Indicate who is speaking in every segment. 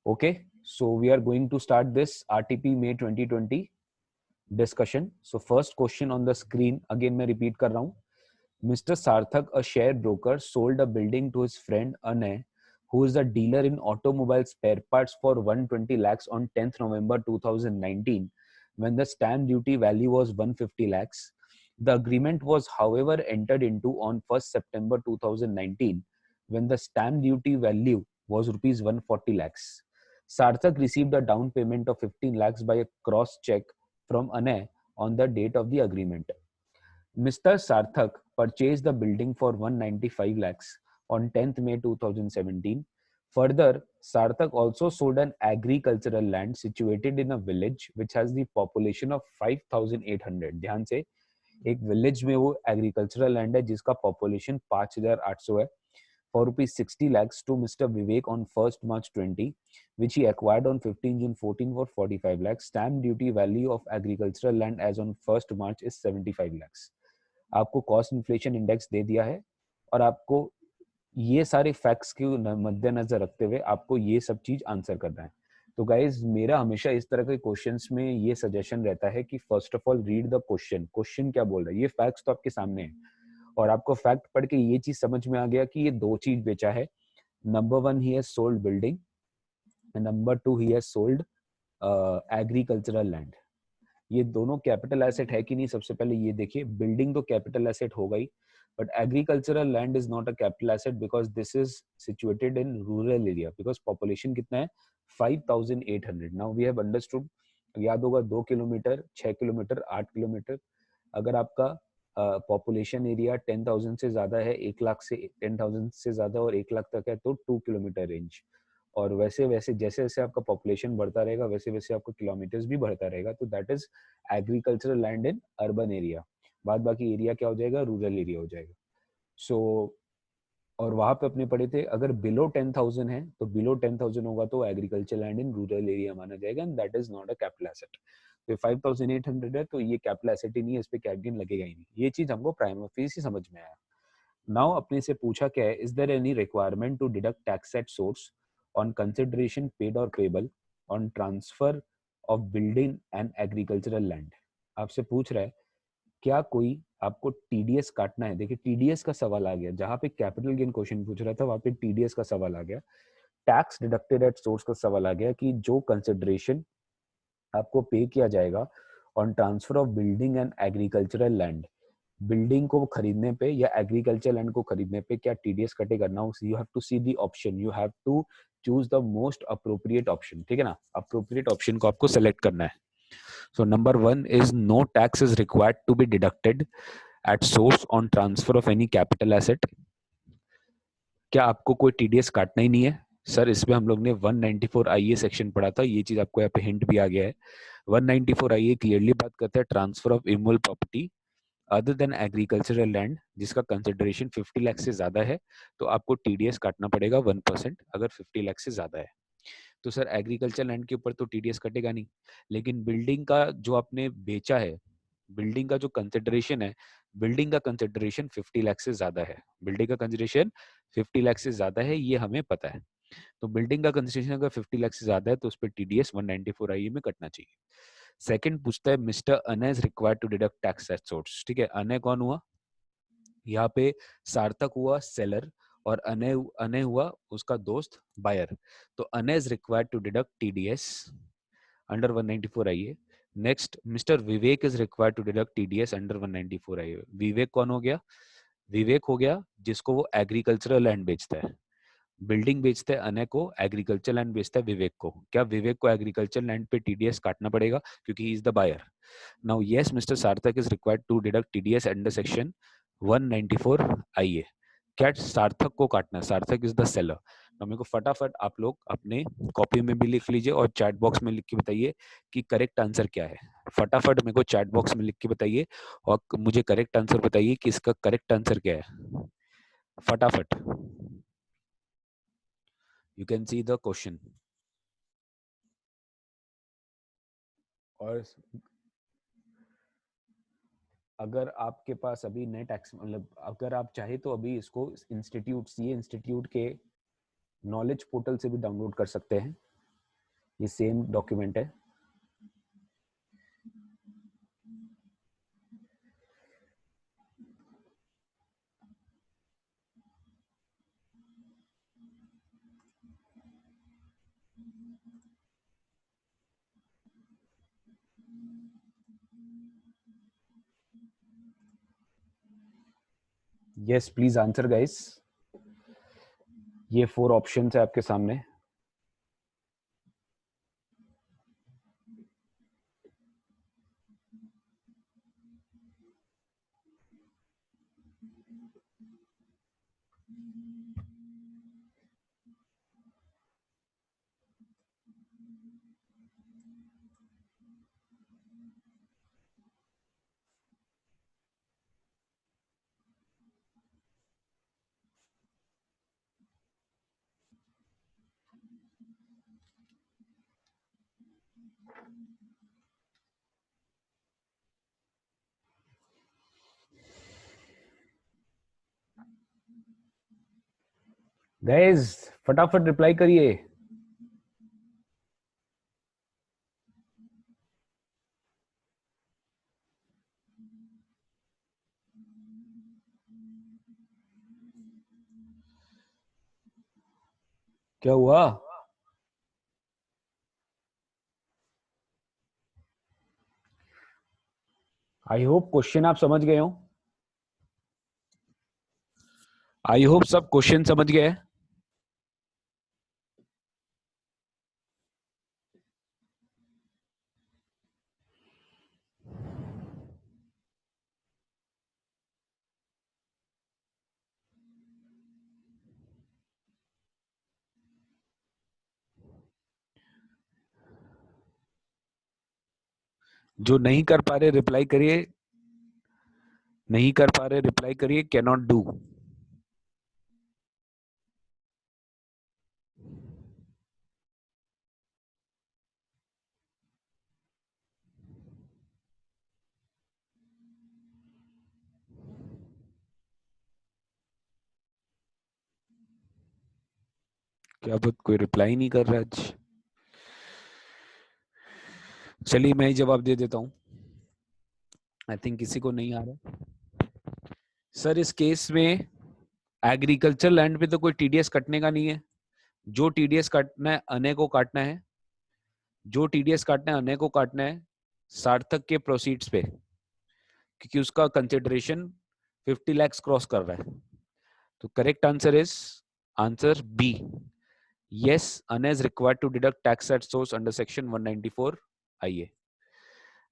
Speaker 1: Okay, so we are going to start this RTP May 2020 discussion. So first question on the screen, again मैं repeat कर रहा हूँ. Mr. Sarthak, a share broker, sold a building to his friend Anay, who is a dealer in automobile spare parts for 120 lakhs on 10th November 2019, when the stamp duty value was 150 lakhs. The agreement was, however, entered into on 1st September 2019, when the stamp duty value was rupees 140 lakhs. Sarthak received a down payment of 15 lakhs by a cross check from Anay on the date of the agreement. Mr. Sarthak purchased the building for 195 lakhs on 10th May 2017. Further, Sarthak also sold an agricultural land situated in a village which has the population of 5,800. ध्यान से एक village में वो agricultural land है जिसका population 5,800 है. For rupees 60 lakhs to Mr. Vivek on 1st March 20, which he acquired on 15 June 14 for 45 lakhs. Stamp duty value of agricultural land as on 1st March is 75 lakhs. आपको cost inflation index दे दिया है और आपको ये सारे facts के मद्देनजर रखते हुए आपको ये सब चीज आंसर करना है. तो गाइज मेरा हमेशा इस तरह के क्वेश्चंस में ये सजेशन रहता है कि first of all read the question क्या बोल रहा है. ये फैक्ट्स तो आपके सामने है और आपको फैक्ट पढ़ के ये चीज समझ में आ गया कि ये दो चीज बेचा है. Number one, he has sold building and number two, he has sold agricultural land. ये दोनों कैपिटल एसेट है कि नहीं, सबसे पहले ये देखिए. बिल्डिंग तो कैपिटल एसेट होगा ही, but agricultural land is not a capital asset because this is situated in rural area because population कितना है 5,800. now we have understood, याद होगा 2 किलोमीटर 6 किलोमीटर 8 किलोमीटर. अगर आपका पॉपुलेशन एरिया 10,000 से ज्यादा है, 1 लाख से 10,000 से ज्यादा और 1 लाख तक है तो 2 किलोमीटर रेंज. और वैसे वैसे जैसे जैसे आपका पॉपुलेशन बढ़ता रहेगा वैसे वैसे आपका किलोमीटर्स भी बढ़ता रहेगा. तो that is agricultural land in urban area. बाद बाकी एरिया क्या हो जाएगा, रूरल एरिया हो जाएगा. सो और वहां पे अपने पढ़े थे अगर बिलो 10,000 है तो बिलो 10,000 होगा तो agriculture land in rural area माना जाएगा and that is not a capital asset. तो 5,800 है तो ये कैपिटल एसेट ही नहीं है, इस पे कैप गेन लगेगा ही नहीं. ये चीज हमको प्राइमरी फीस ही समझ में आया. नाउ अपने से पूछा क्या है, is there any requirement to deduct tax at source on consideration paid और payable on transfer of building and agricultural land. आपसे पूछ रहा है क्या कोई आपको टीडीएस काटना है. देखिए टीडीएस का सवाल आ गया, जहां पे कैपिटल गेन क्वेश्चन पूछ रहा था वहां पे टीडीएस का सवाल आ गया. टैक्स डिडक्टेड एट सोर्स का सवाल आ गया कि जो कंसिडरेशन आपको पे किया जाएगा on transfer of building and agricultural land, building को खरीदने पे या एग्रीकल्चर लैंड को खरीदने पे क्या टीडीएस कटेगा. Now you have to see the option, you have to choose the most appropriate option. ठीक है ना, अप्रोप्रिएट ऑप्शन को आपको सेलेक्ट करना है. So number one is no tax is required to be deducted at source on transfer of any capital asset. क्या आपको कोई टीडीएस काटना ही नहीं है सर. इसमें हम लोग ने 194 आईए सेक्शन पढ़ा था, ये चीज आपको यहाँ पे हिंट भी आ गया है. 194 आईए क्लियरली बात करता है transfer of immovable property other than agricultural land जिसका कंसिडरेशन 50 लाख से ज्यादा है तो आपको टीडीएस काटना पड़ेगा 1% अगर 50 लाख से ज्यादा है. तो सर एग्रीकल्चर लैंड के ऊपर तो टीडीएस कटेगा नहीं, लेकिन बिल्डिंग का जो आपने बेचा है, बिल्डिंग का जो कंसिडरेशन है, बिल्डिंग का कंसिडरेशन 50 लाख से ज्यादा है. बिल्डिंग का कंसिडरेशन 50 लाख से ज्यादा है, ये हमें पता है. तो बिल्डिंग का कंसिडरेशन अगर 50 लाख से ज्यादा है तो उस पर टीडीएस 194 आईए में कटना चाहिए. सेकंड पूछता है mister Anay is required to deduct tax at source. ठीक है, अनय कौन हुआ, यहाँ पे सार्थक हुआ सेलर और अनय अनय हुआ उसका दोस्त बायर. तो Anay is required to deduct TDS under 194 IA. Next mister Vivek is required to deduct TDS under 194 IA. विवेक कौन हो गया, विवेक हो गया जिसको वो एग्रीकल्चरल लैंड बेचता है. बिल्डिंग बेचता है अनय को, एग्रीकल्चर लैंड बेचता है विवेक को. क्या विवेक को एग्रीकल्चर लैंड पे टीडीएस काटना पड़ेगा क्योंकि he is the buyer. Now yes mister Sarthak is required to deduct TDS under section 194 IA. क्या सार्थक को काटना है, सार्थक इज द सेलर. तो मेरे को फटाफट आप लोग अपने कॉपी में भी लिख लीजिए और चैट बॉक्स में लिख के बताइए कि करेक्ट आंसर क्या है. फटाफट मेरे को चैट बॉक्स में लिख के बताइए और मुझे करेक्ट आंसर बताइए कि इसका करेक्ट आंसर क्या है. फटाफट. You can see the question. और अगर आपके पास अभी नेट एक्स मतलब अगर आप चाहे तो अभी इसको इंस्टीट्यूट सीए इंस्टीट्यूट के नॉलेज पोर्टल से भी डाउनलोड कर सकते हैं. ये सेम डॉक्यूमेंट है। Yes please answer guys. ये 4 ऑप्शन है आपके सामने। गाइस फटाफट रिप्लाई करिए। क्या हुआ? आई होप क्वेश्चन आप समझ गए हो। आई होप सब क्वेश्चन समझ गए। जो नहीं कर पा रहे रिप्लाई करिए। नहीं कर पा रहे रिप्लाई करिए, कैन नॉट डू। क्या बात, कोई रिप्लाई नहीं कर रहा आज। चलिए मैं ही जवाब दे देता हूं। आई थिंक किसी को नहीं आ रहा। सर इस केस में एग्रीकल्चर लैंड पे तो कोई टीडीएस कटने का नहीं है। जो टीडीएस काटना है अने को काटना है। जो टीडीएस काटना है अने को काटना है सार्थक के प्रोसीड्स पे, क्योंकि उसका कंसिडरेशन 50 लाख क्रॉस कर रहा है। तो correct answer is answer B. Yes, Anay is required to deduct tax at source under section 194 IA.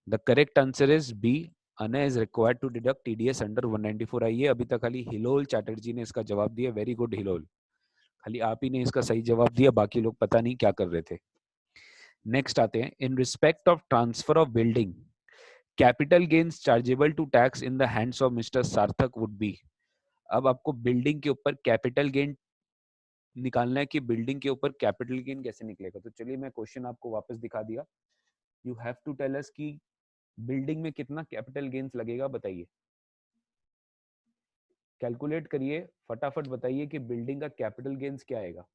Speaker 1: The correct answer is B. Anay is required to deduct TDS under 194 IA. अभी तक खाली हिलोल चैटर्जी ने इसका जवाब दिया। Very good Hilol. खाली आप ही ने इसका सही जवाब दिया, बाकी लोग पता नहीं क्या कर रहे थे। नेक्स्ट आते हैं, in respect of transfer of building capital gains chargeable to tax in the hands of mister Sarthak would be. अब आपको बिल्डिंग के ऊपर कैपिटल गेन निकालना है कि बिल्डिंग के ऊपर कैपिटल गेन कैसे निकलेगा। तो चलिए मैं क्वेश्चन आपको वापस दिखा दिया। You have to tell us कि बिल्डिंग में कितना कैपिटल गेन्स लगेगा, बताइए। कैलकुलेट करिए, फटाफट बताइए कि बिल्डिंग का कैपिटल गेन्स क्या आएगा।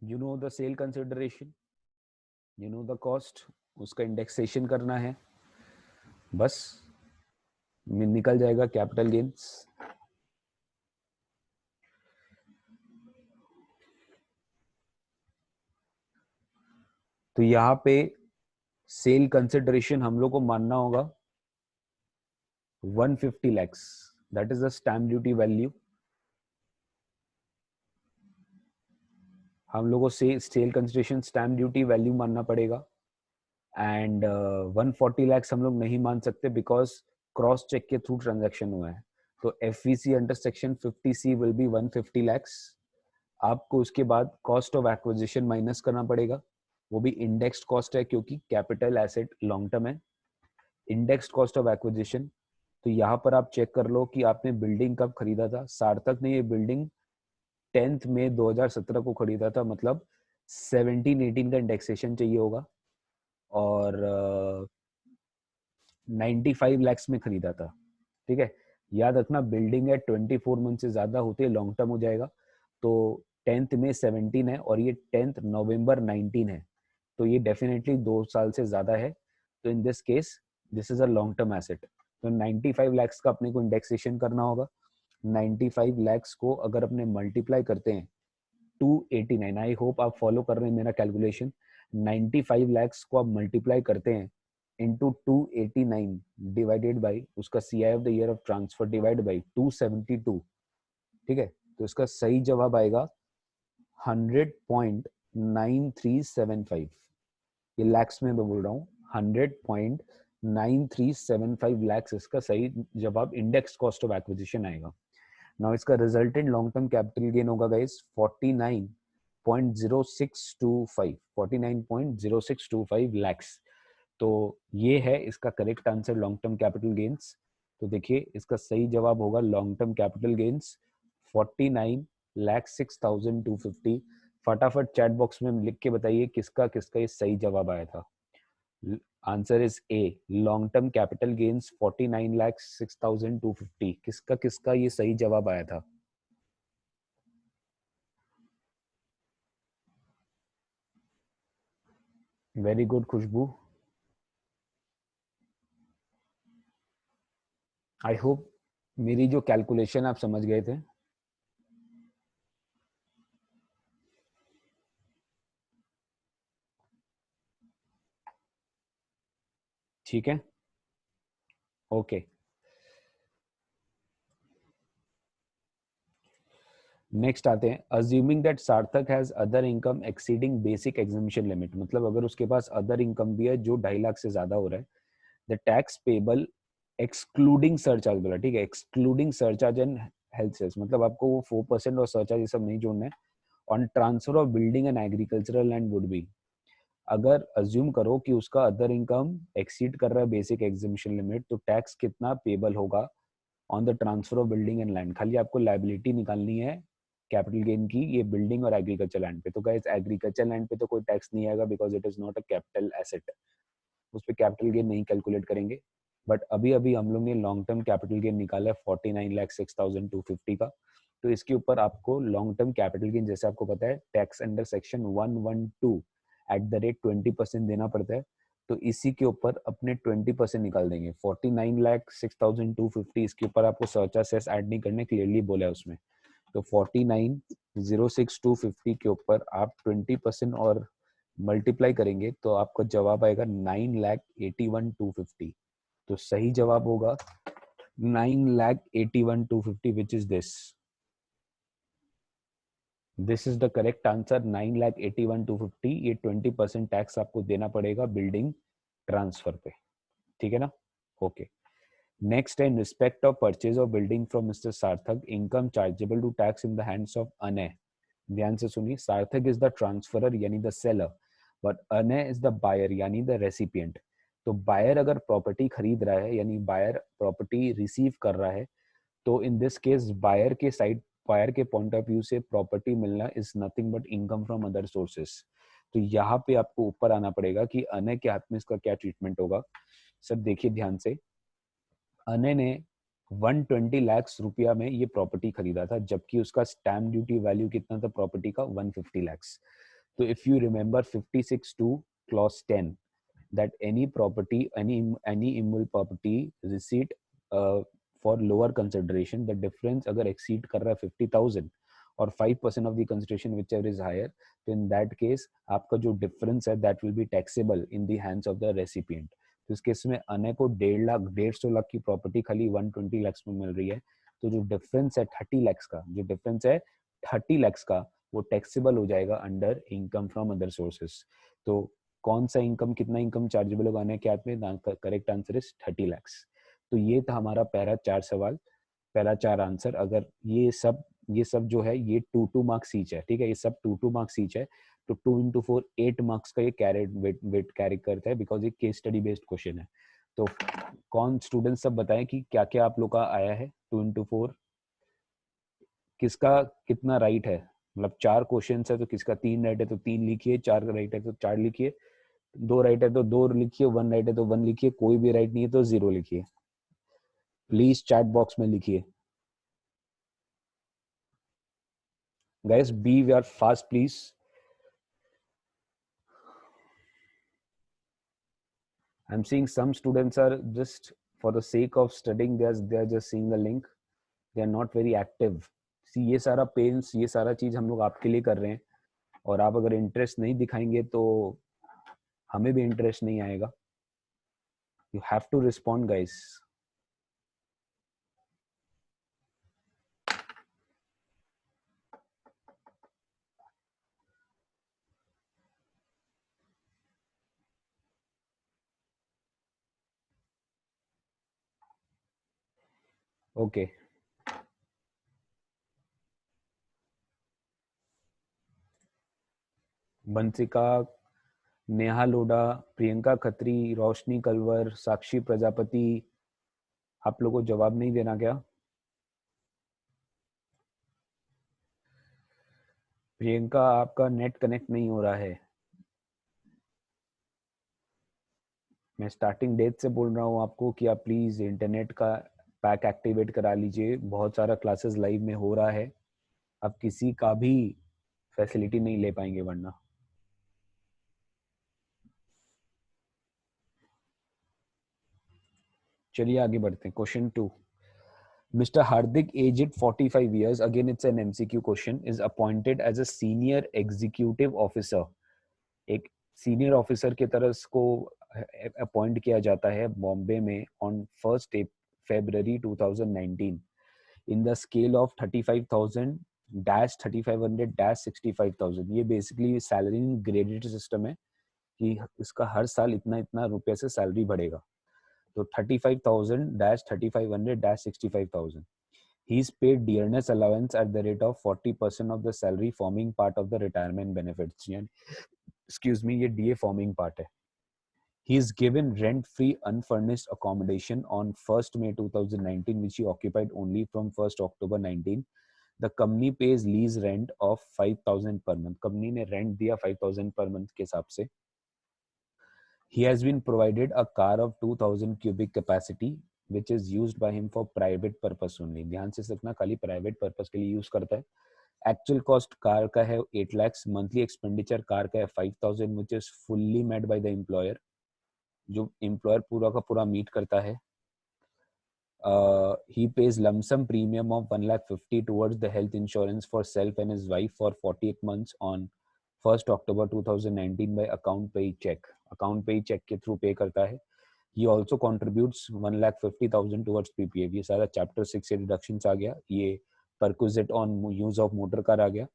Speaker 1: You know the sale consideration, you know the cost, उसका इंडेक्सेशन करना है, बस निकल जाएगा कैपिटल गेन्स। तो यहाँ पे सेल कंसिडरेशन हम लोग को मानना होगा 150 lakhs, that is the stamp duty value. हम लोग को sale consideration stamp duty value मानना पड़ेगा। एंड 140 lakhs हम लोग नहीं मान सकते बिकॉज क्रॉस चेक के थ्रू ट्रांजेक्शन हुआ है। तो FVC under section 50C will be 150 lakhs। आपको उसके बाद कॉस्ट ऑफ एक्विजिशन माइनस करना पड़ेगा, वो भी इंडेक्स्ड कॉस्ट है क्योंकि कैपिटल एसेट लॉन्ग टर्म है। इंडेक्स्ड कॉस्ट ऑफ एक्विजिशन, तो यहाँ पर आप चेक कर लो कि आपने बिल्डिंग कब खरीदा था। सार्थक ने ये बिल्डिंग 10 मई 2017 को खरीदा था, मतलब 17-18 का इंडेक्सेशन चाहिए होगा। और 95 lakhs में खरीदा था। ठीक है, याद रखना बिल्डिंग है 24 मंथ से ज्यादा होती है, लॉन्ग टर्म हो जाएगा। तो 10th में 17 है और ये 10th नवंबर 19 है, तो ये डेफिनेटली 2 साल से ज्यादा है। तो in this case this is a long term asset. तो 95 लैक्स का अपने को इंडेक्सेशन करना होगा। 95 लैक्स को अगर अपने मल्टीप्लाई करते हैं 289, आई होप आप फॉलो कर रहे हैं मेरा कैलकुलेशन। 95 लैक्स को आप मल्टीप्लाई करते हैं इंटू 289 डिवाइडेड बाई उसका CI of the year of transfer divide by 272, ठीक है। तो इसका सही जवाब आएगा 100.9375। ये लैक्स में मैं बोल रहा हूँ, 100.9375 लैक्स इसका सही जवाब इंडेक्स कॉस्ट ऑफ एक्विजिशन आएगा। नाउ इसका resultant long term capital gain होगा गाइस 49.0625 लैक्स। तो ये है इसका correct answer long term capital gains. तो देखिए इसका सही जवाब होगा लॉन्ग टर्म कैपिटल गेन्स 49,06,250। फटाफट चैट बॉक्स में लिख के बताइए किसका किसका ये सही जवाब आया था। Answer is A, long term capital gains 49,06,250। किसका किसका ये सही जवाब आया था। Very good Khushboo, I hope मेरी जो कैलकुलेशन आप समझ गए थे। ठीक है, ओके। नेक्स्ट आते हैं, assuming that Sarthak has other income exceeding basic exemption limit, मतलब अगर उसके पास अदर इनकम भी है जो 2.5 लाख से ज्यादा हो रहा है, the tax payable excluding surcharge बोला, ठीक है, excluding surcharge and health cess, मतलब आपको वो 4% और सरचार्ज ये सब नहीं जोड़ना है। On transfer of building and agricultural land would be, अगर अज्यूम करो कि उसका अदर इनकम एक्सीड कर रहा है बेसिक एग्जामिशन लिमिट, तो टैक्स कितना पेबल होगा on the transfer of building and land. खाली आपको लायबिलिटी निकालनी है कैपिटल गेन की, ये बिल्डिंग और एग्रीकल्चर लैंड पे। तो गाइस एग्रीकल्चर लैंड पे तो कोई टैक्स नहीं आएगा because it is not a capital asset, उस पर कैपिटल गेन नहीं कैलकुलेट करेंगे। बट अभी अभी हम लोग ने लॉन्ग टर्म कैपिटल गेन निकाला है 49,06,250 का। तो इसके ऊपर आपको लॉन्ग टर्म कैपिटल गेन जैसे आपको पता है tax under section 112 eight the rate 20% देना पड़ता है। तो इसी के ऊपर अपने 20% निकाल देंगे 49,06,250। इसके ऊपर आपको सर्चार्ज सेस ऐड नहीं करने, क्लियरली बोला है उसमें। तो 49,06,250 के ऊपर आप 20% और मल्टीप्लाई करेंगे तो आपका जवाब आएगा 9,81,250। तो सही जवाब होगा 9,81,250 which is this. This is the correct answer 9,81,250। ये 20% टैक्स आपको देना पड़ेगा बिल्डिंग ट्रांसफर पे, ठीक है ना। Okay, next in respect of purchase of building from mister Sarthak, income chargeable to tax in the hands of Anay. ध्यान से सुनिए, सार्थक इज द ट्रांसफरर यानी the seller, but Anay is the buyer यानी द रेसिपिएंट। तो बायर अगर प्रॉपर्टी खरीद रहा है यानी बायर प्रॉपर्टी रिसीव कर रहा है, तो इन दिस केस बायर के साइड, बायर के पॉइंट ऑफ व्यू से प्रॉपर्टी मिलना is nothing but income from other sources. तो यहाँ पे आपको ऊपर आना पड़ेगा कि अनय के हाथ में इसका क्या ट्रीटमेंट होगा। सर देखिए ध्यान से, अनय ने 120 लाख रुपया में ये प्रॉपर्टी खरीदा था, जबकि उसका स्टैम्प ड्यूटी वैल्यू कितना था प्रॉपर्टी का 150 लाख। तो if you remember 56(2) clause 10 that any property, any immobile property receipt for lower consideration, the difference अगर exceed कर रहा है 50,000 और 5% of the consideration whichever is higher, तो in that case आपका जो difference है that will be taxable in the hands of the recipient। तो इस केस में अनय को 1.5 लाख की प्रॉपर्टी खाली 120 लाख में मिल रही है। तो जो डिफरेंस है 30 लाख का, जो डिफरेंस है 30 लाख का, वो टैक्सेबल हो जाएगा under income from other sources. तो कौन सा इनकम, कितना इनकम चार्जेबल होगा अनय के हाथ में, करेक्ट आंसर इज 30 लाख। तो ये था हमारा पहला 4 सवाल, पहला 4 आंसर। अगर ये सब जो है ये 2 मार्क्स ईच है, ठीक है, ये सब 2 मार्क्स ईच है। तो 2 into 4 8 मार्क्स का ये कैरेट वेट कैरी करता है बिकॉज ये केस स्टडी बेस्ड क्वेश्चन है। तो कौन स्टूडेंट सब बताएं कि क्या क्या आप लोग का आया है 2 into 4, किसका कितना राइट है। मतलब 4 क्वेश्चन है तो किसका 3 राइट है तो 3 लिखिए, 4 राइट है तो 4 लिखिए, 2 राइट है तो 2 लिखिए, 1 राइट है तो 1 लिखिए, कोई भी राइट नहीं है तो 0 लिखिए। प्लीज चैट बॉक्स में लिखिए guys, be we are fast please. I'm seeing some students are just for the sake of studying, they are just seeing the link, they are not very active. See, ये सारा pens, ये सारा चीज हम लोग आपके लिए कर रहे हैं, और आप अगर इंटरेस्ट नहीं दिखाएंगे तो हमें भी इंटरेस्ट नहीं आएगा. You have to respond guys. Okay. Bansika, Neha Loda, Priyanka Khatri, Roshni Kalwar, Sakshi Prajapati, आप लोगों को जवाब नहीं देना क्या? प्रियंका, आपका नेट कनेक्ट नहीं हो रहा है. मैं स्टार्टिंग डेट से बोल रहा हूँ आपको कि आप प्लीज इंटरनेट का पैक एक्टिवेट करा लीजिए. बहुत सारा क्लासेस लाइव में हो रहा है, आप किसी का भी फैसिलिटी नहीं ले पाएंगे वरना. चलिए आगे बढ़ते हैं. Question 2. Mr. Hardik, aged 45 years, again it's an MCQ question, is appointed as a senior executive officer. एक सीनियर ऑफिसर की तरह को अपॉइंट किया जाता है बॉम्बे में on 1 February 2019 in the scale of 35,000 dash 3500 dash 65,000. ये बेसिकली सैलरी ग्रेडेड सिस्टम है कि इसका हर साल इतना इतना रुपए से सैलरी बढ़ेगा. तो 35,000 dash 3500 dash 65,000. He is paid dearness allowance at the rate of 40% of the salary forming part of the retirement benefits. Excuse me, ये DA forming part है. He is given rent-free unfurnished accommodation on 1st May 2019, which he occupied only from 1st October 19. The company pays lease rent of 5,000 per month. Company ने rent दिया 5,000 per month के हिसाब से. He has been provided a car of 2,000 cubic capacity, which is used by him for private purpose only. ध्यान से रखना, खाली private purpose के लिए यूज करता है. एक्चुअल कॉस्ट कार का है 8 lakhs. मंथली एक्सपेंडिचर कार का है 5,000, which is fully made by the employer, जो एम्प्लॉयर पूरा का पूरा मीट करता है. He pays lump sum premium of 1,50,000 towards the health insurance for self and his wife for 48 months on 1st October 2019 by account pay check. Account pay check के through पे करता है. He also contributes 1,50,000 towards PPF. ये सारा chapter 6 से deductions आ गया. ये perquisite on use of motor car आ गया.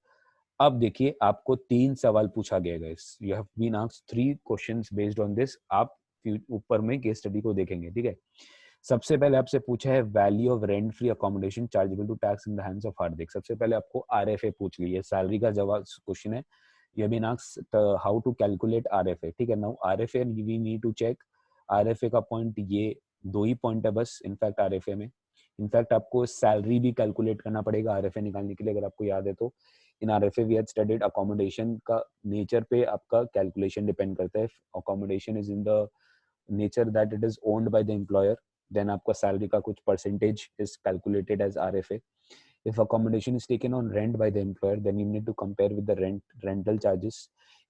Speaker 1: अब देखिए, आपको 3 सवाल पूछा गया guys. You have been asked 3 questions based on this. आप ऊपर में केस स्टडी को देखेंगे, ठीक है. सबसे पहले आपसे पूछा है value of rent free accommodation chargeable to tax in the hands of Hardik. सबसे पहले आपको आरएफए पूछ ली है, सैलरी का जवाब क्वेश्चन है. You have been asked how to calculate RFA, ठीक है. Now RFA we need to check. RFA का पॉइंट ये 2 ही पॉइंट है बस इनफैक्ट आरएफए में. इनफैक्ट आपको सैलरी भी कैलकुलेट करना पड़ेगा आरएफए निकालने के लिए, अगर आपको याद है तो. In RFA we had studied accommodation का नेचर पे आपका कैलकुलेशन डिपेंड करता है. Accommodation is in the nature that it is owned by the employer, then आपका सैलरी का कुछ percentage is calculated as RFA. If accommodation is taken on rent by the employer, then you need to compare with the rental charges.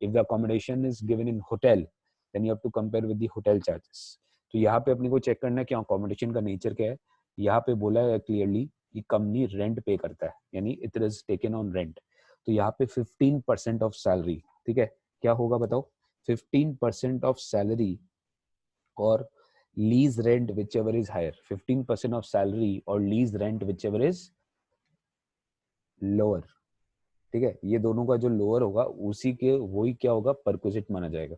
Speaker 1: If the accommodation is given in hotel, then you have to compare with the hotel charges. तो यहाँ पे अपने को check करना है कि accommodation का nature क्या है. यहाँ पे बोला है क्लियरली कि कंपनी रेंट पे करता है, यानी it is taken on rent. तो यहाँ पे 15% ऑफ सैलरी, ठीक है. क्या होगा बताओ? 15% ऑफ सैलरी और lease rent whichever is higher. 15% of salary or lease rent whichever is lower, ठीक है. ये दोनों का जो लोअर होगा उसी के वही क्या होगा, परक्विजिट माना जाएगा.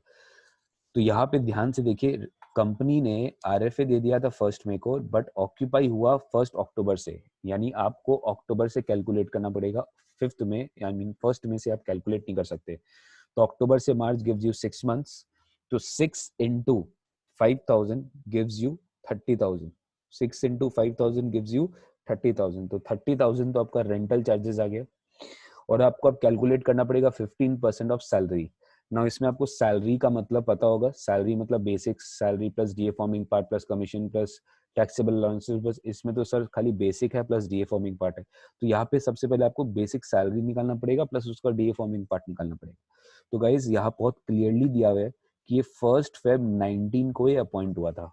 Speaker 1: तो यहाँ पे ध्यान से देखिए, कंपनी ने आरएफए दे दिया था 1 मई को, बट ऑक्यूपाई हुआ 1 अक्टूबर से, यानी आपको अक्टूबर से कैलकुलेट करना पड़ेगा. 5 में आई मीन 1 में से आप कैलकुलेट नहीं कर सकते. तो अक्टूबर से मार्च गिव्स यू 6 months. तो 6 into 5,000 gives you 30,000. 6 into 5,000 gives you 30,000. तो 30,000 तो आपका रेंटल चार्जेस आ गया, और आपको अब कैलकुलेट करना पड़ेगा 15% ऑफ सैलरी. नाउ इसमें आपको सैलरी का मतलब पता होगा. सैलरी मतलब basic salary plus DA forming part plus commission plus taxable allowances, बस इसमें तो सर खाली बेसिक है प्लस डीए फॉर्मिंग पार्ट है। तो यहाँ पे सबसे पहले आपको बेसिक सैलरी निकालना पड़ेगा प्लस उसका डीए फॉर्मिंग पार्ट निकालना पड़ेगा। तो गाइज यहाँ बहुत क्लियरली दिया हुआ है कि ये 1 Feb 19 को ये अपॉइंट हुआ था।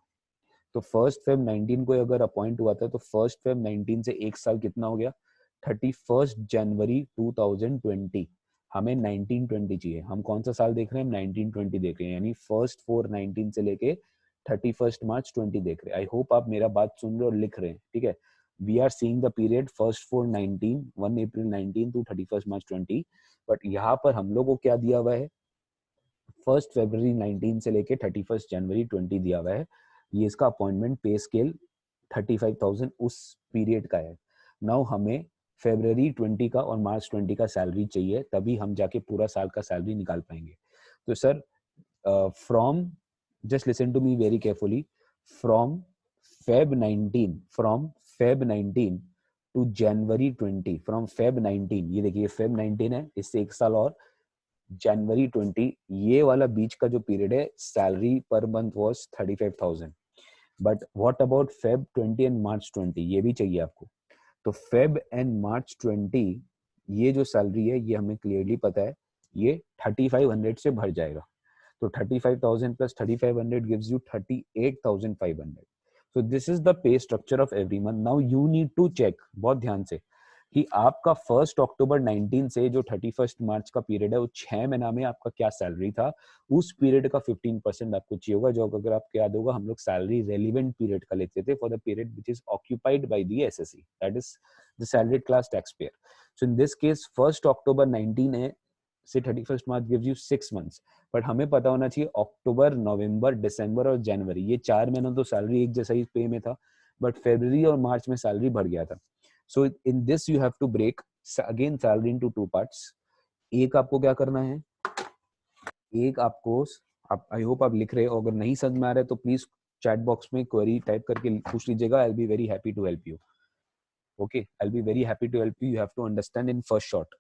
Speaker 1: तो 1 Feb 19 को अगर अपॉइंट हुआ था तो 1 Feb 19 से एक साल कितना हो गया, 31 जनवरी 2020। हमें 1920 चाहिए, हम कौन सा साल देख रहे हैं, हम 1920 देख रहे हैं, यानी 1 4 19 से लेके 31 मार्च 20 देख रहे हैं। आई होप आप मेरा बात सुन रहे हो और लिख रहे हैं, ठीक है। We are seeing the period 1 4 19, 1 April 19 to 31 March 20। But यहाँ पर हम लोग को क्या दिया हुआ है, 1 February 19 से लेके 31 January 20 दिया हुआ है। ये इसका अपॉइंटमेंट पे स्केल 35,000 उस पीरियड का है। नाउ हमें February 20 का और March 20 का सैलरी चाहिए, तभी हम जाके पूरा साल का सैलरी निकाल पाएंगे। तो sir from, just listen to me very carefully, from Feb 19 to January 20, from Feb 19, ये देखिए Feb 19 है, इससे एक साल और January 20, ये वाला बीच का जो पीरियड है, salary per month was 35,000। But what about Feb 20 and March 20, ये भी चाहिए आपको। तो Feb एंड March 20 ये जो सैलरी है ये हमें क्लियरली पता है, ये 3500 से भर जाएगा। तो 35,000 plus 3500 gives you 38,500। So this is the pay structure of every month. Now you need to check बहुत ध्यान से कि आपका 1 अक्टूबर 19 से जो 31 मार्च का पीरियड है, वो 6 महीना में आपका क्या सैलरी था, उस पीरियड का 15% आपको चाहिए होगा। जो अगर आपको याद होगा, हम लोग सैलरी रेलिवेंट पीरियड का लेते थे for the period which is occupied by the assessee, that is the salaried class tax payer. So in this case 1 अक्टूबर 19 है से 31 मार्च गिव्स यू 6 मंथ्स। बट हमें पता होना चाहिए अक्टूबर, नवंबर, दिसंबर और जनवरी, ये 4 महीना तो सैलरी एक जैसा ही पे में था, बट फरवरी और मार्च में सैलरी बढ़ गया था। So in this you have to break again salary into 2 parts. एक आपको क्या करना है, एक आपको, आप आई होप आप लिख रहे हो, अगर नहीं समझ में आ रहा है तो प्लीज चैट बॉक्स में क्वेरी टाइप करके पूछ लीजिएगा। I will be very happy to help you. Okay, I will be very happy to help you. You have to understand in first shot.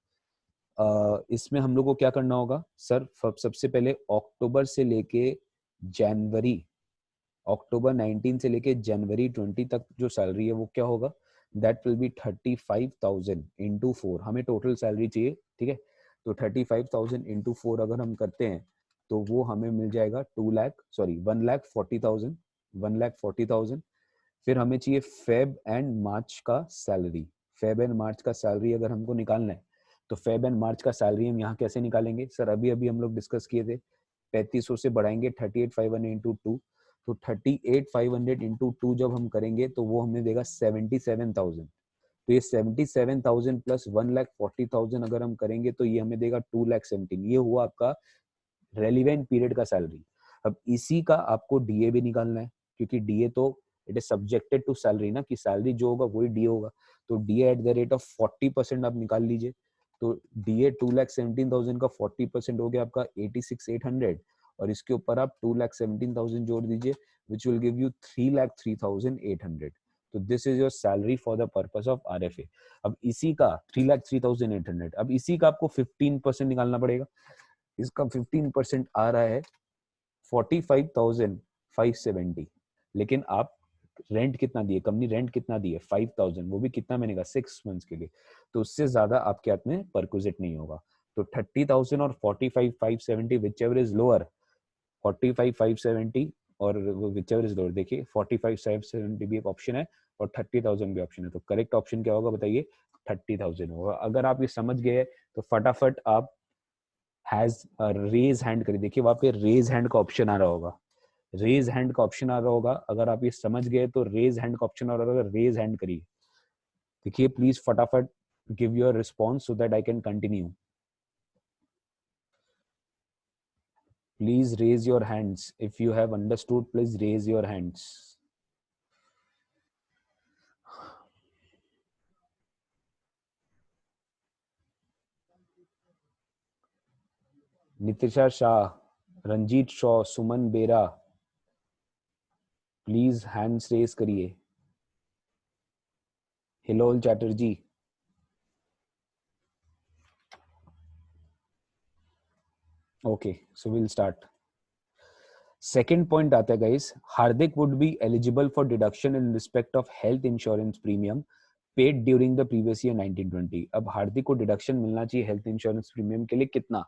Speaker 1: इसमें हम लोग को क्या करना होगा सर, सबसे पहले अक्टूबर से लेके जनवरी, अक्टूबर 19 से लेके जनवरी 20 तक जो सैलरी है वो क्या होगा, दैट विल बी 35,000 इंटू 4। हमें टोटल सैलरी चाहिए, ठीक है। तो 35,000 इंटू 4 अगर हम करते हैं तो वो हमें मिल जाएगा 1,40,000, 1,40,000। फिर हमें चाहिए फेब एंड मार्च का सैलरी। फेब एंड मार्च का सैलरी अगर हमको निकालना है तो फेब एंड मार्च का सैलरी हम यहाँ कैसे निकालेंगे सर, अभी अभी हम लोग डिस्कस किए थे, 3500 से बढ़ाएंगे 38,500 इंटू 2। तो 38,500 इंटू 2 जब हम करेंगे तो वो हमें देगा 77,000। तो ये 77,000 प्लस 1,40,000 अगर हम करेंगे तो ये हमें देगा 2,17,000। ये हुआ आपका रेलिवेंट पीरियड का सैलरी। अब इसी का आपको डीए भी निकालना है, क्योंकि डीए तो it is subjected to salary ना, कि सैलरी जो होगा वही डीए होगा। तो DA at the rate of 40% आप निकाल लीजिए। तो डीए 2,17,000 का 40% हो गया आपका 86,800, और इसके ऊपर आप 2,17,000 जोड़ दीजिए, विच विल गिव यू 3,03,800। तो this is your salary for the purpose of RFA. अब इसी का 3,03,800, अब इसी का आपको 15% निकालना पड़ेगा। इसका 15% आ रहा है 45,570। लेकिन आप रेंट कितना दिए, कंपनी रेंट कितना दिए, 5,000, वो भी कितना महीने का, 6 मंथ्स के लिए। तो उससे ज्यादा आपके हाथ में परक्विजिट नहीं होगा। तो 30,000 और 45,570 विच एवर इज लोअर, 45,570 और विच एवर इज लोअर, देखिए 45,570 भी एक ऑप्शन है और 30,000 भी ऑप्शन है। तो करेक्ट ऑप्शन क्या होगा बताइए, 30,000 होगा। अगर आप ये समझ गए तो फटाफट आप हैज रेज हैंड करिए। देखिए वहां पे रेज हैंड का ऑप्शन आ रहा होगा, रेज हैंड का ऑप्शन आ रहा होगा। अगर आप ये समझ गए तो रेज हैंड का ऑप्शन आ रहा होगा, रेज हैंड करिए। देखिए प्लीज फटाफट give your response so that I can continue. Please raise your hands if you have understood, please raise your hands. Nitisha Shah, Ranjit Shaw, Suman Bera, please hands raise करिए। Hilol Chatterjee, okay so will start. Second point आता है guys, Hardik would be eligible for deduction in respect of health insurance premium paid during the previous year 1920। अब हार्दिक को deduction मिलना चाहिए health insurance premium के लिए कितना,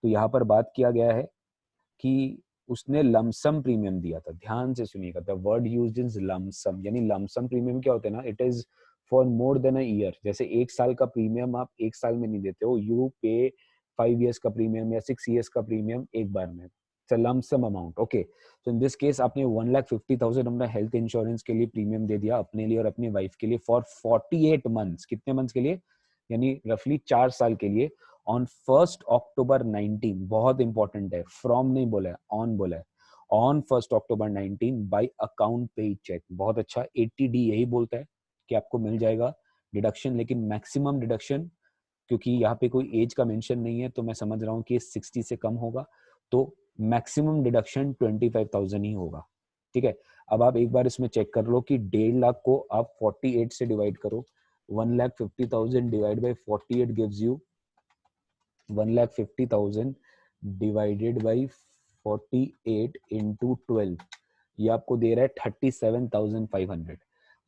Speaker 1: तो यहाँ पर बात किया गया है कि उसने लमसम प्रीमियम दिया था। ध्यान से सुनिएगा, the word used is lump sum, यानी लमसम प्रीमियम क्या होता है ना, it is for more than a year. जैसे एक साल का प्रीमियम आप एक साल में नहीं देते हो, यू पे 5 years का प्रीमियम या 6 years का प्रीमियम एक बार में, लमसम अमाउंट। ओके, तो इन दिस केस आपने 1,50,000 अपना हेल्थ इंश्योरेंस के लिए प्रीमियम दे दिया अपने लिए और अपनी वाइफ के लिए फॉर 48 months। कितने मंथ्स के लिए, यानी रफली 4 साल के लिए। ऑन 1 October 19, बहुत इंपॉर्टेंट है, फ्रॉम नहीं बोला है, ऑन बोला है। On 1 October 19 bye account paid cheque. बहुत अच्छा, 80D यही बोलता है कि आपको मिल जाएगा डिडक्शन, लेकिन मैक्सिमम डिडक्शन, क्योंकि यहाँ पे कोई एज का मेंशन नहीं है तो मैं समझ रहा हूँ कि 60 से कम होगा, तो मैक्सिमम डिडक्शन 25,000 ही होगा। ठीक है, अब आप एक बार इसमें चेक कर लो कि 1.5 लाख को आप 48 से डिवाइड करो, 1,50,000 divide by 48 gives you 1,50,000 divided by 48 into 12, ये आपको दे रहा है 37,500।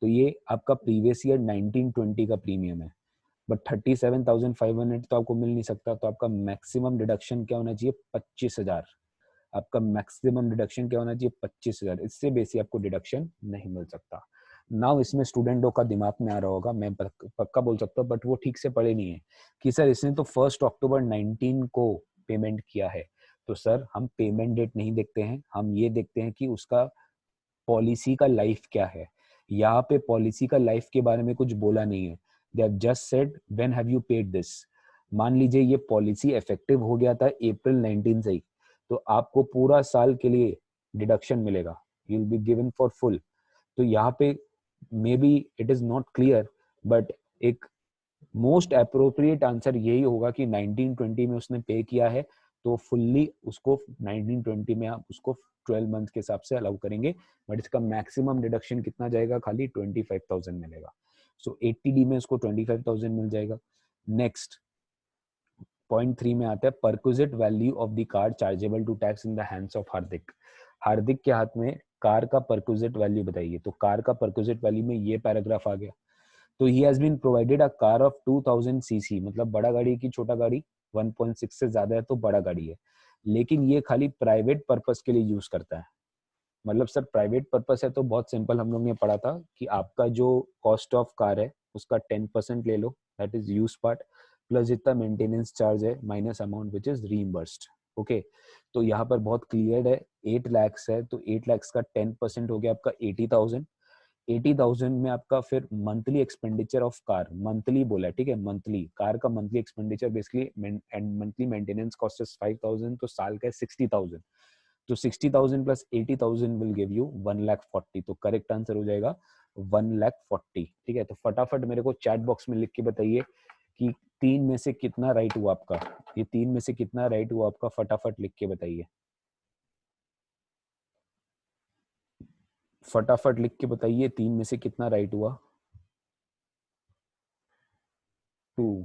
Speaker 1: तो ये आपका प्रीवियस ईयर 1920 का प्रीमियम है, बट 37,500 तो आपको मिल नहीं सकता, तो आपका मैक्सिमम डिडक्शन क्या होना चाहिए, 25,000। आपका मैक्सिमम डिडक्शन क्या होना चाहिए, 25,000। इससे बेसी आपको डिडक्शन नहीं मिल सकता। नाउ इसमें स्टूडेंटों का दिमाग में आ रहा होगा, मैं पक्का बोल सकता हूँ, बट वो ठीक से पढ़े नहीं है कि सर इसने तो 1 October 19 को पेमेंट किया है। तो सर हम पेमेंट डेट नहीं देखते हैं, हम ये देखते हैं कि उसका पॉलिसी का लाइफ क्या है। यहाँ पे पॉलिसी का लाइफ के बारे में कुछ बोला नहीं है, they have just said when have you paid this. मान लीजिए ये पॉलिसी इफेक्टिव हो गया था April 19 से ही, तो आपको पूरा साल के लिए डिडक्शन मिलेगा, you will be given for full. तो यहाँ पे may be it is not clear, but एक मोस्ट अप्रोप्रिएट आंसर यही होगा कि 1920 में उसने पे किया है, तो फुल्ली उसको 1920 में आप उसको 12 मंथ के हिसाब से अलाउ करेंगे, बट इसका मैक्सिमम डिडक्शन कितना जाएगा, खाली 25,000 मिलेगा। सो 80D में उसको 25,000 मिल जाएगा। नेक्स्ट पॉइंट 3 में आता है, perquisite value of the car chargeable to tax in the hands of Hardik. Hardik के हाथ में कार का परक्विजिट वैल्यू बताइए, तो कार का परक्विजिट वैल्यू में ये पैराग्राफ आ गया। तो he has been provided a car of 2000 cc, मतलब बड़ा गाड़ी की छोटा गाड़ी, 1.6 से ज्यादा है तो बड़ा गाड़ी है, लेकिन ये खाली प्राइवेट पर्पस के लिए यूज करता है। मतलब सर प्राइवेट पर्पस है तो बहुत सिंपल, हम लोग ने पढ़ा था कि आपका जो कॉस्ट ऑफ कार है उसका 10% ले लो, that is use part, plus जितना मेंटेनेंस चार्ज है minus amount which is reimbursed. Okay, तो यहाँ पर बहुत क्लियर है, 8 लाख है तो 8 लाख का 10% हो गया आपका 80,000। 80,000 में आपका फिर monthly expenditure of car, monthly बोला है, ठीक है, मंथली कार का monthly expenditure basically and monthly maintenance cost is 5,000, तो साल का है 60,000। तो 60,000 प्लस 80,000 विल गिव यू 1,40,000, तो करेक्ट आंसर हो जाएगा 1,40,000। ठीक है, तो फटाफट मेरे को चैट बॉक्स में लिख के बताइए कि 3 में से कितना राइट हुआ आपका, ये 3 में से कितना राइट हुआ आपका, फटाफट लिख के बताइए, फटाफट लिख के बताइए 3 में से कितना राइट हुआ। 2।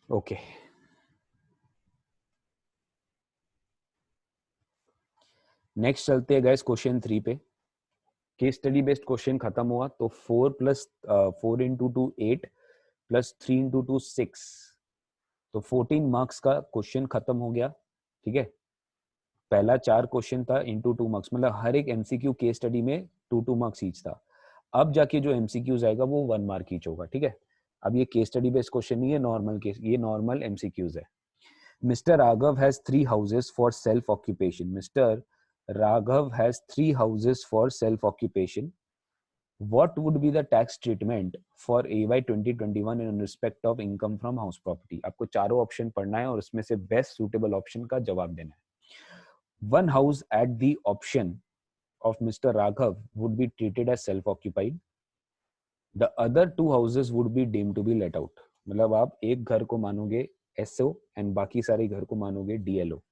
Speaker 1: ओके, नेक्स्ट चलते हैं गाइस क्वेश्चन 3 पे। केस स्टडी बेस्ड क्वेश्चन खत्म हुआ, तो 4 इंटू 2 8 प्लस 3 इंटू 2 6, तो 14 मार्क्स का क्वेश्चन खत्म हो गया। ठीक है, पहला 4 क्वेश्चन था इंटू 2 मार्क्स, मतलब हर एक एमसीक्यू केस स्टडी में 2 मार्क्स ईच था। अब जाके जो एमसीक्यूज आएगा वो 1 मार्क ईच होगा। ठीक है, अब ये केस स्टडी बेस्ड क्वेश्चन नहीं है, नॉर्मल केस, ये नॉर्मल एमसीक्यूज है। Mister Raghav has 3 houses for self occupation. Mister Raghav has 3 houses for self-occupation. What would be the tax treatment for AY 2021 in respect of income from house property? आपको चारों option पढ़ना है और उसमें से best suitable option का जवाब देना है। One house at the option of Mr. Raghav would be treated as self-occupied. The other 2 houses would be deemed to be let out. मतलब आप एक घर को मानोगे SO एंड बाकी सारे घर को मानोगे DLO।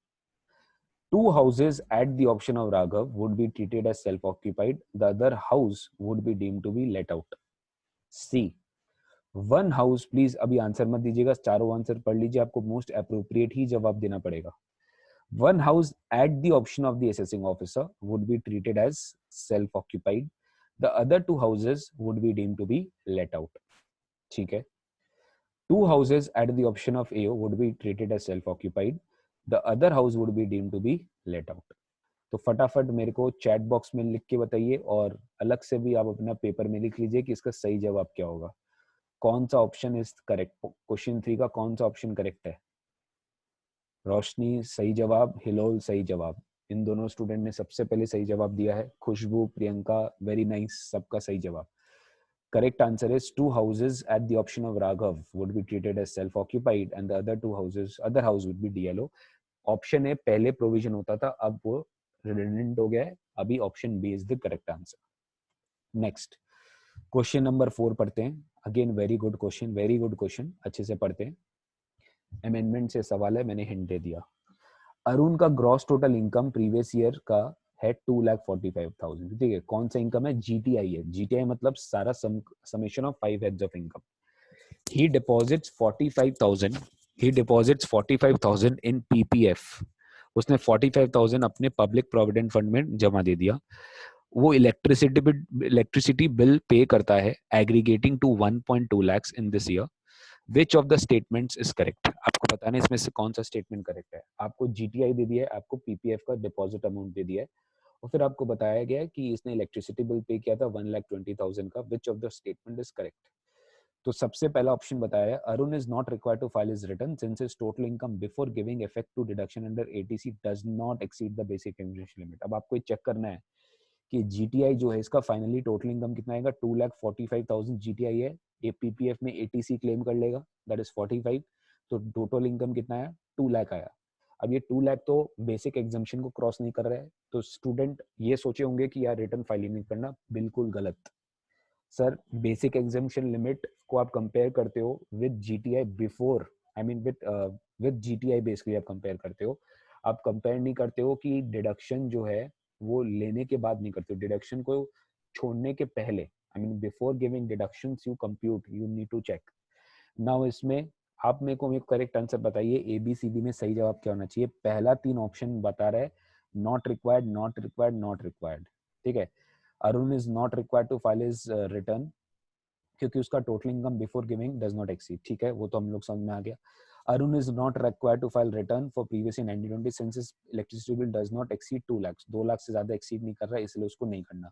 Speaker 1: Two houses at the option of Raghav would be treated as self-occupied. The other house would be deemed to be let out. C. One house, please अभी आंसर मत दीजिएगा, चारों आंसर पढ़ लीजिए, आपको मोस्ट अप्रोप्रिएट ही जवाब देना पड़ेगा. One house at the option of the assessing officer would be treated as self-occupied. The other two houses would be deemed to be let out. ठीक है. Two houses at the option of AO would be treated as self-occupied. The other house would be deemed to be let out. तो फटाफट मेरे को chat box में लिख के बताइए, और अलग से भी आप अपना पेपर में लिख लीजिए कि इसका सही जवाब क्या होगा. कौन सा ऑप्शन इज करेक्ट? क्वेश्चन 3 का कौन सा ऑप्शन करेक्ट है? रोशनी सही जवाब, हिलोल सही जवाब. इन दोनों स्टूडेंट ने सबसे पहले सही जवाब दिया है. खुशबू, प्रियंका, वेरी नाइस, सबका सही जवाब. Correct answer is two houses at the option of Raghav would be treated as self-occupied and the other two houses, other house would be DLO. Option A पहले प्रोविजन होता था, अब वो रिडंडेंट हो गया है. अभी option B is the correct answer. Next question number 4 पढ़ते हैं. Again very good question, very good question, अच्छे से पढ़ते हैं. अमेंडमेंट से सवाल है, मैंने हिंट दे दिया. अरुण का gross total income previous year का है 2,45,000. ठीक है, कौन सा इनकम है? जीटीआई है. जीटीआई मतलब सारा summation of 5 heads of income. He deposits 45,000. He deposits 45,000 in PPF. उसने 45,000 अपने पब्लिक प्रोविडेंट फंड में जमा दे दिया. वो इलेक्ट्रिसिटी बिल पे करता है aggregating to 1.2 lakhs in this year. Which of the statements is correct? आपको बताना है इसमें से कौन सा स्टेटमेंट करेक्ट है. आपको जीटीआई दे दिया है, आपको पीपीएफ का डिपॉजिट अमाउंट दे दिया है, और फिर आपको बताया गया है कि इसने इलेक्ट्रिसिटी बिल पे किया था 1,20,000 का. Which of the statement is correct? तो सबसे पहला ऑप्शन बताया है, Arun is not required to file his return since his total income before giving effect to deduction under eighty C does not exceed the basic income limit. अब आपको check करना है कि जीटीआई जो है इसका फाइनली टोटल इनकम कितना आएगा. 2,45,000 जीटीआई है. ये पीपीएफ में एटीसी क्लेम कर लेगा, दैट इज 45. तो टोटल इनकम कितना आया? 2 लाख आया. अब ये 2 लाख तो बेसिक एग्जाम्पशन को क्रॉस नहीं कर रहा है. तो स्टूडेंट ये सोचे होंगे कि यार रिटर्न फाइलिंग नहीं करना. बिल्कुल गलत. सर बेसिक एग्जाम्पशन लिमिट को आप कंपेयर करते हो with GTI before, I mean with GTI basically आप कंपेयर करते हो. आप कंपेयर नहीं करते हो कि डिडक्शन जो है वो लेने के बाद नहीं करते हो, डिडक्शन को छोड़ने के पहले. I mean before giving deductions you compute, you need to check. Now इसमें आप मेरे को करेक्ट आंसर बताइए. ए बी सी डी में सही जवाब क्या होना चाहिए? पहला 3 ऑप्शन बता रहा है not required, not required, not required. ठीक है, Arun is not required to file his return क्योंकि उसका total income before giving does not exceed. ठीक है, वो तो हम लोग समझ में आ गया. Arun is not required to file return for previous in 1920 since his electricity bill does not exceed 2 lakh. 2 lakh से ज्यादा एक्सीड नहीं कर रहा है, इसलिए उसको नहीं करना.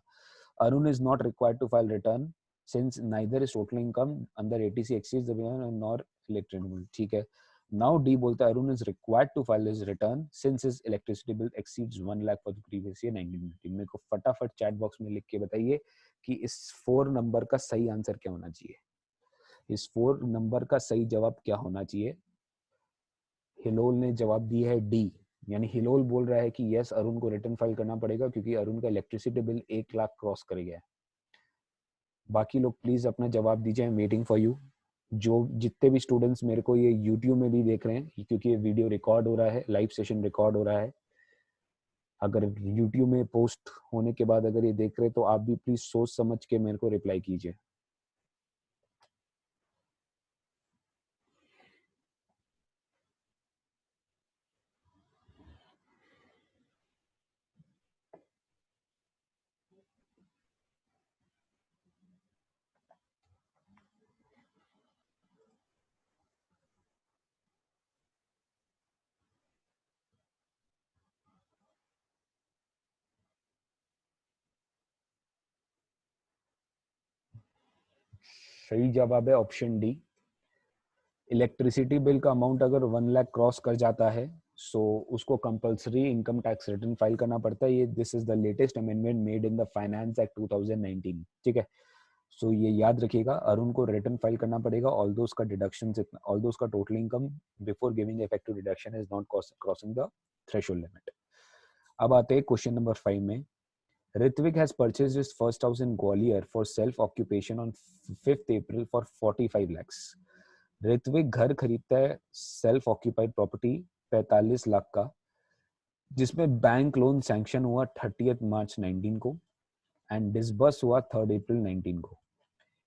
Speaker 1: Arun is not required to file return since neither is total income under ATC exceeds the nor electricity bill. ठीक है. Now D बोलता है Arun is required to file his return since his electricity bill exceeds 1 lakh for the previous year 1990. मेरे को फटाफट chat box में लिख के बताइए कि इस 4 नंबर का सही आंसर क्या होना चाहिए. इस 4 नंबर का सही जवाब क्या होना चाहिए? हिलोल ने जवाब दिया है डी. यानी हिलोल बोल रहा है कि यस अरुण को रिटर्न फाइल करना पड़ेगा क्योंकि अरुण का इलेक्ट्रिसिटी बिल 1 लाख क्रॉस कर गया है. बाकी लोग प्लीज अपना जवाब दीजिए. Waiting for you. जो जितने भी स्टूडेंट्स मेरे को ये YouTube में भी देख रहे हैं, क्योंकि ये वीडियो रिकॉर्ड हो रहा है, लाइव सेशन रिकॉर्ड हो रहा है. अगर YouTube में पोस्ट होने के बाद अगर ये देख रहे हैं तो आप भी प्लीज सोच समझ के मेरे को रिप्लाई कीजिए. सही जवाब है ऑप्शन डी. इलेक्ट्रिसिटी बिल का अमाउंट अगर 1 लाख क्रॉस कर जाता है सो उसको compulsory income tax return file करना पड़ता है. ये this is the latest amendment made in the finance act 2019. ठीक है, सो ये याद रखिएगा. अरुण को रिटर्न फाइल करना पड़ेगा ऑल्दो उसका डिडक्शन, ऑल्दो उसका total income before giving effective deduction is not crossing the threshold limit. अब आते हैं क्वेश्चन नंबर 5 में. Ritvik has purchased his first house in Gwalior for self-occupation on 5th April for 45 lakhs. Ritwik घर खरीदता है self occupied property 45 lakh का जिसमें bank loan sanction हुआ 30 मार्च 19 को एंड डिसबर्स हुआ 3 अप्रैल 19 को।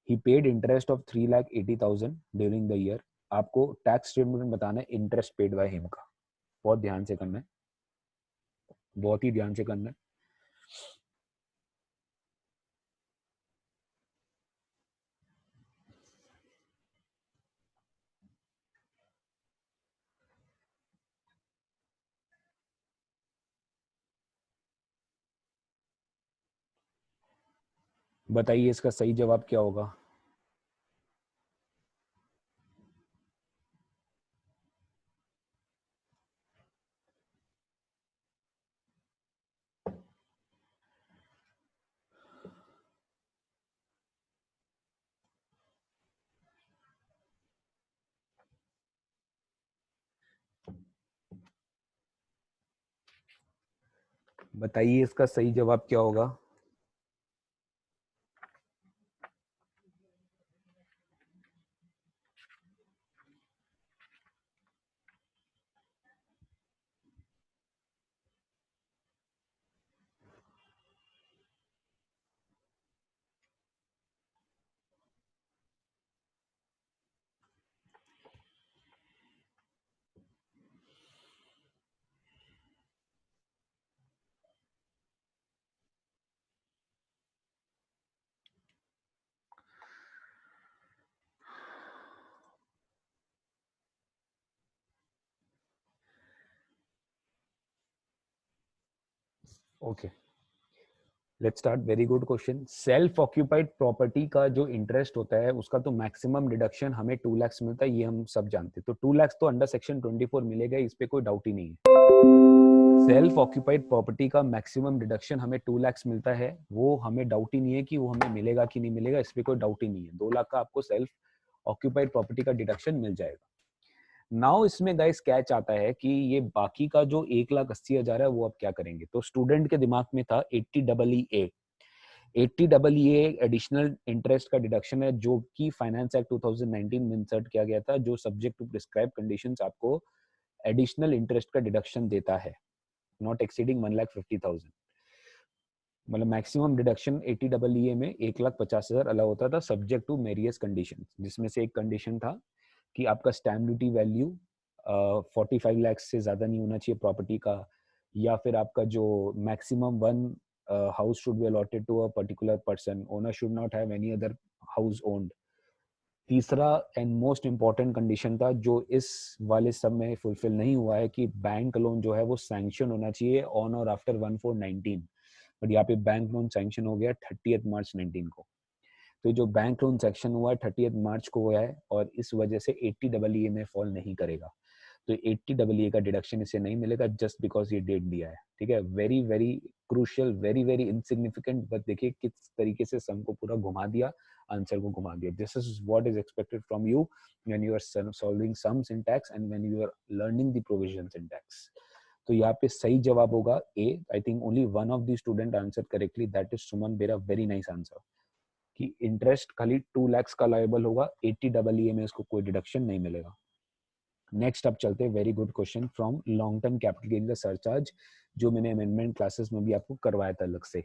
Speaker 1: He paid interest of 3,80,000 during the year. आपको टैक्स स्टेटमेंट बताना है इंटरेस्ट पेड बाय हिम का, बहुत ध्यान से करना है, बहुत ही ध्यान से करना है। बताइए इसका सही जवाब क्या होगा। बताइए इसका सही जवाब क्या होगा। Okay, let's start. Very good question. Self occupied property का जो इंटरेस्ट होता है उसका तो मैक्सिमम डिडक्शन हमें 2 लाख मिलता है, ये हम सब जानते हैं। तो 2 लाख तो अंडर सेक्शन 24 मिलेगा, इस पे कोई डाउट ही नहीं है। सेल्फ ऑक्यूपाइड प्रॉपर्टी का मैक्सिमम डिडक्शन हमें 2 लाख मिलता है, वो हमें डाउट ही नहीं है कि वो हमें मिलेगा कि नहीं मिलेगा, इस पे कोई डाउट ही नहीं है। 2 लाख का आपको सेल्फ ऑक्यूपाइड प्रॉपर्टी का डिडक्शन मिल जाएगा। नाउ इसमें गाइस कैच आता है कि ये बाकी का जो 1,80,000 है वो अब क्या करेंगे। तो स्टूडेंट के दिमाग में था 80EE। 80EE एडिशनल इंटरेस्ट का डिडक्शन है जो कि फाइनेंस एक्ट 2019 में इंसर्ट किया गया था, जो सब्जेक्ट टू प्रिस्क्राइब कंडीशंस आपको एडिशनल इंटरेस्ट का डिडक्शन देता है, नॉट एक्सीडिंग 1,50,000। मतलब मैक्सिमम डिडक्शन 80EE में 1,50,000 अलाउ होता था, सब्जेक्ट टू वेरियस कंडीशन, जिसमें से एक कंडीशन था कि आपका स्टैम्प ड्यूटी वैल्यू 45 लाख से ज्यादा नहीं होना चाहिए प्रॉपर्टी का, या फिर आपका जो maximum one house should be allotted to a particular person, owner should not have any other house owned. तीसरा एंड मोस्ट इंपॉर्टेंट कंडीशन था जो इस वाले सब में फुलफिल नहीं हुआ है कि बैंक लोन जो है वो सैंक्शन होना चाहिए ऑन और आफ्टर 1/4/19। बट यहाँ पे बैंक लोन सैंक्शन हो गया 30 मार्च 19 को। तो जो बैंक लोन सेक्शन हुआ है 30 मार्च को हुआ है और इस वजह से 80EE में फॉल नहीं करेगा। तो 80EE का डिडक्शन इसे नहीं मिलेगा जस्ट बिकॉज ये डेट दिया है। ठीक है, very very crucial, very very insignificant, but देखिए किस तरीके से सम को पूरा घुमा दिया, आंसर को घुमा दिया। This is what is expected from you when you are solving sums in tax and when you are learning the provisions in tax. तो यहाँ पे सही जवाब होगा A. I think only one of the student answer correctly, that is Suman Bera. Very nice answer कि interest खाली 2 लाख का liable होगा, 80EE में इसको कोई डिडक्शन नहीं मिलेगा। नेक्स्ट अब चलते हैं, very good question from long term capital gain का सरचार्ज, जो मैंने अमेंडमेंट क्लासेस में भी आपको करवाया था अलग से।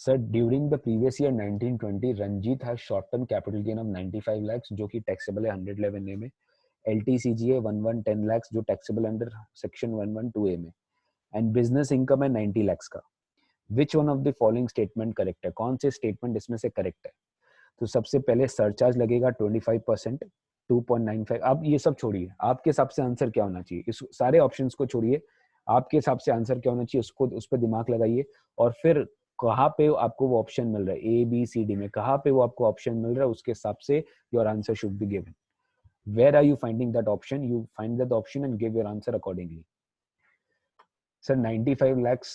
Speaker 1: Sir, during the previous year 1920 Ranjit has short term capital gain of 95 lakhs जो कि टैक्सेबल है 111A में, LTCGA 1110 lakhs जो टैक्सेबल अंडर सेक्शन 112A में, एंड बिजनेस इनकम है 90 lakhs का। Which one of the following statement correct है, कौन से स्टेटमेंट इसमें से करेक्ट है। तो सबसे पहले सरचार्ज लगेगा 25%, 2.95। अब ये सब छोड़िए, आपके हिसाब से आंसर क्या होना चाहिए, इस सारे ऑप्शंस को छोड़िए, आपके हिसाब से आंसर क्या होना चाहिए उसको, उस पर दिमाग लगाइए। और फिर कहाँ पे आपको वो ऑप्शन मिल रहा है, ए बी सी डी में कहाँ पे वो आपको ऑप्शन मिल रहा है, उसके हिसाब से your answer should be given. Where are you finding that option, you find that option and give your answer accordingly. Sir 95 lakhs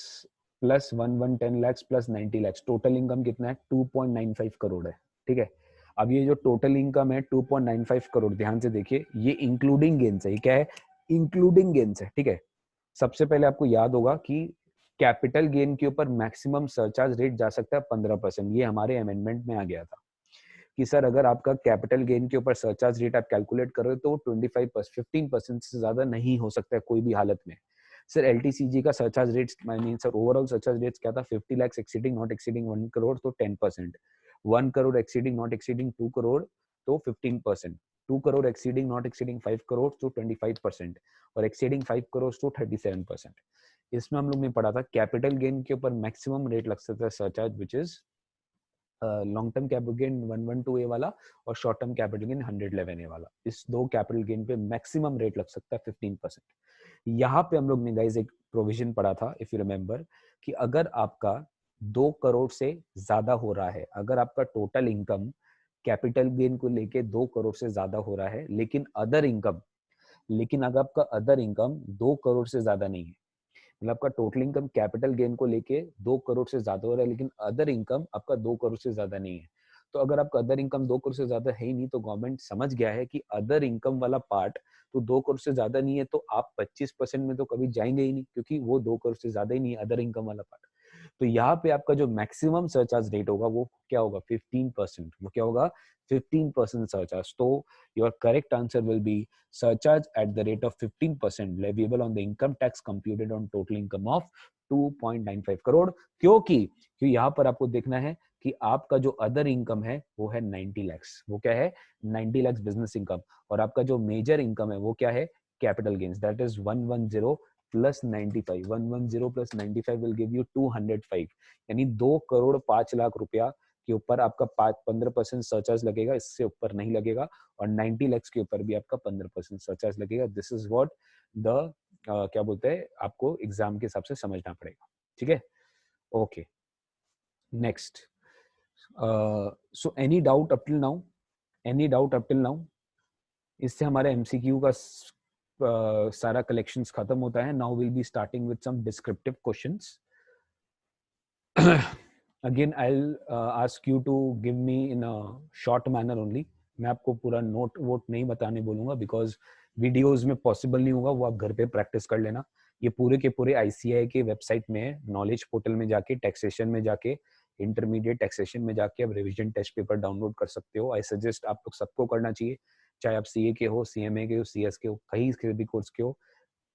Speaker 1: plus 1110 lakhs plus 90 lakhs, total income कितना है, 2.95 करोड़ है। ठीक है, अब ये जो टोटल इनकम है 2.95 करोड़, ध्यान से देखिए, ये इंक्लूडिंग गेन्स है। ये क्या है, इंक्लूडिंग गेन्स है। ठीक है, सबसे पहले आपको याद होगा कि कैपिटल गेन के ऊपर मैक्सिमम सरचार्ज रेट जा सकता है 15%। ये हमारे अमेंडमेंट में आ गया था कि सर अगर आपका कैपिटल गेन के ऊपर सरचार्ज रेट आप कैलकुलेट करो तो 25% 15% से ज्यादा नहीं हो सकता है कोई भी हालत में। सर LTCG का surcharge rates, I mean sir overall surcharge rates क्या था? 50 lakhs exceeding not exceeding 1 crore तो 10%, 1 crore exceeding not exceeding 2 crore तो 15%, 2 crore exceeding not exceeding 5 crore तो 25% और एक्सीडिंग 5 करोड़ तो 37%। इसमें हम लोग ने पढ़ा था कैपिटल गेन के ऊपर मैक्सिमम रेट लग सकता है surcharge which is long term capital gain 112A वाला और short term capital gain 111A वाला। इस दो कैपिटल गेन पे मैक्सिमम रेट लग सकता है 15%। यहाँ पे हम लोग ने गाइस एक प्रोविजन पढ़ा था इफ यू रिमेम्बर कि अगर आपका 2 करोड़ से ज्यादा हो रहा है, अगर आपका टोटल इनकम कैपिटल गेन को लेके 2 करोड़ से ज्यादा हो रहा है लेकिन अगर आपका अदर इनकम 2 करोड़ से ज्यादा नहीं है, मतलब आपका टोटल इनकम कैपिटल गेन को लेके 2 करोड़ से ज्यादा हो रहा है लेकिन अदर इनकम आपका 2 करोड़ से ज्यादा नहीं है, तो अगर आपका अदर इनकम 2 करोड़ से ज्यादा है ही नहीं तो गवर्नमेंट समझ गया है कि अदर इनकम वाला पार्ट तो 2 करोड़ से ज्यादा नहीं है तो आप 25% में तो कभी जाएंगे ही नहीं, क्योंकि वो 2 करोड़ से ज्यादा ही नहीं है अदर इनकम वाला पार्ट। तो यहाँ पे आपका जो मैक्सिमम सरचार्ज रेट होगा वो क्या होगा? 15%। वो क्या होगा? 15% सरचार्ज। तो your correct answer will be surcharge at the rate of 15% leviable on the income tax computed on total income of 2.95 crore. क्योंकि यहाँ पर आपको देखना है कि आपका जो अदर इनकम है वो है 90 lakhs। वो क्या है? 90 lakhs बिजनेस इनकम। और आपका जो मेजर इनकम है वो क्या है? Capital gains, that is 110 plus 95। 110 plus 95 will give you 205, यानी 2 करोड़ 5 लाख रुपया के ऊपर आपका 15% सरचार्ज लगेगा, इससे ऊपर नहीं लगेगा। और 90 lakhs के ऊपर भी आपका 15% सरचार्ज लगेगा। दिस इज व्हाट द क्या बोलते हैं, आपको एग्जाम के हिसाब से समझना पड़ेगा। ठीक है, okay next. So any doubt up till now? Any doubt up till now? इससे हमारा एमसीक्यू का सारा कलेक्शंस खत्म होता है। Now will be starting with some descriptive questions. Again I will ask you to give me in a short manner only. मैं आपको पूरा नोट वोट नहीं बताने बोलूंगा बिकॉज वीडियोज में पॉसिबल नहीं होगा, वो आप घर पे प्रैक्टिस कर लेना। ये पूरे के पूरे ICAI के वेबसाइट में है, नॉलेज पोर्टल में जाके टैक्सेशन में जाके इंटरमीडिएट टैक्सेशन में जाके आप रिवीजन टेस्ट पेपर डाउनलोड कर सकते हो। आई सजेस्ट आप लोग सबको करना चाहिए, चाहे आप CA के हो, CMA के हो, CS के हो, कहीं के भी कोर्स के हो।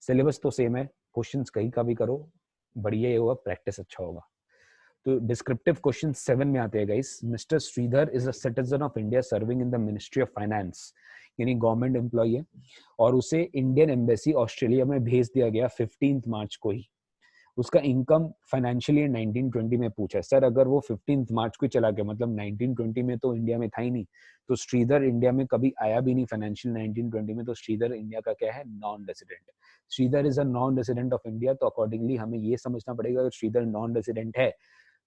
Speaker 1: सिलेबस तो सेम है, क्वेश्चंस कहीं का भी करो, बढ़िया ये होगा, प्रैक्टिस अच्छा होगा। तो डिस्क्रिप्टिव क्वेश्चन 7 में आते हैं guys. Mister Shridhar is a citizen of India serving in the ministry of finance, यानी गवर्नमेंट एम्प्लॉय है, और उसे इंडियन एम्बेसी ऑस्ट्रेलिया में भेज दिया गया 15 मार्च को ही। उसका इनकम फाइनेंशियल ईयर 1920 में पूछा है। सर अगर वो 15 मार्च को ही चला गया, मतलब 1920 में तो इंडिया में था ही नहीं, तो श्रीधर इंडिया में कभी आया भी नहीं फाइनेंशियल 1920 में, तो श्रीधर इंडिया का क्या है? Non resident. Shridhar is a non resident of India, तो अकॉर्डिंगली हमें ये समझना पड़ेगा अगर श्रीधर नॉन रेसिडेंट है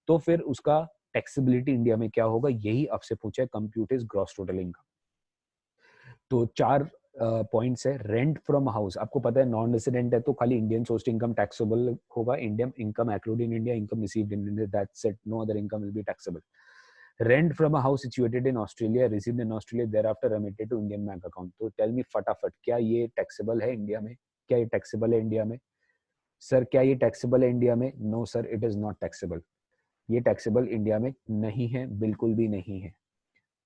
Speaker 1: तो फिर उसका टैक्सेबिलिटी इंडिया में क्या होगा, यही आपसे पूछा है। Compute is gross total income. तो 4 पॉइंट्स है। रेंट फ्रॉम हाउस, आपको पता है नॉन रेसिडेंट है तो खाली इंडियन सोर्स्ड इनकम टैक्सेबल होगा। Indian income accrued in India, income received in India, that's it, no other income will be taxable. Rent from a house situated in Australia, received in Australia, thereafter remitted to Indian bank account. तो tell me फटाफट, क्या ये taxable है India में? क्या ये taxable है India में? सर क्या ये टैक्सेबल है इंडिया में? No sir, it is not taxable. ये टैक्सेबल इंडिया में नहीं है, बिल्कुल भी नहीं है।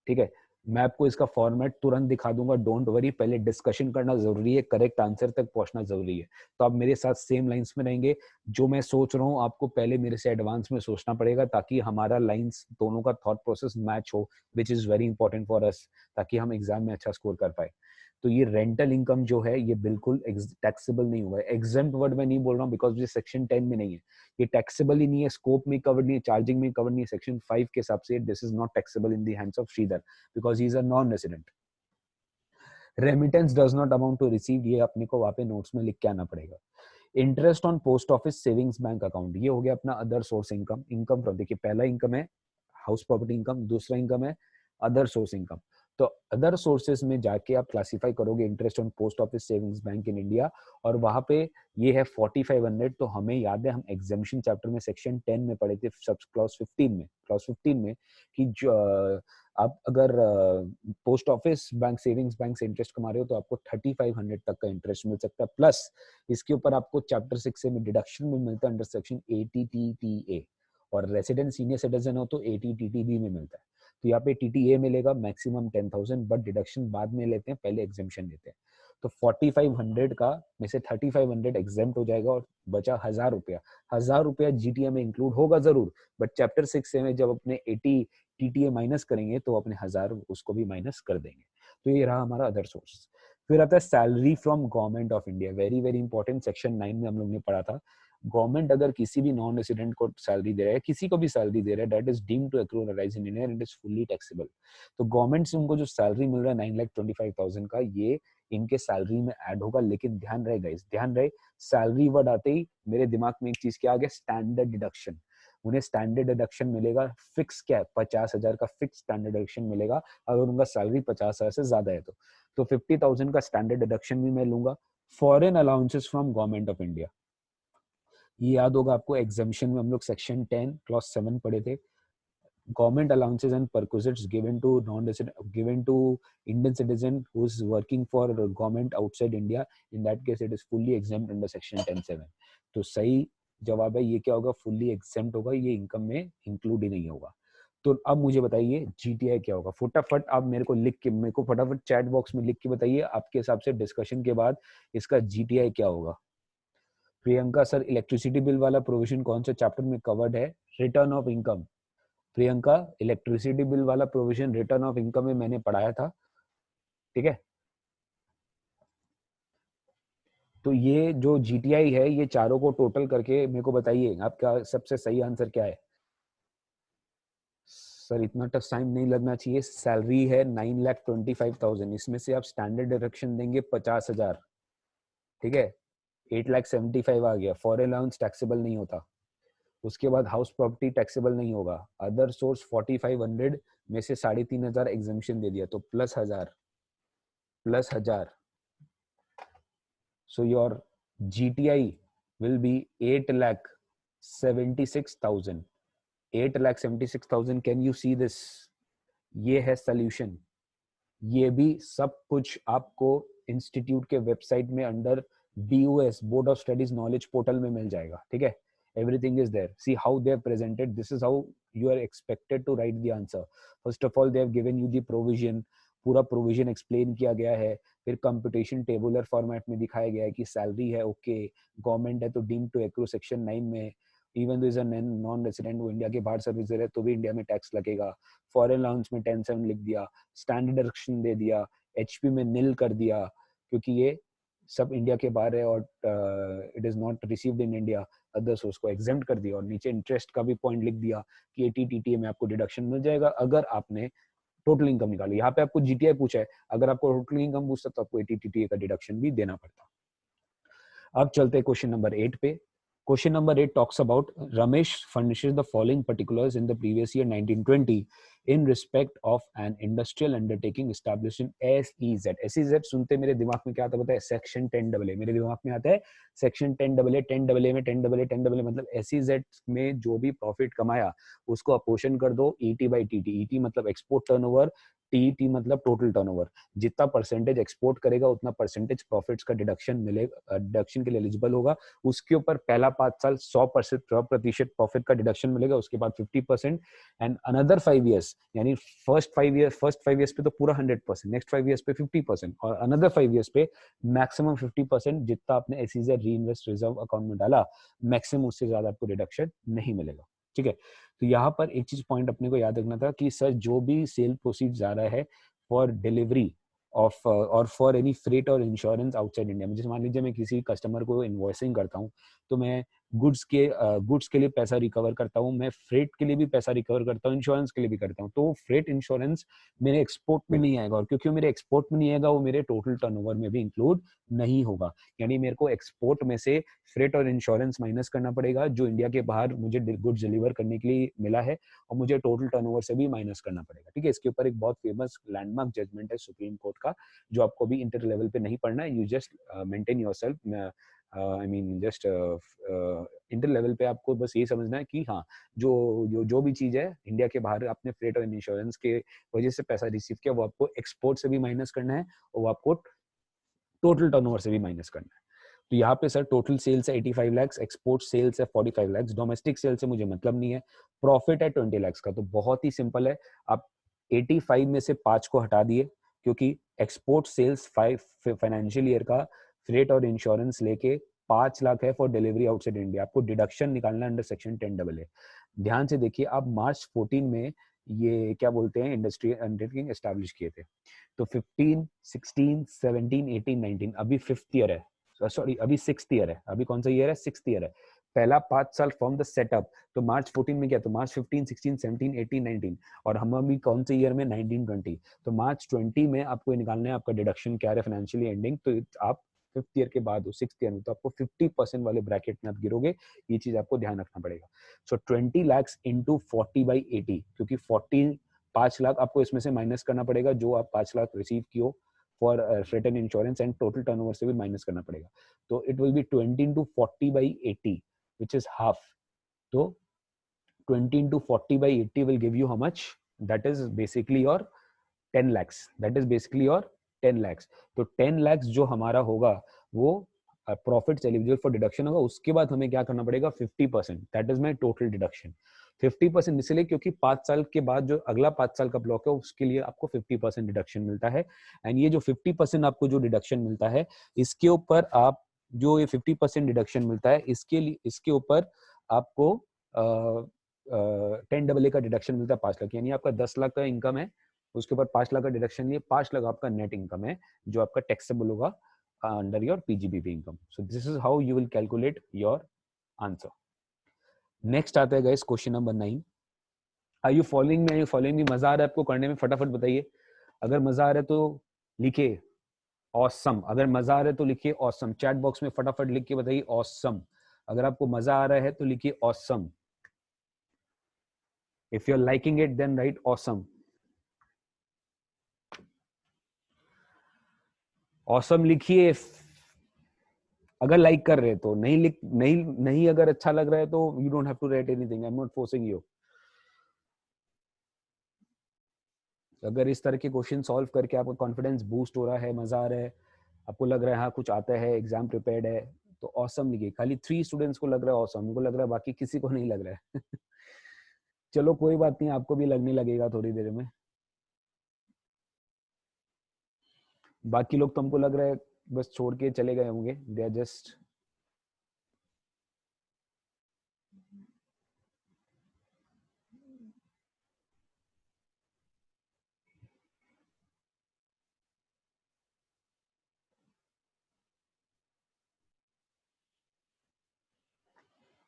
Speaker 1: ठीक है, मैं आपको इसका फॉर्मेट तुरंत दिखा दूंगा, डोंट वरी। पहले डिस्कशन करना जरूरी है, करेक्ट आंसर तक पहुंचना जरूरी है। तो आप मेरे साथ सेम लाइंस में रहेंगे। जो मैं सोच रहा हूँ आपको पहले मेरे से एडवांस में सोचना पड़ेगा, ताकि हमारा लाइंस दोनों का थॉट प्रोसेस मैच हो, which is very important for us, ताकि हम एग्जाम में अच्छा स्कोर कर पाए। तो ये रेंटल इनकम जो है ये बिल्कुल टैक्सेबल नहीं हुआ है। एग्जेम्प्ट वर्ड में नहीं बोल रहा हूँ बिकॉज ये सेक्शन 10 में नहीं है, ये टैक्सेबल ही नहीं है, स्कोप में कवर नहीं है, चार्जिंग में कवर नहीं है। सेक्शन 5 के हिसाब से this is not taxable in the hands of Shridhar because he is a non resident. Remittance does not amount to receive, ये अपने को वहां पे नोट्स में लिख के आना पड़ेगा। Interest on post office savings bank account, ये हो गया अपना other source income. Income from, देखिए पहला इनकम है हाउस प्रॉपर्टी इनकम, दूसरा इनकम है अदर सोर्स इनकम। तो अदर सोर्सेज में जाके आप क्लासिफाई करोगे interest on post office savings bank in India, और वहां पे ये है 4500। तो हमें याद है हम एग्जामिशन चैप्टर में सेक्शन 10 में पढ़े थे, सब क्लॉज 15 में कि जो आप अगर post office bank savings bank से इंटरेस्ट कमा रहे हो तो आपको 3500 तक का इंटरेस्ट मिल सकता है। प्लस इसके ऊपर आपको चैप्टर 6 से में डिडक्शन भी मिलता है अंडर सेक्शन 80TTA, और रेसिडेंट सीनियर सिटीजन हो तो 80TTB में मिलता है। तो यहाँ पे TTA मिलेगा मैक्सिमम 10,000, बट डिडक्शन बाद में लेते हैं, पहले एग्जामिशन लेते हैं। तो 4500 का में से 3500 एग्जेम्प्ट हो जाएगा और बचा 1000 रुपया। 1000 रुपया जीटीए में इंक्लूड होगा जरूर, बट चैप्टर 6 से में जब अपने 80 टीटीए माइनस करेंगे तो अपने 1000 उसको भी माइनस कर देंगे। तो ये रहा हमारा अदर सोर्स। फिर आता है salary from government of India, very very important, section 9 में हम लोग ने पढ़ा था। गवर्नमेंट अगर किसी भी नॉन रेसिडेंट को सैलरी दे रहा है, किसी को भी सैलरी दे रहा है, that is deemed to accrue rise in India and it is fully taxable. तो गवर्नमेंट से उनको जो सैलरी मिल रहा है 9,25,000 का, ये इनके सैलरी में ऐड होगा। लेकिन ध्यान रहे गाइस, ध्यान रहे, सैलरी वर्ड आते ही मेरे दिमाग में एक चीज क्या आ गया, स्टैंडर्ड डिडक्शन। उन्हें स्टैंडर्ड डिडक्शन मिलेगा, फिक्स क्या है, 50,000 का फिक्स स्टैंडर्ड डिडक्शन मिलेगा अगर उनका सैलरी 50,000 से ज्यादा है तो 50,000 का स्टैंडर्ड डिडक्शन भी मैं लूंगा। Foreign allowances from government of India, ये याद होगा आपको, एग्जामिशन में हम लोग सेक्शन 10 क्लॉज 7 पढ़े थे। Government allowances and perquisites given to non-resident, given to Indian citizen who is working for government outside India, in that case it is fully exempt under section 10(7). तो सही जवाब है ये, क्या होगा, fully exempt होगा, ये इनकम में इंक्लूड ही नहीं होगा। तो अब मुझे बताइए जीटीआई क्या होगा, फटाफट आप मेरे को लिख के, मेरे को फटाफट चैट बॉक्स में लिख के बताइए आपके हिसाब से डिस्कशन के बाद इसका जीटीआई क्या होगा। प्रियंका सर, इलेक्ट्रिसिटी बिल वाला प्रोविजन कौन सा चैप्टर में कवर्ड है? Return of income. Priyanka, electricity bill वाला प्रोविजन रिटर्न ऑफ इनकम में मैंने पढ़ाया था, ठीक है। तो ये जो जीटीआई है, ये चारों को टोटल करके मेरे को बताइए आपका सबसे सही आंसर क्या है। सर इतना टफ टाइम नहीं लगना चाहिए। सैलरी है 9,25,000, इसमें से आप स्टैंडर्ड डिडक्शन देंगे 50,000, ठीक है, 8,75,000 आ गया। फॉरेन अलाउंस टैक्सेबल नहीं होता। उसके बाद हाउस प्रॉपर्टी टैक्सेबल नहीं होगा। अदर सोर्स 4500 में से 3,500 एग्जेम्पशन दे दिया, तो plus 1000 so your GTI will be 8,76,000। 8,76,000, can you see this? ये है सोल्यूशन। ये भी सब कुछ आपको इंस्टीट्यूट के वेबसाइट में under BOS, board of studies knowledge portal में मिल जाएगा, ठीक है। Everything is there. See how they have presented. This is how you are expected to write the answer. First of all, they have given you the provision. पूरा provision explain किया गया है। फिर computation tabular format में दिखाया गया है कि सैलरी है ओके, गवर्नमेंट है तो डीम टू एक्रू सेक्शन 9 में, even though is a non resident, वो इंडिया के बाहर सर्विस दे रहे तो भी इंडिया में टैक्स लगेगा। फॉरेन अलाउंस में 10(7) लिख दिया, स्टैंडर्ड डिडक्शन दे दिया, एचपी में नील कर दिया क्योंकि ये सब इंडिया के बाहर है और it is not received in India, other source को एग्जेम्प्ट कर दिया। और नीचे इंटरेस्ट का भी पॉइंट लिख दिया कि 80 टीटीए में आपको डिडक्शन मिल जाएगा अगर आपने टोटल इनकम निकाली। यहाँ पे आपको जीटीआई पूछा है, अगर आपको टोटल इनकम पूछता तो आपको 80 टीटीए का डिडक्शन भी देना पड़ता। अब चलते हैं क्वेश्चन नंबर 8 पे। Question number 8 talks about Ramesh furnishes the following particulars in the previous year 1920 in respect of an industrial undertaking established in SEZ। SEZ सुनते मेरे दिमाग में क्या आता है पता है? सेक्शन 10AA मेरे दिमाग में आता है। सेक्शन 10AA, 10AA में 10AA, 10AA मतलब SEZ में जो भी प्रॉफिट कमाया उसको अपोर्शन कर दो ET by TT। ET मतलब एक्सपोर्ट टर्नओवर, TET मतलब टोटल टर्नओवर। जितना परसेंटेज एक्सपोर्ट करेगा उतना परसेंटेज प्रॉफिट्स का डिडक्शन मिलेगा, डिडक्शन के लिए एलिजिबल होगा। उसके ऊपर पहला 5 साल 100% प्रॉफिट का डिडक्शन मिलेगा, उसके बाद 50% एंड अनदर 5 इयर्स, यानी फर्स्ट 5 इयर्स पे तो पूरा 100%, नेक्स्ट 5 इयर्स पे 50% और अनदर 5 इयर्स पे मैक्सिमम 50%। जितना आपने एसईजेड री इन्वेस्ट रिजर्व अकाउंट में डाला मैक्सिमम उससे ज्यादा आपको डिडक्शन नहीं मिलेगा, ठीक है। तो यहाँ पर एक चीज पॉइंट अपने को याद रखना था कि सर जो भी सेल प्रोसीड जा रहा है फॉर डिलीवरी ऑफ और फॉर एनी फ्रेट और इंश्योरेंस आउटसाइड इंडिया में, जैसे मान लीजिए मैं किसी कस्टमर को इनवॉइसिंग करता हूँ तो मैं गुड्स के लिए पैसा रिकवर करता हूँ, मैं फ्रेट के लिए भी पैसा रिकवर करता हूँ, इंश्योरेंस के लिए भी करता हूँ। तो फ्रेट इंश्योरेंस मेरे एक्सपोर्ट में नहीं आएगा और क्योंकि मेरे एक्सपोर्ट में नहीं आएगा वो मेरे टोटल टर्नओवर में भी इंक्लूड नहीं होगा। यानी मेरे को एक्सपोर्ट में से फ्रेट और इंश्योरेंस माइनस करना पड़ेगा जो इंडिया के बाहर मुझे गुड्स डिलीवर करने के लिए मिला है और मुझे टोटल टर्नओवर से भी माइनस करना पड़ेगा, ठीक है। इसके ऊपर एक बहुत फेमस लैंडमार्क जजमेंट है सुप्रीम कोर्ट का जो आपको भी इंटर लेवल पे नहीं पढ़ना है। You just maintain yourself, I mean just inter level पे आपको बस ये समझना है कि हाँ जो भी चीज है इंडिया के बाहर आपने फ्रेट और इंश्योरेंस के वजह से पैसा रिसीव किया वो आपको एक्सपोर्ट से भी माइनस करना है और वो आपको टोटल टर्नओवर से भी माइनस करना है। तो यहाँ पे सर टोटल सेल्स है 85 लाख, एक्सपोर्ट सेल्स है 45 लाख, डोमेस्टिक सेल्स से मुझे मतलब नहीं है, प्रॉफिट है 20 लाख का। तो बहुत ही सिंपल है, आप 85 में से 5 को हटा दिए क्योंकि एक्सपोर्ट सेल्स फाइनेंशियल ईयर का फ्रेट और इंश्योरेंस लेके 5 लाख है फॉर डिलीवरी आउटसाइड इंडिया। आपको डिडक्शन निकालना अंडर सेक्शन 10AA। ध्यान से देखिए, आप मार्च 14 में ये क्या बोलते हैं इंडस्ट्री अंडरटेकिंग एस्टैब्लिश किए थे, तो 15, 16, 17, 18, 19 अभी 5th ईयर है, सॉरी अभी 6th ईयर है। अभी कौन सा ईयर है? 6th ईयर है। पहला 5 साल फ्रॉम द सेटअप, तो मार्च 14 में क्या, तो मार्च 15, 16, 17, 18, 19, और हम अभी कौन से ईयर में? 19, 20। तो मार्च 20 में आपको निकालना है आपका डिडक्शन क्या है फाइनेंशियली एंडिंग। तो आप 5th ईयर के बाद हो 6th ईयर में, तो आपको 50% वाले ब्रैकेट में आप गिरोगे। ये चीज आपको ध्यान रखना पड़ेगा। सो 20 lakhs इंटू 40/80, क्योंकि 5 लाख आपको इसमें से माइनस करना पड़ेगा जो आप 5 लाख रिसीव किए for return insurance and total turnover से भी माइनस करना पड़ेगा। तो it will be 20 into 40/80 which is half. So 20 into 40/80 will give you how much? That is basically your 10 lakhs. That is basically your 10 lakhs. तो 10 lakhs जो हमारा होगा वो प्रॉफिट एलिजिबल फॉर डिडक्शन होगा। उसके बाद हमें क्या करना पड़ेगा? 50%। That is my total deduction. 50% इसलिए क्योंकि 5 साल के बाद जो अगला 5 साल का ब्लॉक है उसके लिए आपको 50% डिडक्शन मिलता है। एंड ये जो 50% आपको जो डिडक्शन मिलता है, इसके ऊपर आप जो ये 50% डिडक्शन मिलता है, इसके लिए इसके ऊपर आपको 10AA का डिडक्शन मिलता है 5 लाख। यानी आपका 10 लाख का इनकम है, उसके ऊपर 5 लाख का डिडक्शन, ये 5 लाख आपका नेट इनकम है जो आपका टैक्सेबल होगा under your PGBP income. So this is how you will calculate your answer. Next आता है guys question number 9। Are you following me? Are you following me? मजा आ रहा है आपको करने में? फटाफट बताइए। अगर मजा आ रहा है तो लिखिए ऑसम। अगर मजा आ रहा है तो लिखिए ऑसम। चैट बॉक्स में फटाफट लिख के बताइए ऑसम। अगर आपको मजा आ रहा है तो लिखिए awesome. If you are liking it then write awesome. Awesome लिखिए अगर लाइक कर रहे तो। नहीं लिख नहीं नहीं अगर अच्छा लग रहा है तो you don't have to write anything. I am not forcing you. अगर इस तरह के क्वेश्चन सॉल्व करके आपका कॉन्फिडेंस बूस्ट हो रहा है, मजा आ रहा है, आपको लग रहा है हाँ कुछ आता है, एग्जाम प्रिपेयर्ड है, तो ऑसम लिखिए। खाली 3 स्टूडेंट्स को लग रहा है ऑसम, उनको लग रहा है, बाकी किसी को नहीं लग रहा है। चलो कोई बात नहीं, आपको भी लगने लगेगा थोड़ी देर में। बाकी लोग तो हमको लग रहा है बस छोड़ के चले गए होंगे। They are just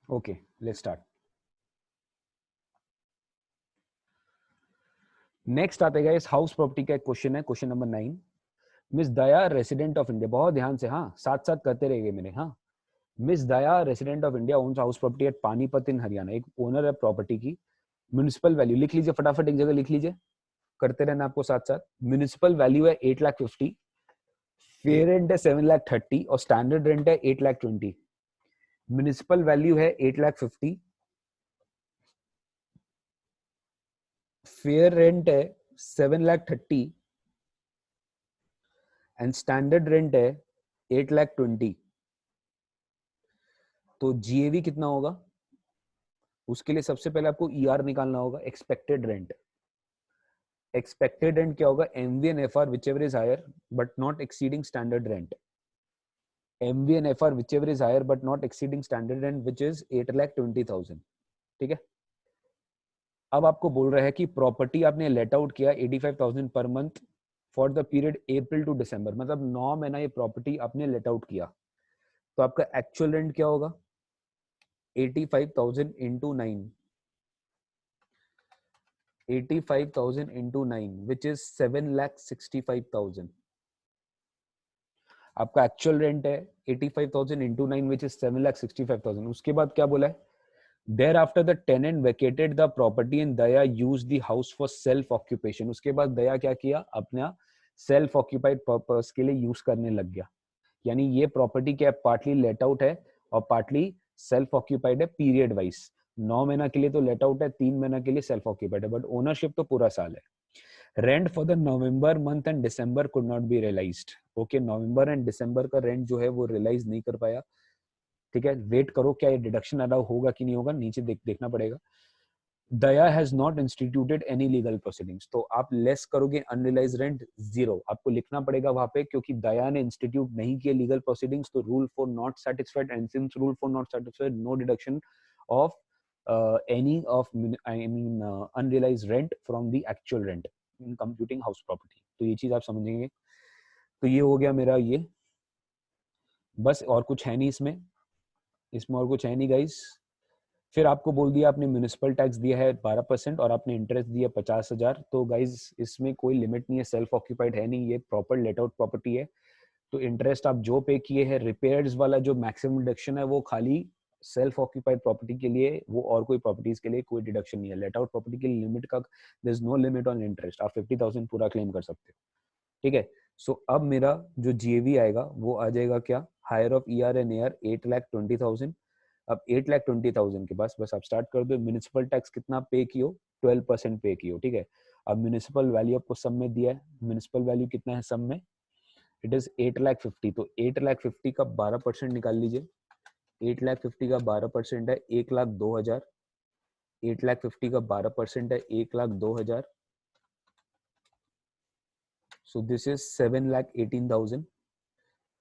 Speaker 1: okay. Let's start. Next आते गए इस हाउस प्रॉपर्टी का एक क्वेश्चन है, question number 9। Miss Daya resident of India, बहुत ध्यान से, हाँ साथ साथ करते रहेंगे मेरे। हाँ, miss Daya resident of India owns house property at Panipat in Haryana. एक ओनर है प्रॉपर्टी की। म्युनिसिपल वैल्यू लिख लीजिए फटाफट, एक जगह लिख लीजिए, करते रहना आपको साथ साथ। म्युनिसिपल वैल्यू है 8,50,000, फेयर रेंट है 7,30,000 और स्टैंडर्ड रेंट है 8,20,000। म्युनिसिपल वैल्यू है 8,50,000, फेयर रेंट है 7,30,000 एंड स्टैंडर्ड रेंट है 8,20,000। तो जीएवी कितना होगा? उसके लिए सबसे पहले आपको ईआर निकालना होगा, एक्सपेक्टेड रेंट। एक्सपेक्टेड रेंट क्या होगा? MV and FR whichever is higher but not exceeding standard rent. MV and FR whichever is higher but not exceeding standard rent which is 8,20,000। ठीक है। अब आपको बोल रहा है कि प्रॉपर्टी आपने लेट आउट किया 85,000 पर month for the period April to December, मतलब 9 महीना ये प्रॉपर्टी आपने लेट आउट किया। तो आपका एक्चुअल रेंट क्या होगा? 85,000 इंटू 9, 85,000 into 9 which is 7,65,000। आपका एक्चुअल रेंट है 85,000 into 9 which is 7,65,000। उसके बाद क्या बोला है? Thereafter the tenant vacated the property and Daya used the house for self occupation। उसके बाद दया क्या किया? अपना सेल्फ ऑक्यूपाइड पर्पस के लिए यूज करने लग गया। यानी ये प्रॉपर्टी क्या पार्टली लेट आउट है और पार्टली सेल्फ ऑक्यूपाइड है पीरियड वाइज। 9 महीना के लिए तो लेट आउट है, 3 महीना के लिए सेल्फ ऑक्यूपाइड है, बट ओनरशिप तो पूरा साल है। Rent for the November month and December could not be realised. Okay, November and December का रेंट जो है वो रियलाइज नहीं कर पाया। ठीक है, वेट करो क्या ये डिडक्शन अलाउ होगा कि नहीं होगा, नीचे देखना पड़ेगा। Daya has not instituted any legal proceedings, तो आप लेस करोगे अनरियलाइज रेंट 0, आपको लिखना पड़ेगा वहां पे, क्योंकि दया ने इंस्टीट्यूट नहीं किए लीगल प्रोसीडिंग्स, तो rule four not satisfied, and since rule four not satisfied no deduction of any of I mean unrealise rent from the actual rent in computing house property. तो ये चीज आप समझेंगे। तो ये हो गया मेरा ये, बस और कुछ है नहीं इसमें, इसमें और कुछ है नहीं गाइस। फिर आपको बोल दिया आपने म्यूनिसिपल टैक्स दिया है 12% और आपने इंटरेस्ट दिया 50,000, तो गाइज इसमें कोई लिमिट नहीं है, सेल्फ ऑक्यूपाइड है नहीं, ये प्रॉपर लेट आउट प्रॉपर्टी है। तो इंटरेस्ट आप जो पे किए हैं, रिपेयर्स वाला जो मैक्सिमम डिडक्शन है वो खाली सेल्फ ऑक्यूपाइड प्रॉपर्टी के लिए, वो और कोई प्रॉपर्टीज के लिए कोई डिडक्शन नहीं है। लेट आउट प्रॉपर्टी के लिए लिमिट का there is no limit on interest, आप 50,000 पूरा क्लेम कर सकते हो, ठीक है। सो अब मेरा जो जीएवी आएगा वो आ जाएगा क्या, higher of ER and AR 8,20,000। अब 8,20,000 के पास बस आप स्टार्ट कर दो। म्यूनिसिपल टैक्स कितना पे कियो, 12% पे कियो, ठीक है। अब म्यूनिसिपल वैल्यू आपको सब में दिया है, म्यूनिसिपल वैल्यू कितना है सब में, इट इज 8,50,000। तो 8,50,000 का 12% निकाल लीजिए। 8,50,000 का 12% है 1,02,000। 8,50,000 का 12% है 1,02,000। सो दिस इज 7,18,000।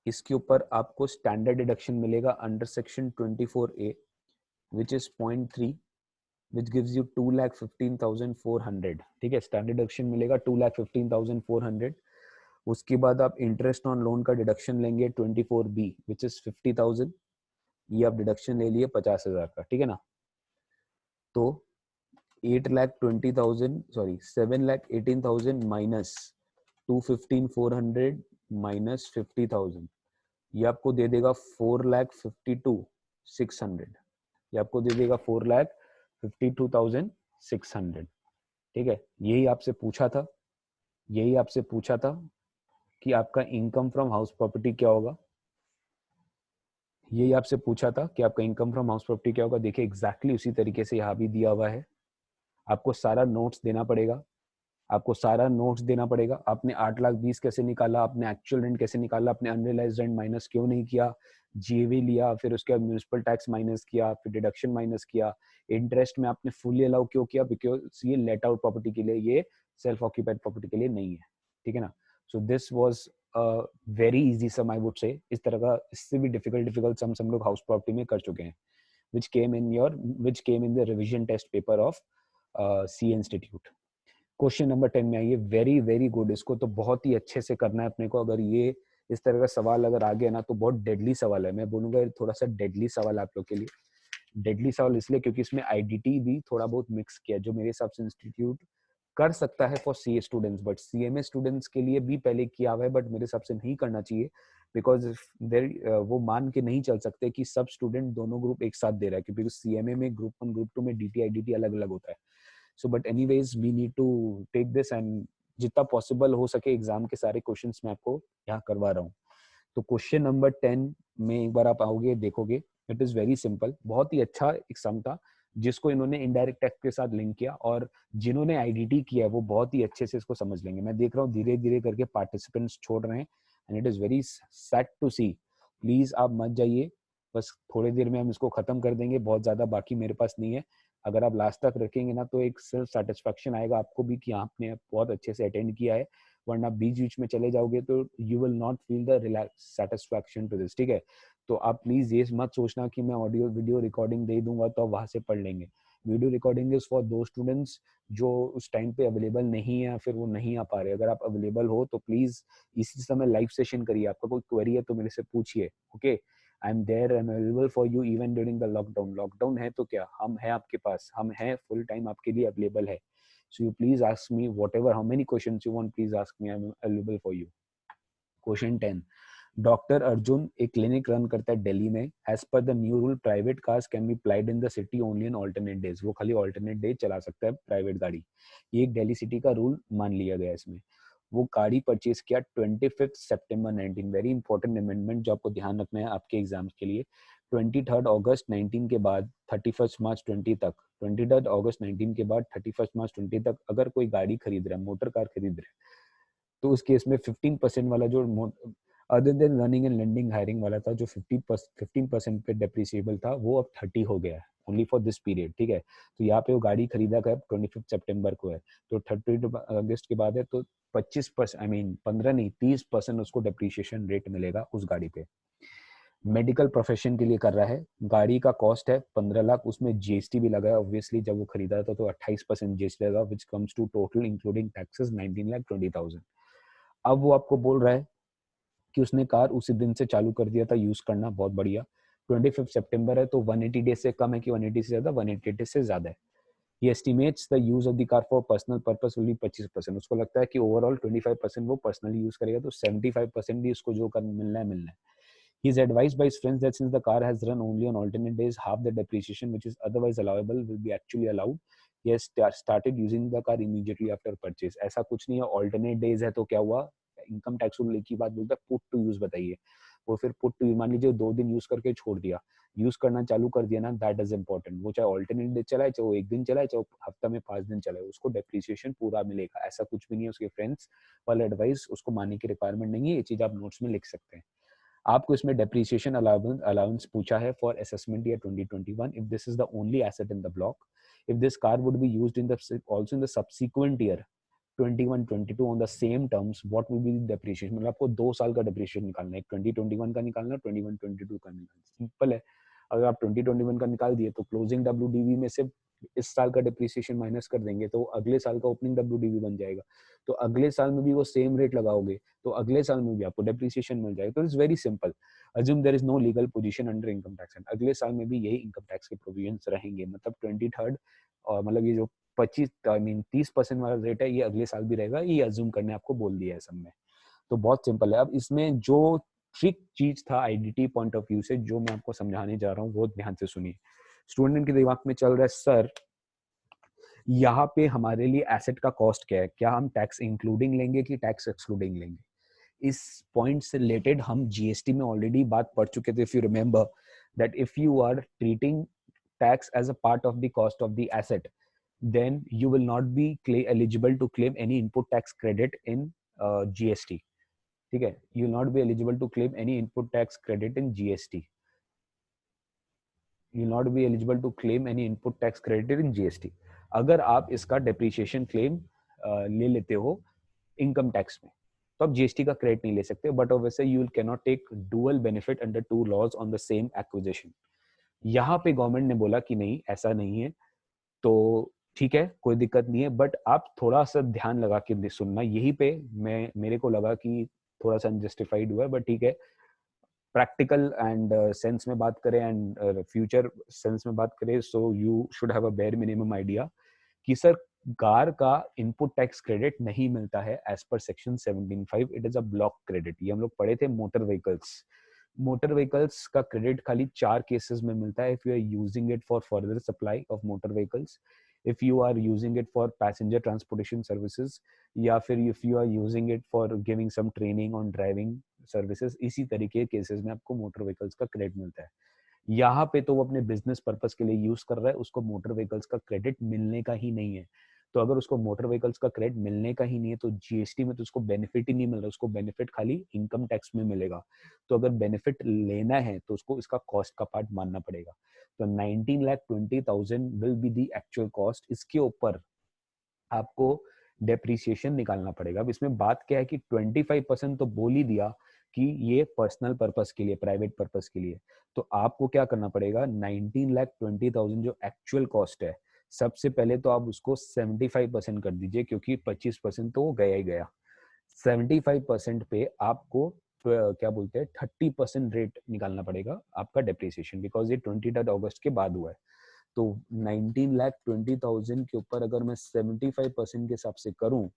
Speaker 1: इसके ऊपर आपको स्टैंडर्ड डिडक्शन मिलेगा under section 24A which is 0.3 which gives you 2,15,400, ठीक है। स्टैंडर्ड डिडक्शन मिलेगा 2,15,400। उसके बाद आप इंटरेस्ट ऑन लोन का डिडक्शन लेंगे 24B विच इज 50,000। ये आप डिडक्शन ले लिए 50,000 का, ठीक है ना। तो 8,20,000 सॉरी 7,18,000 माइनस 2,15,400 माइनस 50,000, ये आपको दे देगा 4,52,600। ये आपको दे देगा 4,52,600, ठीक है। यही आपसे पूछा था, यही आपसे पूछा था कि आपका इनकम फ्रॉम हाउस प्रॉपर्टी क्या होगा। यही आपसे पूछा था कि आपका इनकम फ्रॉम हाउस प्रॉपर्टी क्या होगा। देखिए एग्जैक्टली उसी तरीके से यहाँ भी दिया हुआ है। आपको सारा नोट्स देना पड़ेगा, आपको सारा नोट्स देना पड़ेगा। आपने 8,20,000 कैसे निकाला, आपने एक्चुअल रेंट कैसे निकाला, आपने अनरियलाइज्ड रेंट माइनस क्यों नहीं किया, जीएवी लिया, फिर उसके बाद म्यूनिसिपल टैक्स माइनस किया, फिर डिडक्शन माइनस किया, इंटरेस्ट में आपने फुली अलाउ क्यों किया, बिकॉज ये लेट आउट प्रॉपर्टी के लिए, ये सेल्फ ऑक्यूपाइड प्रॉपर्टी के लिए नहीं है, ठीक है ना। So this was very easy some I would say. इस तरह का इससे भी डिफिकल्ट सम लोग हाउस प्रॉपर्टी में कर चुके हैं, which came in the revision test paper of C institute. Question number 10 में आइए, वेरी वेरी गुड। इसको तो बहुत ही अच्छे से करना है अपने को। अगर ये इस तरह का सवाल अगर आ गया ना तो बहुत डेडली सवाल है, मैं बोलूंगा थोड़ा सा डेडली सवाल आप लोग के लिए। डेडली सवाल इसलिए क्योंकि इसमें आईडीटी भी थोड़ा बहुत मिक्स किया, जो मेरे हिसाब से इंस्टीट्यूट कर सकता है for CA students, but CMA students के लिए भी पहले किया हुआ है, बट मेरे हिसाब से नहीं करना चाहिए, बिकॉज देर वो मान के नहीं चल सकते कि सब स्टूडेंट दोनों ग्रुप एक साथ दे रहा है, क्योंकि सीएमए में ग्रुप 1 ग्रुप 2 में डीटी आईडीटी अलग अलग होता है। So but anyways we need to take this, and जितना पॉसिबल हो सके एग्जाम के सारे क्वेश्चंस मैं आपको यहाँ करवा रहा हूँ। तो क्वेश्चन नंबर 10 में एक बार आप आओगे देखोगे, इट इज वेरी सिंपल, बहुत ही अच्छा एक सम था जिसको इन्होंने इनडायरेक्ट टैक्स के साथ लिंक किया, और जिन्होंने आईडीटी किया है वो बहुत ही अच्छे से इसको समझ लेंगे। मैं देख रहा हूँ धीरे धीरे करके पार्टिसिपेंट्स छोड़ रहे हैं, and it is very sad to see. Please आप मत जाइए, बस थोड़ी देर में हम इसको खत्म कर देंगे, बहुत ज्यादा बाकी मेरे पास नहीं है। अगर आप लास्ट तक रखेंगे ना तो एक सेल्फ सेटिस्फेक्शन आएगा आपको भी कि आपने बहुत अच्छे से अटेंड किया है, वरना बीच बीच में चले जाओगे तो you will not feel the relax satisfaction to this, ठीक है। तो आप प्लीज ये मत सोचना कि मैं ऑडियो वीडियो रिकॉर्डिंग दे दूंगा तो आप वहां से पढ़ लेंगे। वीडियो रिकॉर्डिंग इज फॉर दो स्टूडेंट्स जो उस टाइम पे अवेलेबल नहीं है, फिर वो नहीं आ पा रहे। अगर आप अवेलेबल हो तो प्लीज इसी समय लाइव सेशन करिए। आपका कोई क्वेरी है तो मेरे से पूछिए, okay. I am there, I am available for you even during the lockdown. Lockdown है तो क्या, हम है आपके पास, हम है फुल टाइम आपके लिए अवेलेबल है। So you please ask me whatever, how many questions you want, please ask me, I'm available for you. Question 10. Doctor Arjun एक क्लिनिक रन करता है दिल्ली में। As per the new rule private cars can be applied in the city only in alternate days. वो खाली alternate day चला सकता है private गाड़ी, ये एक दिल्ली सिटी का रूल मान लिया गया इसमें। वो गाड़ी परचेज किया 25 सितंबर 19। वेरी इंपॉर्टेंट अमेंडमेंट जो आपको ध्यान रखना है आपके एग्जाम्स के लिए। 23 अगस्त 19 के बाद 31 मार्च 20 तक, 23 अगस्त 19 के बाद 31 मार्च 20 तक अगर कोई गाड़ी खरीद रहा है, मोटर कार खरीद रहा है, तो उस केस में 15% वाला जो other than running and lending hiring वाला था जो 15% पे डेप्रिसिएबल था, वो अब 30 हो गया है ओनली फॉर दिस पीरियड, ठीक है। तो यहाँ पे वो गाड़ी खरीदा कब 25 सितंबर को है, तो 30 अगस्त के बाद है, तो 25% आई मीन 15 नहीं 30% उसको डेप्रिसिएशन रेट मिलेगा उस गाड़ी पे। मेडिकल प्रोफेशन के लिए कर रहा है, गाड़ी का कॉस्ट है 15 लाख, उसमें जीएसटी भी लगा है ऑब्वियसली, जब वो खरीदा था तो 28% जीएसटी लगा, which comes to total including taxes 19,20,000। अब वो आपको बोल रहा है कि उसने कार उसी दिन से चालू कर दिया था यूज करना, बहुत बढ़िया। 25 सितंबर है तो 180 डेज से कम है कि 180 से ज्यादा, 180 डेज से ज्यादा है। He estimates the use of the car for personal purpose will be 25%। उसको लगता है कि ओवरऑल 25% वो पर्सनली यूज करेगा, तो 75% भी उसको जो कर मिलना है मिलना है। He is advised by his friends that since the car has run only on alternate days, half the depreciation which is otherwise allowable will be actually allowed. He has started using the car immediately after purchase। ऐसा कुछ नहीं है, alternate days है तो क्या हुआ, income tax rule की बात बोलता है पुट टू यूज बताइए, वो फिर पुट टू, मान लीजिए 2 दिन यूज करके छोड़ दिया, यूज करना चालू कर दिया ना, दैट इज इंपॉर्टेंट। वो चाहे ऑल्टरनेट डे चलाए, चाहे वो 1 दिन चलाए, चाहे हफ्ता में 5 दिन चलाए, उसको डेप्रिसिएशन पूरा मिलेगा। ऐसा कुछ भी नहीं है, उसके फ्रेंड्स वाला एडवाइस उसको मानने की रिक्वायरमेंट नहीं है, ये चीज आप नोट्स में लिख सकते हैं। आपको इसमें डेप्रिसिएशन अलाउंस पूछा है for assessment year 2021 if this is the only asset in the block, if this car would be used in the also in the subsequent year 21 22 on the same terms, what will be the depreciation. मतलब आपको 2 साल का depreciation निकालना है, 2021 का निकालना, 21 22 का निकालना, सिंपल है। अगर आप 2021 का निकाल दिए तो क्लोजिंग डब्ल्यूडीवी में से इस साल का डेप्रिसिएशन माइनस कर देंगे तो अगले साल का ओपनिंग डब्ल्यूडीवी बन जाएगा। तो अगले साल में भी वो सेम रेट लगाओगे तो अगले साल में भी आपको डेप्रिसिएशन मिल जाएगा। तो it's very simple. Assume there is no legal position under income tax and, अगले साल में भी यही इनकम टैक्स के प्रोविजंस रहेंगे। मतलब 23rd और मतलब ये जो 25 आई मीन 30% वाला रेट है ये अगले साल भी रहेगा, ये अज्यूम करने आपको बोल दिया है सब में। तो बहुत सिंपल है। अब इसमें जो ट्रिक चीज था आईडीटी पॉइंट ऑफ व्यू से जो मैं आपको समझाने जा रहा हूँ वो ध्यान से सुनिए। स्टूडेंट के दिमाग में चल रहा है सर यहाँ पे हमारे लिए एसेट का कॉस्ट क्या है, क्या हम टैक्स इंक्लूडिंग लेंगे कि टैक्स एक्सक्लूडिंग लेंगे। इस पॉइंट से रिलेटेड हम जीएसटी में ऑलरेडी बात पढ़ चुके थे, if you remember that if you are treating tax as a part of the cost of the asset, then you will not be eligible to claim any input tax credit in GST। ठीक है, you will not be eligible to claim any input tax credit in GST। You will not be eligible to claim any input tax credit in GST। अगर आप इसका depreciation claim ले लेते हो income tax में तो आप जीएसटी का क्रेडिट नहीं ले सकते, but obviously you can not take dual benefit under 2 laws on the same acquisition. यहाँ पे गवर्नमेंट ने बोला कि नहीं ऐसा नहीं है, तो ठीक है कोई दिक्कत नहीं है, बट आप थोड़ा सा ध्यान लगा के सुनना। यही पे मैं मेरे को लगा कि थोड़ा सा अनजस्टिफाइड हुआ है, बट ठीक है। प्रैक्टिकल एंड सेंस में बात करें एंड फ्यूचर सेंस में बात करें, so you should have a bare minimum idea कि सर कार का इनपुट टैक्स क्रेडिट नहीं मिलता है as per section 17(5), it is a block credit. ये हम लोग पढ़े थे मोटर व्हीकल्स। मोटर व्हीकल्स का क्रेडिट खाली 4 केसेस में मिलता है, if you are using it for further supply of motor vehicles, if you are using it for passenger transportation services, या फिर if you are using it for giving some training on driving services. इसी तरीके के cases में आपको motor vehicles का credit मिलता है। यहाँ पे तो वो अपने बिजनेस पर्पस के लिए यूज कर रहा है, उसको मोटर व्हीकल्स का क्रेडिट मिलने का ही नहीं है। तो अगर उसको मोटर व्हीकल्स का क्रेडिट मिलने का ही नहीं है तो जीएसटी में तो उसको बेनिफिट ही नहीं मिल रहा, उसको बेनिफिट खाली इनकम टैक्स में मिलेगा। तो अगर बेनिफिट लेना है तो उसको इसका कॉस्ट का पार्ट मानना पड़ेगा। तो 19,20,000 will be the actual cost. इसके ऊपर आपको डेप्रिसिएशन निकालना पड़ेगा। अब इसमें बात क्या है कि 25% तो बोल ही दिया कि ये पर्सनल पर्पस के लिए, प्राइवेट पर्पस के लिए। तो आपको क्या करना पड़ेगा, 19,20,000 जो एक्चुअल कॉस्ट है, सबसे पहले तो आप उसको 75% कर दीजिए, क्योंकि 25% तो वो गया ही गया। 75% पे आपको क्या बोलते हैं 30% रेट निकालना पड़ेगा आपका डेप्रिसिएशन, बिकॉज ये 23 अगस्त के बाद हुआ है। तो 19,20,000 के ऊपर अगर मैं 75% के हिसाब से करूं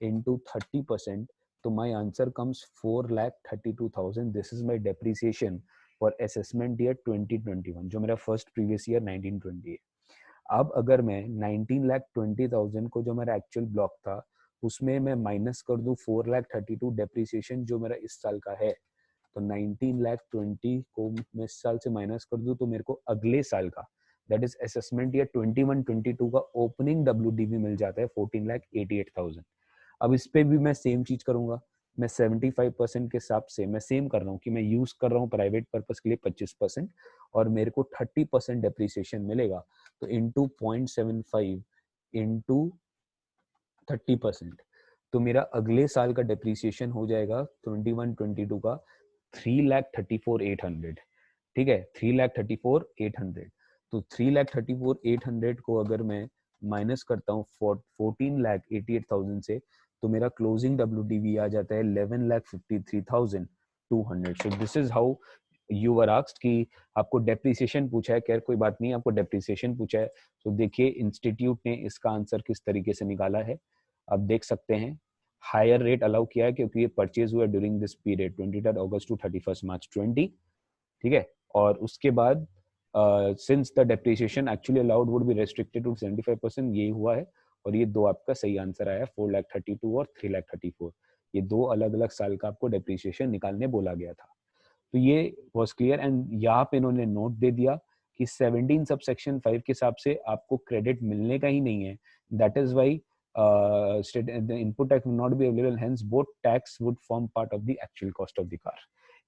Speaker 1: इनटू 30%, तो my answer comes 4,32,000। This is my depreciation for assessment year 2021, जो मेरा फर्स्ट प्रीवियस ईयर 1920 है। अब अगर मैं 19,20,000 को जो मेरा एक्चुअल ब्लॉक था उसमें मैं माइनस कर दूं 4,32,000 डेप्रिसिएशन जो मेरा इस साल का है, तो 19,20,000 को मैं इस साल से माइनस कर दूं तो मेरे को अगले साल का दैट इज असेसमेंट ईयर 21-22 का ओपनिंग डब्ल्यूडीवी मिल जाता है 14,88,000। अब इस पे भी मैं सेम चीज करूंगा, मैं 75% के हिसाब से मैं सेम कर रहा हूँ कि मैं यूज कर रहा हूँ प्राइवेट पर्पस के लिए 25% और मेरे को 30% डेप्रिसिएशन मिलेगा, तो इंटू 0.75 इंटू 30%, तो मेरा अगले साल का डेप्रिसिएशन हो जाएगा 21-22 का 3,34,800। ठीक है, 3,34,800। तो 3,34,800 को अगर मैं माइनस करता हूँ 14,88,000 से, तो मेरा क्लोजिंग WDV आ जाता है 11,53,200। सो this is how you were asked कि आपको डेप्रिसिएशन पूछा है, खैर कोई बात नहीं, आपको डेप्रिसिएशन पूछा है। तो देखिए इंस्टीट्यूट ने इसका आंसर किस तरीके से निकाला है, आप देख सकते हैं। हायर रेट अलाउ किया है क्योंकि ये परचेज हुआ during this period 23 August to 31 March 20, ठीक है। और उसके बाद since the depreciation actually allowed would be restricted to 75%, ये हुआ है। और ये दो आपका सही आंसर आया, 4,32,000 और 3,34,000। ये दो अलग अलग साल का आपको डेप्रिसिएशन निकालने बोला गया था। तो ये वॉज क्लियर। एंड यहाँ पे इन्होंने नोट दे दिया कि 17 सब सेक्शन 5 के हिसाब से आपको क्रेडिट मिलने का ही नहीं है। That is why the input tax will not be available, hence both tax would form part of the actual cost of the car।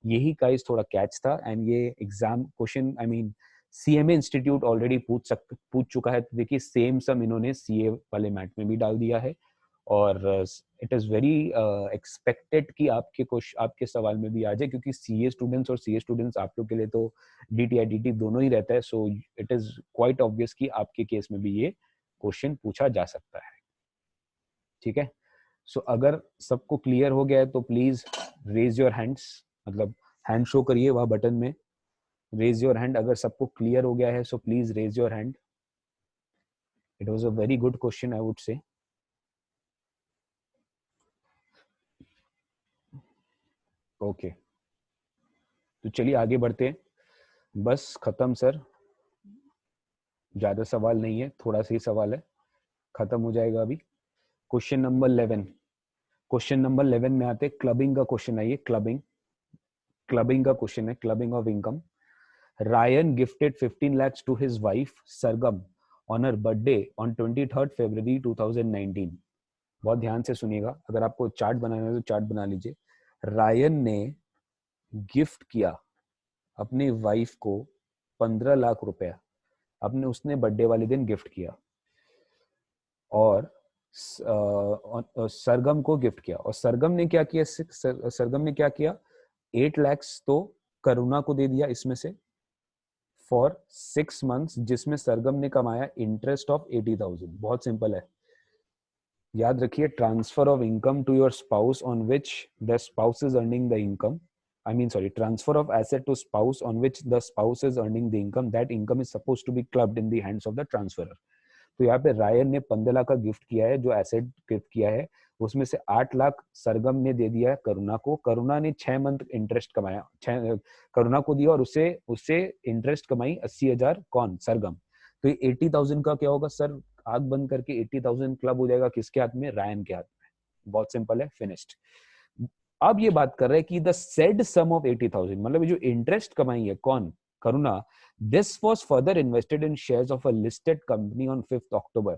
Speaker 1: यही गाइस थोड़ा कैच था। एंड ये exam question I mean CMA institute already पूछ चुका है। तो देखिए same सम इन्होंने CA वाले मैट में भी डाल दिया है, और इट इज वेरी एक्सपेक्टेड कि आपके सवाल में भी आ जाए, क्योंकि CA स्टूडेंट्स और CA स्टूडेंट्स आप लोग के लिए तो DTI DT दोनों ही रहता है। So it is quite obvious कि आपके केस में भी ये क्वेश्चन पूछा जा सकता है। ठीक है, सो अगर सबको क्लियर हो गया है तो प्लीज रेज योर हैंड्स, मतलब हैंड शो करिए वहां बटन में, रेज योर हैंड अगर सबको क्लियर हो गया है। So please raise your hand. It was a very good question I would say. Okay, तो चलिए आगे बढ़ते हैं। बस खत्म सर, ज्यादा सवाल नहीं है, थोड़ा सा ही सवाल है, खत्म हो जाएगा अभी। क्वेश्चन नंबर 11, क्वेश्चन नंबर 11 में आते क्लबिंग का क्वेश्चन है। ये क्लबिंग का क्वेश्चन है, clubbing of income. Ryan gifted 15 lakhs to his wife Sargam on her birthday on 23rd February 2019। बहुत ध्यान से सुनिएगा, अगर आपको चार्ट बनाना है तो चार्ट बना लीजिए। रायन ने गिफ्ट किया अपनी वाइफ को 15 लाख रुपया, उसने बर्थडे वाले दिन गिफ्ट किया, और सरगम को गिफ्ट किया। और सरगम ने क्या किया, 8 लैक्स तो करुणा को दे दिया इसमें से फॉर 6 मंथ्स, जिसमें सरगम ने कमाया इंटरेस्ट ऑफ 80,000। बहुत सिंपल है, याद रखिए, transfer of income to your spouse on which the spouse is earning the income, transfer of asset to spouse on which the spouse is earning the income, that income is suppose to be clubbed in the hands of the transferor. तो यहाँ पे Ryan ने 15 लाख का gift किया है, जो asset gift किया है, उसमें से 8 लाख सरगम ने दे दिया है करुणा को। करुणा ने 6 मंथ इंटरेस्ट कमाया, करुणा को दिया, और उससे उससे इंटरेस्ट कमाई 80,000 कौन, सरगम। तो ये 80,000 का क्या होगा सर, आग बंद करके 80,000 क्लब हो जाएगा किसके हाथ में, रायन के हाथ में। बहुत सिंपल है, फिनिश्ड। अब ये बात कर रहे हैं कि द सेड सम ऑफ 80,000, मतलब जो इंटरेस्ट कमाई है कौन, Karuna, this was further invested in shares of a listed company on 5 October.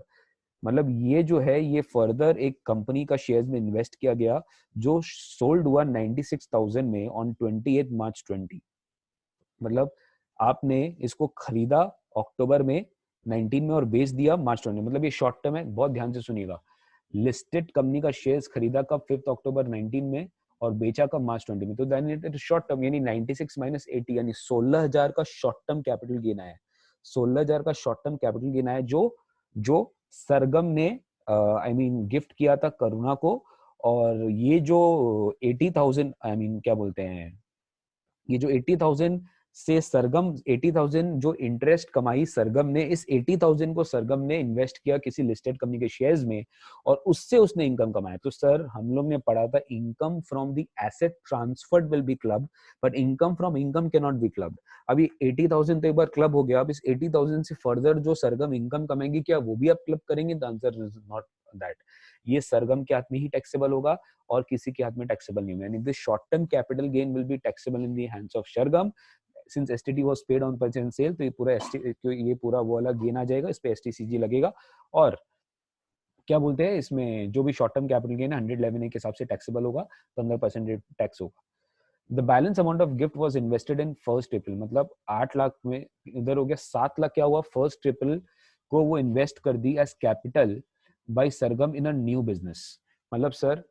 Speaker 1: मतलब ये जो है ये फर्दर एक कंपनी का शेयर्स में इन्वेस्ट किया गया, जो सोल्ड हुआ 96,000 में ऑन 28 मार्च 20। मतलब आपने इसको खरीदा अक्टूबर में 19 में और बेच दिया मार्च 20। मतलब ये शॉर्ट टर्म है, बहुत ध्यान से सुनिएगा। लिस्टेड कंपनी का शेयर्स खरीदा कब, 5 अक्टूबर 19 में, और बेचा कब, मार्च 20 में। तो then it is short term, यानी 96 माइनस 80, यानी 16,000 का शॉर्ट टर्म कैपिटल गेन आया है। 16,000 का शॉर्ट टर्म कैपिटल गेन आया, जो जो सरगम ने गिफ्ट किया था करुणा को। और ये जो 80,000 क्या बोलते हैं, ये जो 80,000 से सरगम 80,000 जो इंटरेस्ट कमाई सरगम ने, इस 80,000 को सरगम ने इन्वेस्ट किया किसी लिस्टेड कंपनी के शेयर्स में, और उससे उसने इनकम कमाया। तो सर हम लोग ने पढ़ा था income from the asset transferred will be club, but income from income can not be clubbed. अभी 80,000 तो एक बार क्लब हो गया, अब इस 80,000 से फर्दर जो सरगम इनकम कमाएंगे, क्या वो भी आप क्लब करेंगे? The answer is not that. ये सरगम के हाथ में ही टैक्सेबल होगा, और किसी के हाथ में टैक्सेबल नहीं होगा। यानी this short term capital gain will be taxable in the hands of Sargam, since STT was paid on purchase and sale. तो ये पूरा वो वाला गेन आ जाएगा, इस पे एसटीसीजी लगेगा। और क्या बोलते हैं इसमें, जो भी शॉर्ट टर्म कैपिटल गेन 111 के हिसाब से टैक्सेबल होगा, 15% रेट टैक्स होगा। The balance amount of gift was invested in 1 अप्रैल, मतलब 8 लाख में इधर हो गया, 7 लाख क्या हुआ 1 अप्रैल को वो इन्वेस्ट कर दी as capital by Sargam in a new business. मतलब सर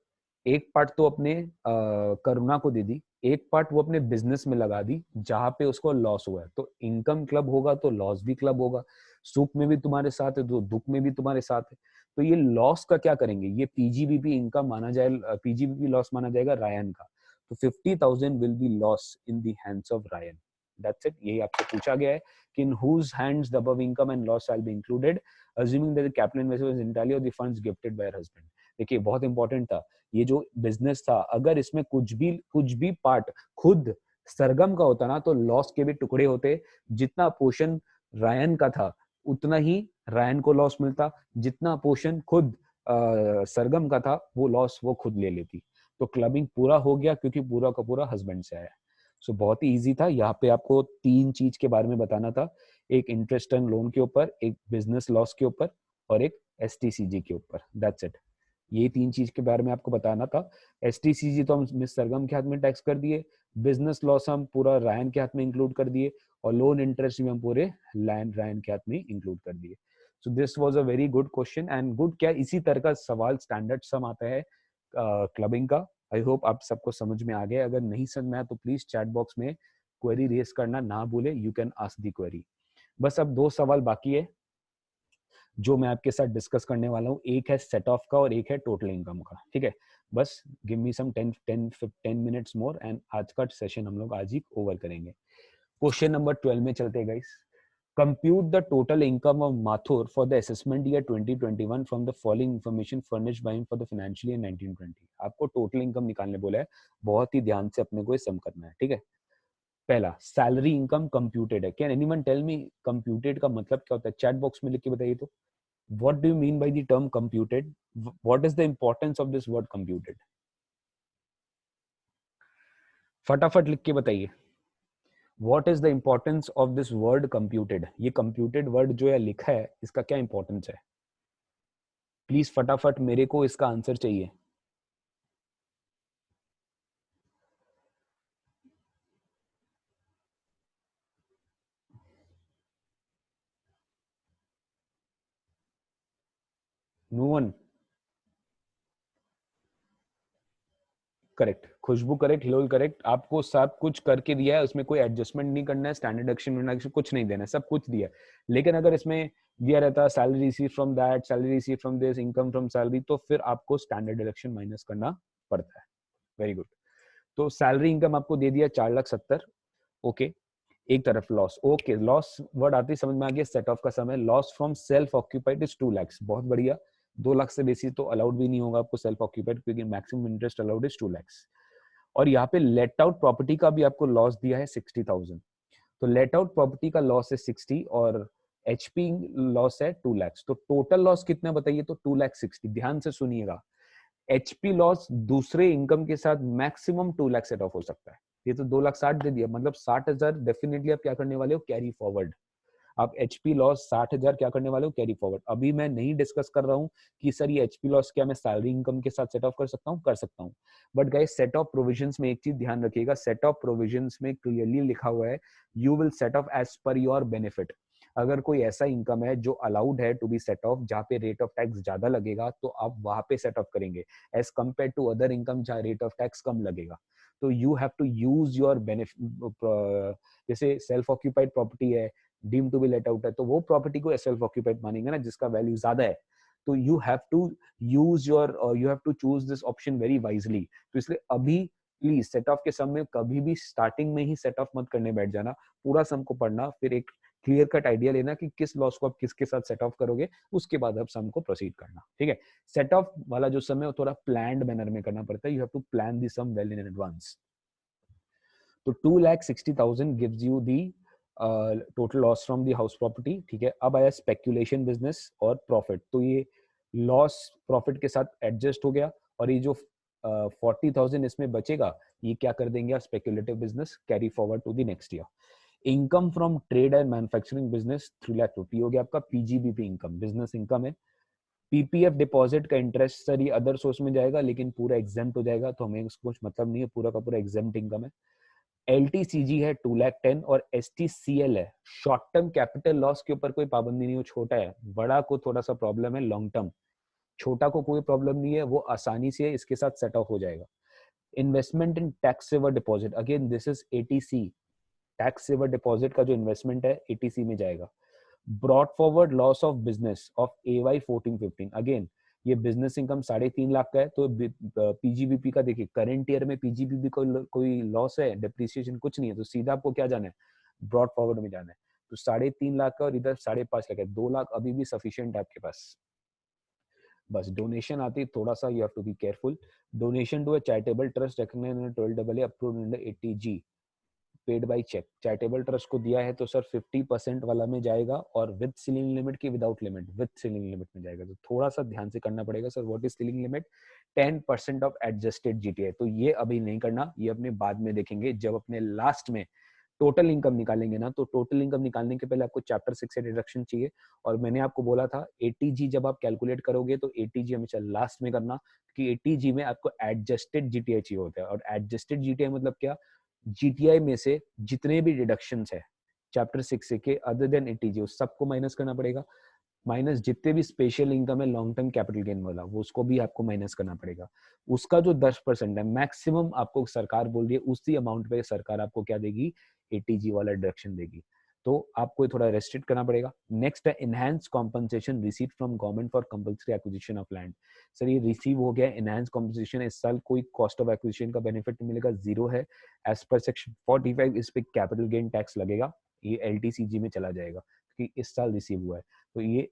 Speaker 1: एक पार्ट तो अपने करुणा को दे दी, एक पार्ट वो अपने बिजनेस में लगा दी जहां पे उसको लॉस हुआ है। तो इनकम क्लब होगा तो लॉस भी क्लब होगा, सुख में भी तुम्हारे साथ है तो दुख में भी तुम्हारे साथ है। तो ये लॉस का क्या करेंगे, ये पीजीबीपी इनकम माना जाए, पीजीबीपी लॉस माना जाएगा रायन का। तो 50,000 will be lost in the hands of Ryan. That's it. यही आपसे पूछा गया है कि in whose hands the above income and loss shall be included, assuming that the capital investment is entirely of the funds gifted by her husband. देखिए बहुत important था ये जो बिजनेस था, अगर इसमें कुछ भी पार्ट खुद सरगम का होता ना तो लॉस के भी टुकड़े होते। जितना पोर्शन रायन का था उतना ही रायन को लॉस मिलता, जितना पोर्शन खुद सरगम का था वो लॉस वो खुद ले लेती। तो क्लबिंग पूरा हो गया क्योंकि पूरा का पूरा हस्बैंड से आया। सो बहुत ही इजी था, यहाँ पे आपको 3 चीज के बारे में बताना था, एक इंटरेस्ट एंड लोन के ऊपर, एक बिजनेस लॉस के ऊपर और एक एसटीसीजी के ऊपर। दैट्स इट, ये 3 चीज के बारे में आपको बताना था। एसटीसीजी तो हम मिस सरगम के हाथ में टैक्स कर दिए, बिजनेस लॉस हम पूरा रायन के हाथ में इंक्लूड कर दिए और लोन इंटरेस्ट भी हम पूरे लैंड रायन के हाथ में इंक्लूड कर दिए। सो this was a very good question and good, क्या इसी तरह का सवाल स्टैंडर्ड सम आता है क्लबिंग का। आई होप आप सबको समझ में आ गया, अगर नहीं समझ में आया तो प्लीज चैट बॉक्स में क्वेरी रेज करना ना भूले, you can ask the query. बस अब 2 सवाल बाकी है जो मैं आपके साथ डिस्कस करने वाला हूँ, एक है सेट ऑफ का और एक है टोटल इनकम का। ठीक है, बस give me some 10 minutes more and आज का सेशन हम लोग आज ही ओवर करेंगे। क्वेश्चन नंबर 12 में चलते हैं guys. Compute the total income of Mathur for the assessment year 2021 from the following information furnished by him for the financial year 1920। आपको टोटल इनकम निकालने बोला है, बहुत ही ध्यान से अपने को ये सम करना है। ठीक है, पहला सैलरी इनकम कंप्यूटेड है। Can anyone tell me computed का मतलब क्या होता है, चैट बॉक्स में लिख के बताइए तो। What do you mean by the term computed, what is the importance of this word computed, फटाफट लिख के बताइए। What is the importance of this word computed? ये computed word जो है लिखा है, इसका क्या इंपॉर्टेंस है? प्लीज फटाफट मेरे को इसका आंसर चाहिए। नो वन, करेक्ट, खुशबू करेक्ट, हिलोल करेक्ट। आपको सब कुछ करके दिया है, उसमें कोई एडजस्टमेंट नहीं करना है, स्टैंडर्ड एक्शन कुछ नहीं देना है, सब कुछ दिया है। लेकिन अगर इसमें दिया रहता salary receive from that, salary receive from this, income from salary, तो फिर आपको स्टैंडर्ड डिडक्शन माइनस करना पड़ता है। Very good. तो सैलरी इनकम आपको दे दिया 4,70,000। ओके, एक तरफ लॉस, ओके लॉस वर्ड आते ही समझ में आ गया, सेट ऑफ का समय। Loss from self occupied is 2 lakh, बहुत बढ़िया। 2 लाख से बेसी तो अलाउड भी नहीं होगा आपको सेल्फ ऑक्यूपाइड, क्योंकि maximum interest allowed is 2 lakh. और यहाँ पे लेट आउट प्रॉपर्टी का भी आपको लॉस दिया है 60,000। तो लेट आउट प्रॉपर्टी का लॉस है 60 और एचपी लॉस है 2 लाख। तो टोटल लॉस कितना बताइए, तो 2,60,000। ध्यान से सुनिएगा, एचपी लॉस दूसरे इनकम के साथ मैक्सिमम 2 लाख सेट ऑफ हो सकता है। ये तो 2,60,000 दे दिया, मतलब 60,000 डेफिनेटली आप क्या करने वाले हो, कैरी फॉरवर्ड। आप एचपी लॉस 60,000 क्या करने वाले हो, कैरी फॉरवर्ड। अभी मैं नहीं डिस्कस कर रहा हूँ कि सर ये एचपी लॉस क्या मैं सैलरी इनकम के साथ सेट ऑफ कर सकता हूँ, कर सकता हूँ। But guys set off provisions में एक चीज ध्यान रखिएगा, सेट ऑफ प्रोविजंस में क्लियरली लिखा हुआ है you will set off as per your benefit. अगर कोई ऐसा इनकम है जो अलाउड है टू बी सेट ऑफ, जहाँ पे रेट ऑफ टैक्स ज्यादा लगेगा, तो आप वहां पे सेट ऑफ करेंगे as compare to other income जहाँ रेट ऑफ टैक्स कम लगेगा। तो you have to use your benefit. जैसे सेल्फ ऑक्यूपाइड प्रॉपर्टी है, deem to be let out है, तो वो प्रॉपर्टी को सेल्फ ऑक्यूपाइड मानेंगे ना जिसका वैल्यू ज्यादा है। तो you have to use your, you have to choose this option very wisely. तो इसलिए अभी प्लीज सेट ऑफ के सम में कभी भी स्टार्टिंग में ही सेट ऑफ मत करने बैठ जाना, पूरा सम को पढ़ना, फिर एक क्लियर कट आइडिया लेना कि किस लॉस को आप किसके साथ सेट ऑफ करोगे, उसके बाद आप सम को प्रोसीड करना। ठीक है, सेट ऑफ वाला जो सम है वो थोड़ा प्लान्ड मैनर में करना पड़ता है, you have to plan the some well in advance. तो 2,60,000 gives you the total loss from the house property. ठीक है, अब आया स्पेक्यूलेशन बिजनेस और प्रॉफिट। तो ये लॉस प्रॉफिट के साथ एडजस्ट हो गया और ये जो 40,000 इसमें बचेगा, ये क्या कर देंगे आप, speculative business carry forward to the next year. Income from trade and manufacturing business 3,50,000 हो गया आपका पीजीबीपी इनकम, बिजनेस इनकम है। पीपीएफ डिपॉजिट का इंटरेस्ट सर ये अदर सोर्स में जाएगा लेकिन पूरा एग्जेम्प्ट हो जाएगा, तो हमें इसको कुछ मतलब नहीं है, पूरा का पूरा एग्जेम्प्ट इनकम है। एलटीसीजी है 2,10,000 और एसटीसीएल है शॉर्ट टर्म कैपिटल लॉस के ऊपर कोई पाबंदी नहीं, वो छोटा है, बड़ा को थोड़ा सा प्रॉब्लम है लॉन्ग टर्म, छोटा को कोई प्रॉब्लम नहीं है, वो आसानी से इसके साथ सेट ऑफ हो जाएगा। Investment in tax saver deposit, again this is ATC, tax saver deposit का जो इन्वेस्टमेंट है एटीसी में जाएगा। Brought forward loss of business of AY 14-15, again ये बिजनेस इनकम 3.5 लाख का है, तो पीजीबीपी का देखिए करंट ईयर में पीजीबीपी को कोई लॉस है, डिप्रिसिएशन कुछ नहीं है, तो सीधा आपको क्या जाना है, ब्रॉड फॉरवर्ड में जाना है। तो 3.5 लाख का और इधर 5.5 लाख है, 2 लाख अभी भी सफिशिएंट है आपके पास। बस डोनेशन आती है थोड़ा सा, you have to be careful. Donation to a charitable trust recognised under 12AA approved under 80G paid by cheque, charitable trust को दिया है तो सर 50% वाला में जाएगा, और विद सीलिंग लिमिट की without limit, with ceiling limit में जाएगा, तो थोड़ा सा ध्यान से करना पड़ेगा। Sir what is ceiling limit, 10% of adjusted GTI, तो ये अभी नहीं करना, ये अपने बाद में देखेंगे जब अपने लास्ट में टोटल इनकम निकालेंगे ना, तो टोटल इनकम निकालने के पहले आपको चैप्टर 6 से डिडक्शन चाहिए, और मैंने आपको बोला था एटीजी जब आप कैलकुलेट करोगे तो एटीजी हमेशा लास्ट में करना, कि एटीजी में आपको एडजस्टेड जीटीआई चाहिए होता है, और एडजस्टेड जीटीआई मतलब क्या, जीटीआई में से जितने भी डिडक्शंस है चैप्टर 6 के अदर देन एटीजी उस सबको माइनस करना पड़ेगा, माइनस जितने भी स्पेशल इनकम है लॉन्ग टर्म कैपिटल गेन वाला, वो उसको भी आपको माइनस करना पड़ेगा। उसका जो 10% है मैक्सिमम आपको सरकार बोल रही है, उसी अमाउंट पे सरकार आपको क्या देगी, एटीजी वाला डिडक्शन देगी, तो आपको थोड़ा रेस्ट्रिक्ट करना पड़ेगा। नेक्स्ट है enhance compensation receive from government for compulsory acquisition of land, sir ये रिसीव हो गया इनहैंस कॉम्पनसेशन, इस साल कोई कॉस्ट ऑफ एक्विजिशन का बेनिफिट नहीं मिलेगा, जीरो है एज पर सेक्शन 45, इस पे कैपिटल गेन टैक्स लगेगा, ये एलटीसीजी में चला जाएगा क्योंकि इस साल रिसीव हुआ है, तो ये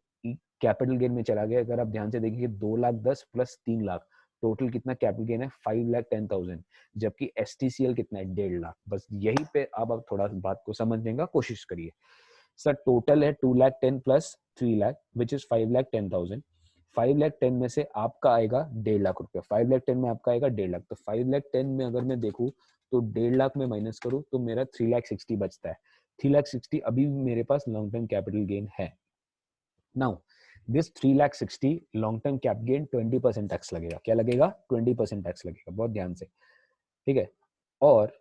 Speaker 1: कैपिटल गेन में चला गया। अगर आप ध्यान से देखिए 2,10,000 प्लस 3 लाख टोटल कितना कैपिटल गेन है, 5,10,000, जबकि एसटीसीएल कितना है, 1.5 लाख। बस यही पे आप थोड़ा बात को समझने का कोशिश करिए। सर टोटल है 2,10,000 प्लस 3 लाख विच इज 5,10,000, 5,10,000 में से आपका आएगा 1.5 लाख रुपया, 5,10,000 में आपका आएगा 1.5 लाख, तो 5,10,000 में अगर मैं देखूं तो 1.5 लाख में माइनस करूं तो मेरा 3,60,000 बचता है, 3,60,000 अभी भी मेरे पास लॉन्ग टर्म कैपिटल गेन है। Now this 3,60,000 long term cap gain 20% tax लगेगा, क्या लगेगा, 20% टैक्स लगेगा, बहुत ध्यान से, ठीक है। और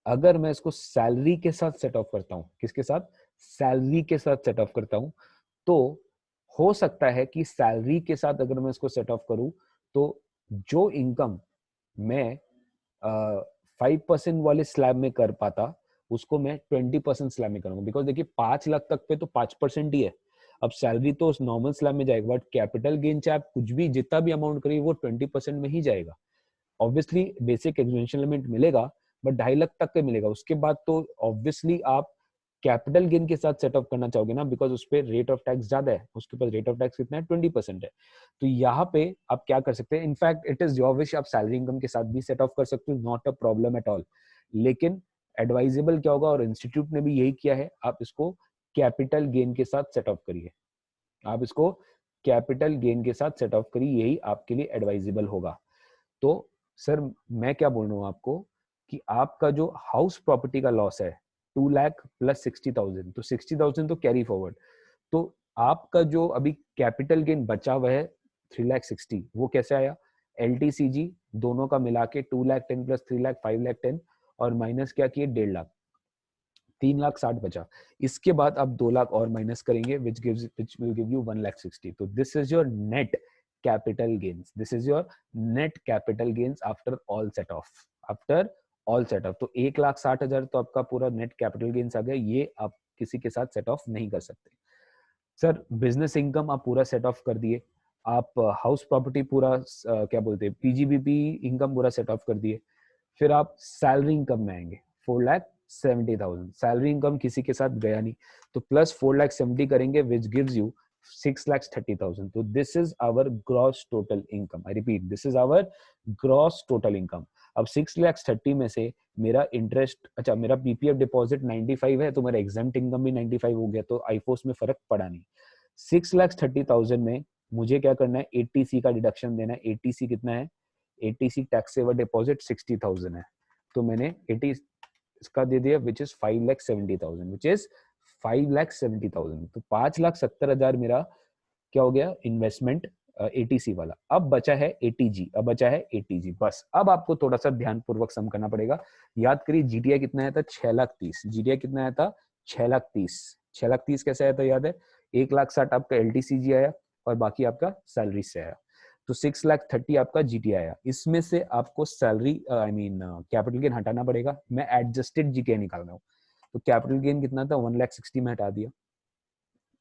Speaker 1: अगर मैं इसको सैलरी के साथ सेट ऑफ करता हूं, किसके साथ, सैलरी के साथ सेट ऑफ करता हूं, तो हो सकता है कि सैलरी के साथ अगर मैं इसको सेट ऑफ करूं तो जो इनकम मैं 5% वाले स्लैब में कर पाता उसको मैं 20% स्लैब में करूंगा, बिकॉज देखिए 5 लाख तक पे तो 5% ही है, अब सैलरी तो उस नॉर्मल स्लैब में जाएगा, बट कैपिटल गेन चाहे आप कुछ भी जितना भी अमाउंट करिए वो 20% में ही जाएगा। ऑब्वियसली बेसिक एग्जेम्पशन लिमिट मिलेगा बट 2.5 लाख तक का मिलेगा, उसके बाद तो ऑब्वियसली आप कैपिटल गेन के साथ सेट ऑफ करना चाहोगे ना, बिकॉज उस पर रेट ऑफ टैक्स ज्यादा है, उसके पास रेट ऑफ टैक्स कितना है, 20% है। तो यहाँ पे आप क्या कर सकते हैं, in fact it is your wish, आप सैलरी इनकम के साथ भी सेट ऑफ कर सकते हो, not a problem at all, लेकिन एडवाइजेबल क्या होगा, और इंस्टीट्यूट ने भी यही किया है, आप इसको कैपिटल गेन के साथ सेट ऑफ करिए, आप इसको कैपिटल गेन के साथ सेट ऑफ करिए, यही आपके लिए एडवाइजेबल होगा। तो सर मैं क्या बोल रहा हूँ आपको कि आपका जो हाउस प्रॉपर्टी का लॉस है 2 लाख प्लस 60,000, तो 60,000 तो कैरी फॉरवर्ड, तो आपका जो अभी कैपिटल गेन बचा हुआ है 3,60,000, वो कैसे आया, एलटीसीजी दोनों का मिला के 2,10,000 प्लस 3 लाख 5,10,000 और माइनस क्या किए 1.5 लाख, 3,60,000 बचा, इसके बाद आप 2 लाख और माइनस करेंगे which will give you 1,60,000, तो this is your net capital gains, this is your net capital gains after all set off, after all set off, तो 1,60,000 तो आपका पूरा नेट कैपिटल गेन्स आ गया, ये आप किसी के साथ सेट ऑफ नहीं कर सकते। सर बिजनेस इनकम आप पूरा सेट ऑफ कर दिए, आप हाउस प्रॉपर्टी पूरा क्या बोलते हैं पीजीबीपी इनकम पूरा सेट ऑफ कर दिए, फिर आप सैलरी इनकम में आएंगे 4,70,000, सैलरी इनकम किसी के साथ गया नहीं, तो प्लस 4,70,000 करेंगे विच गिव्स यू 6,30,000, तो this is our gross total income, I repeat this is our gross total income. अब 6,30,000 में से मेरा इंटरेस्ट, अच्छा मेरा पीपीएफ डिपॉजिट 95 है, तो मेरा एग्जाम्प्ट इनकम भी 95 हो गया, तो आईफोर्स में फर्क पड़ा नहीं। 6,30,000 में मुझे क्या करना है, एटीसी का डिडक्शन देना है, एटीसी कितना है, एटीसी टैक्स सेवर डिपॉजिट 60,000 है, तो मैंने 80 इसका दे दिया विच इज 5,70,000, विच इज 5,70,000, तो 5,70,000 मेरा क्या हो गया इन्वेस्टमेंट एटीसी वाला। अब बचा है एटीजी, अब बचा है एटीजी। बस अब आपको थोड़ा सा ध्यानपूर्वक सम करना पड़ेगा। याद करिए जीटीआई कितना आया था, 6,30,000। जीटीआई कितना आया था, 6,30,000। 6,30,000 कैसे आया था याद है, 1,60,000 आपका एलटीसीजी आया और बाकी आपका सैलरी से आया। तो 6,30,000 आपका जीटीआई आया। इसमें से आपको salary I mean capital gain हटाना पड़ेगा। मैं एडजस्टेड जीटीआई निकाल रहा हूँ, तो कैपिटल गेन कितना था, 1,60,000 में हटा दिया।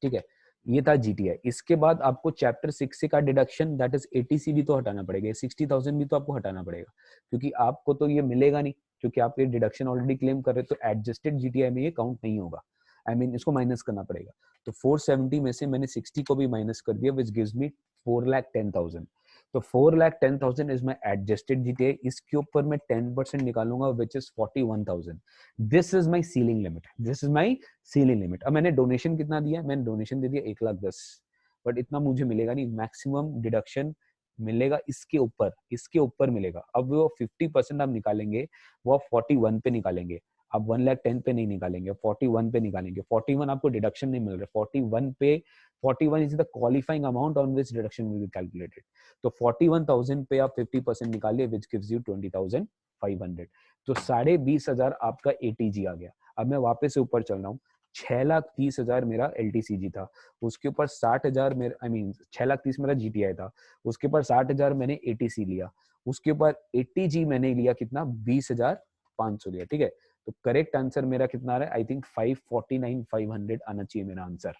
Speaker 1: ठीक है, ये था जीटीआई। इसके बाद आपको चैप्टर 6 से का डिडक्शन दैट इज एटीसी भी तो हटाना पड़ेगा, 60,000 भी तो आपको हटाना पड़ेगा, क्योंकि आपको तो ये मिलेगा नहीं, क्योंकि आप ये डिडक्शन ऑलरेडी क्लेम कर रहे हो। तो एडजस्टेड जीटीआई में ये काउंट नहीं होगा, आई मीन इसको माइनस करना पड़ेगा। तो 470 में से मैंने 60 को भी माइनस कर दिया, विच गिव्स मी 4,10,000। तो 4,10,000 इज माई एडजस्टेड जीटीआई। इसके ऊपर मैं 10% निकालूंगा, which is 41,000। This is my ceiling limit, this is my ceiling limit. अब मैंने डोनेशन कितना दिया, मैंने डोनेशन दे दिया 1,10,000, बट इतना मुझे मिलेगा नहीं, मैक्सिमम डिडक्शन मिलेगा इसके ऊपर, इसके ऊपर मिलेगा। अब वो 50% आप निकालेंगे, वो आप 41 पे निकालेंगे, आप 1,10,000 पे नहीं निकालेंगे, 41 पे निकालेंगे। 41 आपको डिडक्शन नहीं मिल रहा, 41 पे, 41 is the qualifying amount on which deduction will be calculated. तो 41,000 पे आप 50% निकालिए, विच गिव्स यू 20,500। तो 20,500 आपका एटीजी आ गया। अब मैं वापस से ऊपर चल रहा हूँ, 6,30,000 मेरा एलटीसीजी था, उसके ऊपर 60,000 मेरा आई मीन 6,30,000 मेरा जीटीआई था, उसके ऊपर 60,000 मैंने एटीसी लिया, उसके ऊपर एटीजी मैंने लिया कितना, 20,500 लिया। ठीक है, तो करेक्ट आंसर मेरा कितना आ रहा है, आई थिंक 549,500 आना चाहिए मेरा आंसर।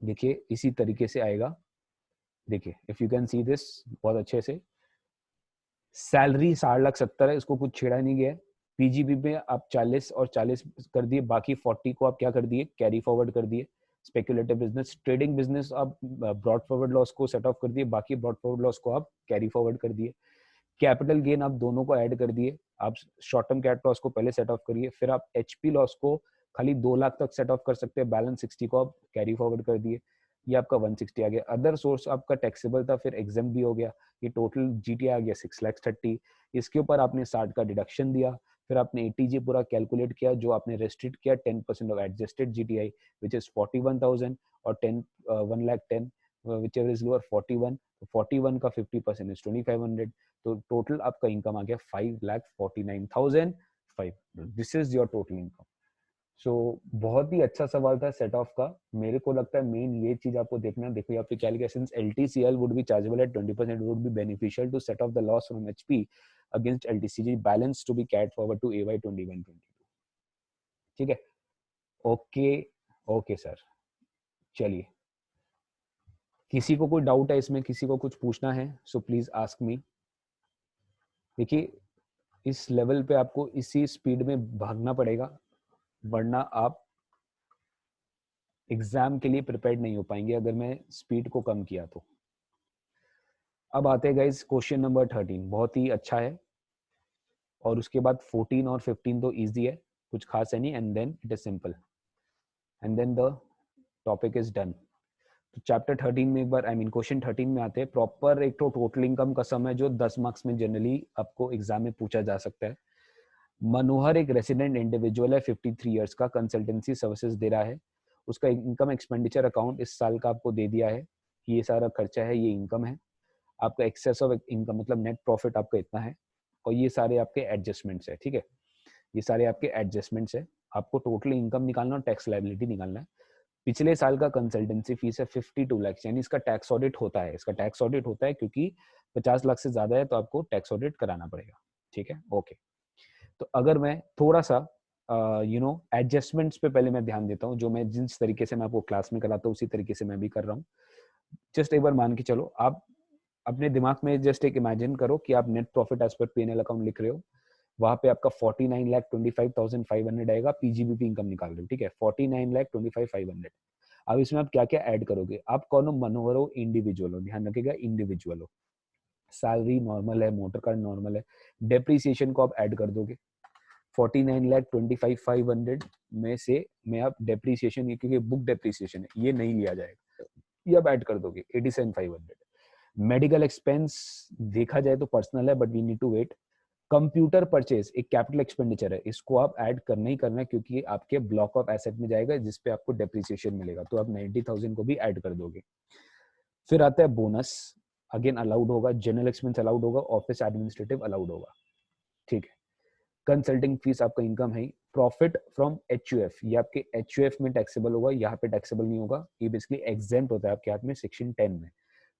Speaker 1: देखिए इसी तरीके से आएगा, देखिए if you can see this बहुत अच्छे से। सैलरी 60,70,000 है, इसको कुछ छेड़ा नहीं गया है। पीजीबी में आप 40 और 40 कर दिए, बाकी 40 को आप क्या कर दिए, कैरी फॉरवर्ड कर दिए। स्पेकुलेटिव बिजनेस, ट्रेडिंग बिजनेस आप ब्रॉड फॉरवर्ड लॉस को सेट ऑफ कर दिए, बाकी ब्रॉड फॉरवर्ड लॉस को आप कैरी फॉरवर्ड कर दिए। कैपिटल गेन आप दोनों को ऐड कर दिए, आप शॉर्ट टर्म कैट लॉस को पहले सेट ऑफ करिए, फिर आप एचपी लॉस को खाली 2 लाख तक सेट ऑफ कर सकते हैं, बैलेंस 60 को आप कैरी फॉरवर्ड कर दिए। ये आपका 160 आ गया। अदर सोर्स आपका टैक्सेबल था, फिर एग्जाम भी हो गया, ये टोटल जीटी आ गया 6,30,000। इसके ऊपर आपने 60 का डिडक्शन दिया, फिर आपने एटीजी पूरा कैलकुलेट किया, जो आपने रेस्ट्रिक्ट किया 10% of adjusted GTI which is 41,000 और 1,10,000 विच एवर इज लोअर 41, 41 का 50% इज 2,500। तो टोटल आपका इनकम आ गया 5,49,500। This is your total income. So बहुत ही अच्छा सवाल था सेट ऑफ का। मेरे को लगता है मेन ये चीज आपको देखना, देखो यहाँ पे क्या लिखा है, since LTCL would be chargeable at 20%, would be beneficial to set off the loss from HP against LTCG balance to be carried forward to AY 21-22। ठीक है, ओके ओके सर। चलिए, किसी को कोई डाउट है इसमें, किसी को कुछ पूछना है, सो प्लीज आस्क मी। देखिए इस लेवल पे आपको इसी स्पीड में भागना पड़ेगा, वरना आप एग्जाम के लिए प्रिपेयर्ड नहीं हो पाएंगे अगर मैं स्पीड को कम किया तो। अब आते हैं गाइस क्वेश्चन नंबर 13, बहुत ही अच्छा है, और उसके बाद 14 और 15 तो इजी है, कुछ खास है नहीं, and then it is simple, and then the topic is done. तो चैप्टर 13 में एक बार आई मीन क्वेश्चन 13 में आते हैं प्रॉपर। एक तो टोटल इनकम का सम है जो 10 मार्क्स में जनरली आपको एग्जाम में पूछा जा सकता है। मनोहर एक रेसिडेंट इंडिविजुअल है, 53 इयर्स का, कंसल्टेंसी सर्विसेज दे रहा है। उसका इनकम एक्सपेंडिचर अकाउंट इस साल का आपको दे दिया है कि ये सारा खर्चा है, ये इनकम है। आपका एक्सेस ऑफ इनकम मतलब नेट प्रॉफिट आपका इतना है, और ये सारे आपके एडजस्टमेंट्स है। ठीक है, ये सारे आपके एडजस्टमेंट्स है। आपको टोटल इनकम निकालना और टैक्स लायबिलिटी निकालना है। पिछले साल का कंसल्टेंसी फीस है 52 लाख, यानी इसका टैक्स ऑडिट होता है, इसका टैक्स ऑडिट होता है क्योंकि 50 लाख से ज्यादा है तो आपको टैक्स ऑडिट कराना पड़ेगा। ठीक है, ओके। तो अगर मैं थोड़ा सा एडजस्टमेंट्स पे पहले मैं ध्यान देता हूँ, जो मैं जिस तरीके से मैं आपको क्लास में कराता हूँ उसी तरीके से मैं भी कर रहा हूँ। जस्ट एक बार मान के चलो, आप अपने दिमाग में जस्ट एक इमेजिन करो कि आप net profit as per PNL account लिख रहे हो, वहां पे आपका 49,25,500 आएगा, पीजीबीपी इनकम निकाल रहे हो। ठीक है, 49,25,500। अब इसमें आप क्या क्या ऐड करोगे, आप कौन हो, मनोहर हो, इंडिविजुअल हो, ध्यान रखिएगा इंडिविजुअल हो, सैलरी नॉर्मल है, मोटर कार नॉर्मल है, डेप्रीसिएशन को आप ऐड कर दोगे। 49,25,500 में से मैं आप डेप्रीसिएशन, क्योंकि बुक डेप्रीसिएशन है ये नहीं लिया जाएगा, ये आप ऐड कर दोगे 87,500। मेडिकल एक्सपेंस देखा जाए तो पर्सनल है, but we need to wait. Computer purchase एक कैपिटल एक्सपेंडिचर है, इसको आप ऐड करना ही करना है क्योंकि आपके ब्लॉक ऑफ एसेट में जाएगा जिसपे आपको डेप्रिसिएशन मिलेगा, तो आप 90,000 को भी ऐड कर दोगे। फिर आता है बोनस, अगेन अलाउड होगा, जनरल एक्सपेंस अलाउड होगा, ऑफिस एडमिनिस्ट्रेटिव अलाउड होगा, ठीक है। कंसल्टिंग फीस आपका इनकम है। प्रॉफिट फ्रॉम एचयूएफ, ये आपके एचयूएफ में टैक्सेबल होगा, यहाँ पे टैक्सेबल नहीं होगा, ये बेसिकली एग्जेम्प्ट होता है आपके हाथ में सेक्शन 10 में।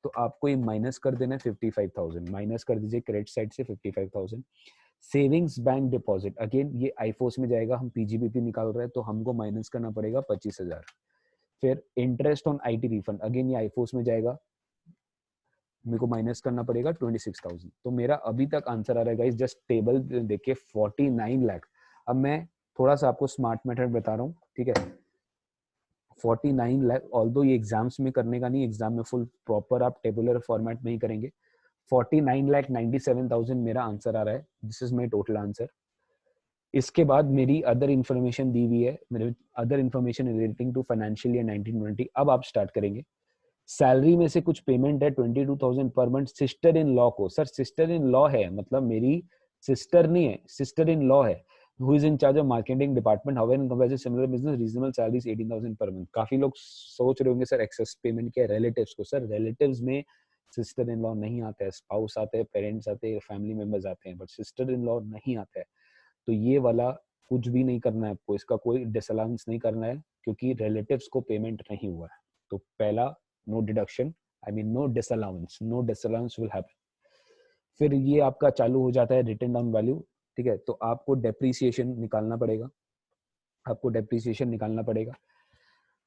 Speaker 1: तो आपको ये माइनस कर देना है 55,000, माइनस कर दीजिए क्रेडिट साइड से 55,000। सेविंग्स बैंक डिपॉजिट, अगेन ये आईफोस में जाएगा, हम पीजीबीपी निकाल रहे हैं तो हमको माइनस करना पड़ेगा 25,000। फिर interest on IT refund, again ये आईफोस में जाएगा, मेरे को माइनस करना पड़ेगा 26,000। तो मेरा अभी तक आंसर आ रहा है गाइस, जस्ट टेबल देखिए 49 लाख। अब मैं थोड़ा सा आपको स्मार्ट मेथड बता रहा हूँ, ठीक है। 49 लाख, ऑल्दो ये एग्जाम्स में करने का नहीं, एग्जाम में फुल प्रॉपर आप टेबुलर फॉर्मेट में ही करेंगे। 49,97,000 मेरा आंसर आ रहा है, this is my total answer. इसके बाद मेरी अदर इन्फॉर्मेशन दी हुई है, मेरे other information relating to financial year 1920। अब आप स्टार्ट करेंगे। सैलरी में से कुछ पेमेंट है 22,000 per month sister in law को। सर सिस्टर इन लॉ है मतलब मेरी सिस्टर नहीं है, सिस्टर इन लॉ है, who is in charge of marketing department, how in compare to similar business, reasonable salaries 18,000 per month. काफी लोग सोच रहे होंगे सर एक्सेस पेमेंट क्या है रिलेटिव्स को। सर रिलेटिव्स में सिस्टर इन लॉ नहीं आता है, स्पाउस आते हैं, पेरेंट्स आते हैं, फैमिली मेंबर्स आते हैं, बट सिस्टर इन लॉ नहीं आता है। तो ये वाला कुछ भी नहीं करना है आपको, इसका कोई डिसअलाउंस नहीं करना है क्योंकि रिलेटिव्स को पेमेंट नहीं हुआ है। तो पहला no deduction, I mean no disallowance, no disallowance will happen. फिर ये आपका चालू हो जाता है रिटन डाउन वैल्यू, ठीक है। तो आपको डेप्रीसिएशन निकालना पड़ेगा, आपको डेप्रीसिएशन निकालना पड़ेगा,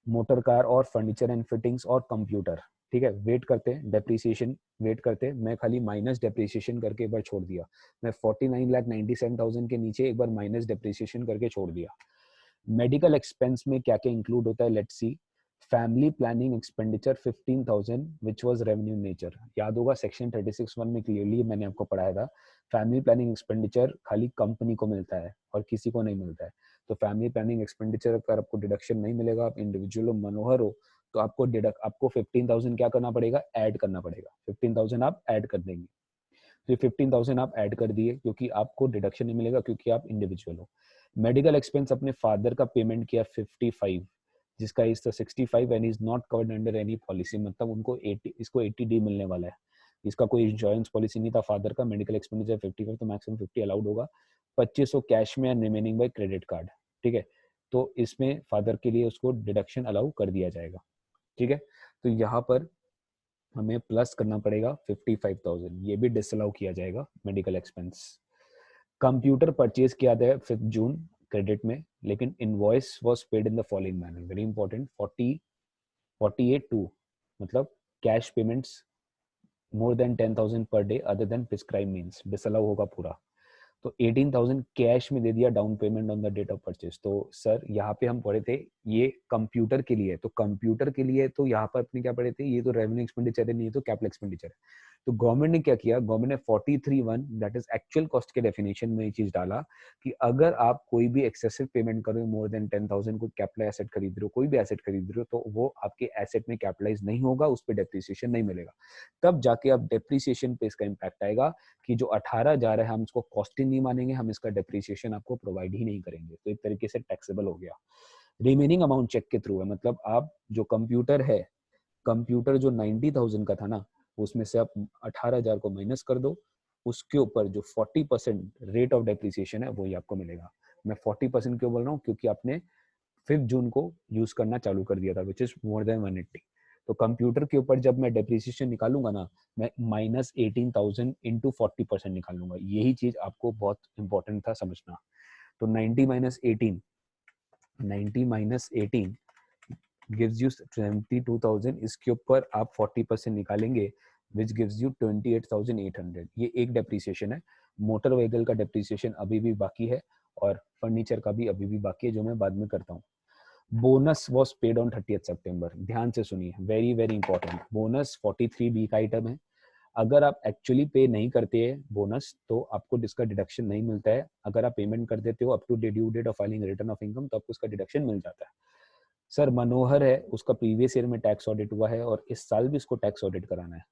Speaker 1: मोटर कार और फर्नीचर एंड फिटिंग्स और कंप्यूटर, ठीक है। वेट करते हैं डेप्रीसिएशन, वेट करते हैं, मैं खाली माइनस डेप्रीसिएशन करके एक बार छोड़ दिया, मैं 49,97,000 के नीचे एक बार माइनस डेप्रीसिएशन करके छोड़ दिया। मेडिकल एक्सपेंस में क्या क्या इंक्लूड होता है, let's see. Family planning expenditure 15,000 which was revenue nature, याद होगा सेक्शन 36(1) में क्लियरली मैंने आपको पढ़ाया था, फैमिली प्लानिंग एक्सपेंडिचर खाली कंपनी को मिलता है और किसी को नहीं मिलता है। तो फैमिली प्लानिंग एक्सपेंडिचर अगर आपको डिडक्शन नहीं मिलेगा, आप इंडिविजुअल हो, मनोहर हो, तो आपको 15,000 क्या करना पड़ेगा, ऐड करना पड़ेगा। 15,000 आप ऐड कर देंगे, तो 15,000 आप ऐड कर दिए क्योंकि आपको डिडक्शन नहीं मिलेगा क्योंकि आप इंडिविजुअल हो। मेडिकल एक्सपेंस अपने फादर का पेमेंट किया 55, जिसका इज तो 65 and is not covered under any policy, मतलब उनको 80, इसको 80D मिलने वाला है, इसका कोई इंश्योरेंस पॉलिसी नहीं था फादर का। मेडिकल एक्सपेंडिचर 55, तो मैक्सिमम 50 अलाउड होगा। 2500 कैश में and remaining by credit card, ठीक है। तो इसमें फादर के लिए उसको डिडक्शन अलाउ कर दिया जाएगा, ठीक है। तो यहाँ पर हमें प्लस करना पड़ेगा 55,000, ये भी डिसअलाउ किया जाएगा मेडिकल एक्सपेंस। कंप्यूटर परचेज किया था 5 जून क्रेडिट में, लेकिन invoice was paid in the following manner, very important, 48(2), मतलब cash payments more than 10,000 per day other than prescribe means, disallow होगा पूरा। तो 18,000 कैश में दे दिया down payment on the date of purchase. तो सर यहाँ पे हम पढ़े थे ये कंप्यूटर के लिए, तो कंप्यूटर के लिए तो यहाँ पर अपने क्या पढ़े थे, ये तो रेवेन्यू एक्सपेंडिचर है, नहीं तो कैपिटल एक्सपेंडिचर है। तो गवर्नमेंट ने क्या किया, गवर्नमेंट ने 43(1) दैट इज एक्चुअल कॉस्ट के डेफिनेशन में ये चीज डाला कि अगर आप कोई भी एक्सेसिव पेमेंट करो मोर देन 10,000 को, कैपिटल एसेट खरीद रहे हो, कोई भी एसेट खरीद रहे हो, तो वो आपके एसेट में कैपिटलाइज नहीं होगा, उस पर डेप्रिसिएशन नहीं मिलेगा। तब जाके आप डेप्रिसिएशन पे इसका इम्पैक्ट आएगा कि जो 18 जा रहा है हम इसको कॉस्ट ही नहीं मानेंगे, हम इसका डेप्रिसिएशन आपको प्रोवाइड ही नहीं करेंगे, तो एक तरीके से टैक्सेबल हो गया। रिमेनिंग अमाउंट चेक के थ्रू है, मतलब आप जो कंप्यूटर है, कंप्यूटर जो 90,000 का था ना, उसमें से आप 18,000 को माइनस कर दो, उसके ऊपर जो 40% रेट ऑफ डेप्रिसिएशन है वही आपको मिलेगा। मैं 40% क्यों बोल रहा हूँ, क्योंकि आपने 5 जून को यूज करना चालू कर दिया था, विच इज मोर देन 180। तो कंप्यूटर के ऊपर जब मैं डेप्रिसिएशन निकालूंगा ना, मैं -18,000 इंटू 40% निकालूंगा। यही चीज आपको बहुत इंपॉर्टेंट था समझना। तो 90 - 18 गिव्स यू 72,000, इसके ऊपर आप 40% निकालेंगे विच गिव्स यू 28,800। ये एक डेप्रिसिएशन है। मोटर व्हीकल का डेप्रिसिएशन अभी भी बाकी है और फर्नीचर का भी अभी भी बाकी है, जो मैं बाद में करता हूँ। बोनस वॉज पेड ऑन 30 सितंबर, ध्यान से सुनिए, very very important. Bonus 43B का आइटम है। अगर आप एक्चुअली पे नहीं करते हैं बोनस तो आपको इसका डिडक्शन नहीं मिलता है। अगर आप पेमेंट कर देते हो up to due date of filing return of income, तो आपको उसका डिडक्शन मिल जाता है। सर मनोहर है, उसका प्रीवियस ईयर में टैक्स ऑडिट हुआ है और इस साल भी इसको टैक्स ऑडिट कराना है।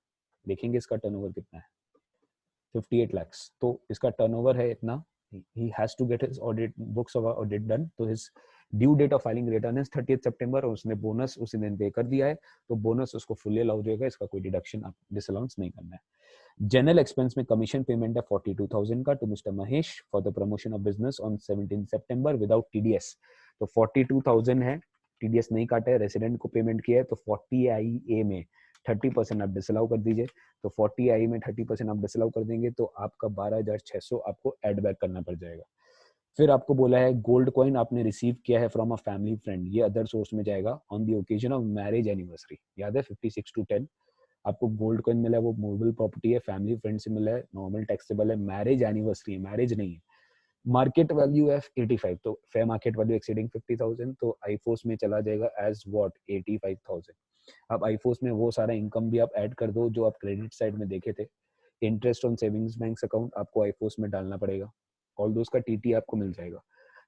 Speaker 1: देखेंगे इसका टर्नओवर कितना है, 58 lakhs। तो इसका टर्नओवर है इतना, he has to get his audit books of audit done, तो his due date of filing return is 30 सितंबर और उसने बोनस उसी दिन पे कर दिया है, तो बोनस उसको फुल्ली अलाउ हो जाएगा, इसका कोई डिडक्शन आप डिसअलाउंस नहीं करना है। जनरल एक्सपेंस में कमीशन पेमेंट है 42,000 का to mister Mahesh for the promotion of business on 17 सितंबर विदाउट टीडीएस। तो 42,000 है, टीडीएस नहीं काटा है, रेसिडेंट को पेमेंट किया है, तो 40 आई में 30% आप डिसअलाउ कर दीजिए। तो 40 आई में 30% आप डिसअलाउ कर देंगे तो आपका 12,600 आपको एड बैक करना पड़ जाएगा। फिर आपको बोला है गोल्ड कॉइन आपने रिसीव किया है फ्रॉम अ फैमिली फ्रेंड, ये अदर सोर्स में जाएगा on the occasion of marriage anniversary, याद है 56/10 आपको गोल्ड कॉइन मिला है, वो मूवेबल प्रॉपर्टी है, फैमिली फ्रेंड से मिला है, नॉर्मल टैक्सेबल है, मैरिज एनिवर्सरी है, मैरिज नहीं है। मार्केट वैल्यू है 85, तो फेयर मार्केट वैल्यू एक्सीडिंग 50,000, तो आईफोर्स में चला जाएगा एज व्हाट 85,000। अब आईफोर्स में वो सारा इनकम भी आप ऐड कर दो जो आप क्रेडिट साइड में देखे थे, interest on savings bank account आपको आईफोर्स में डालना पड़ेगा, ऑल दो का टीटी आपको मिल जाएगा,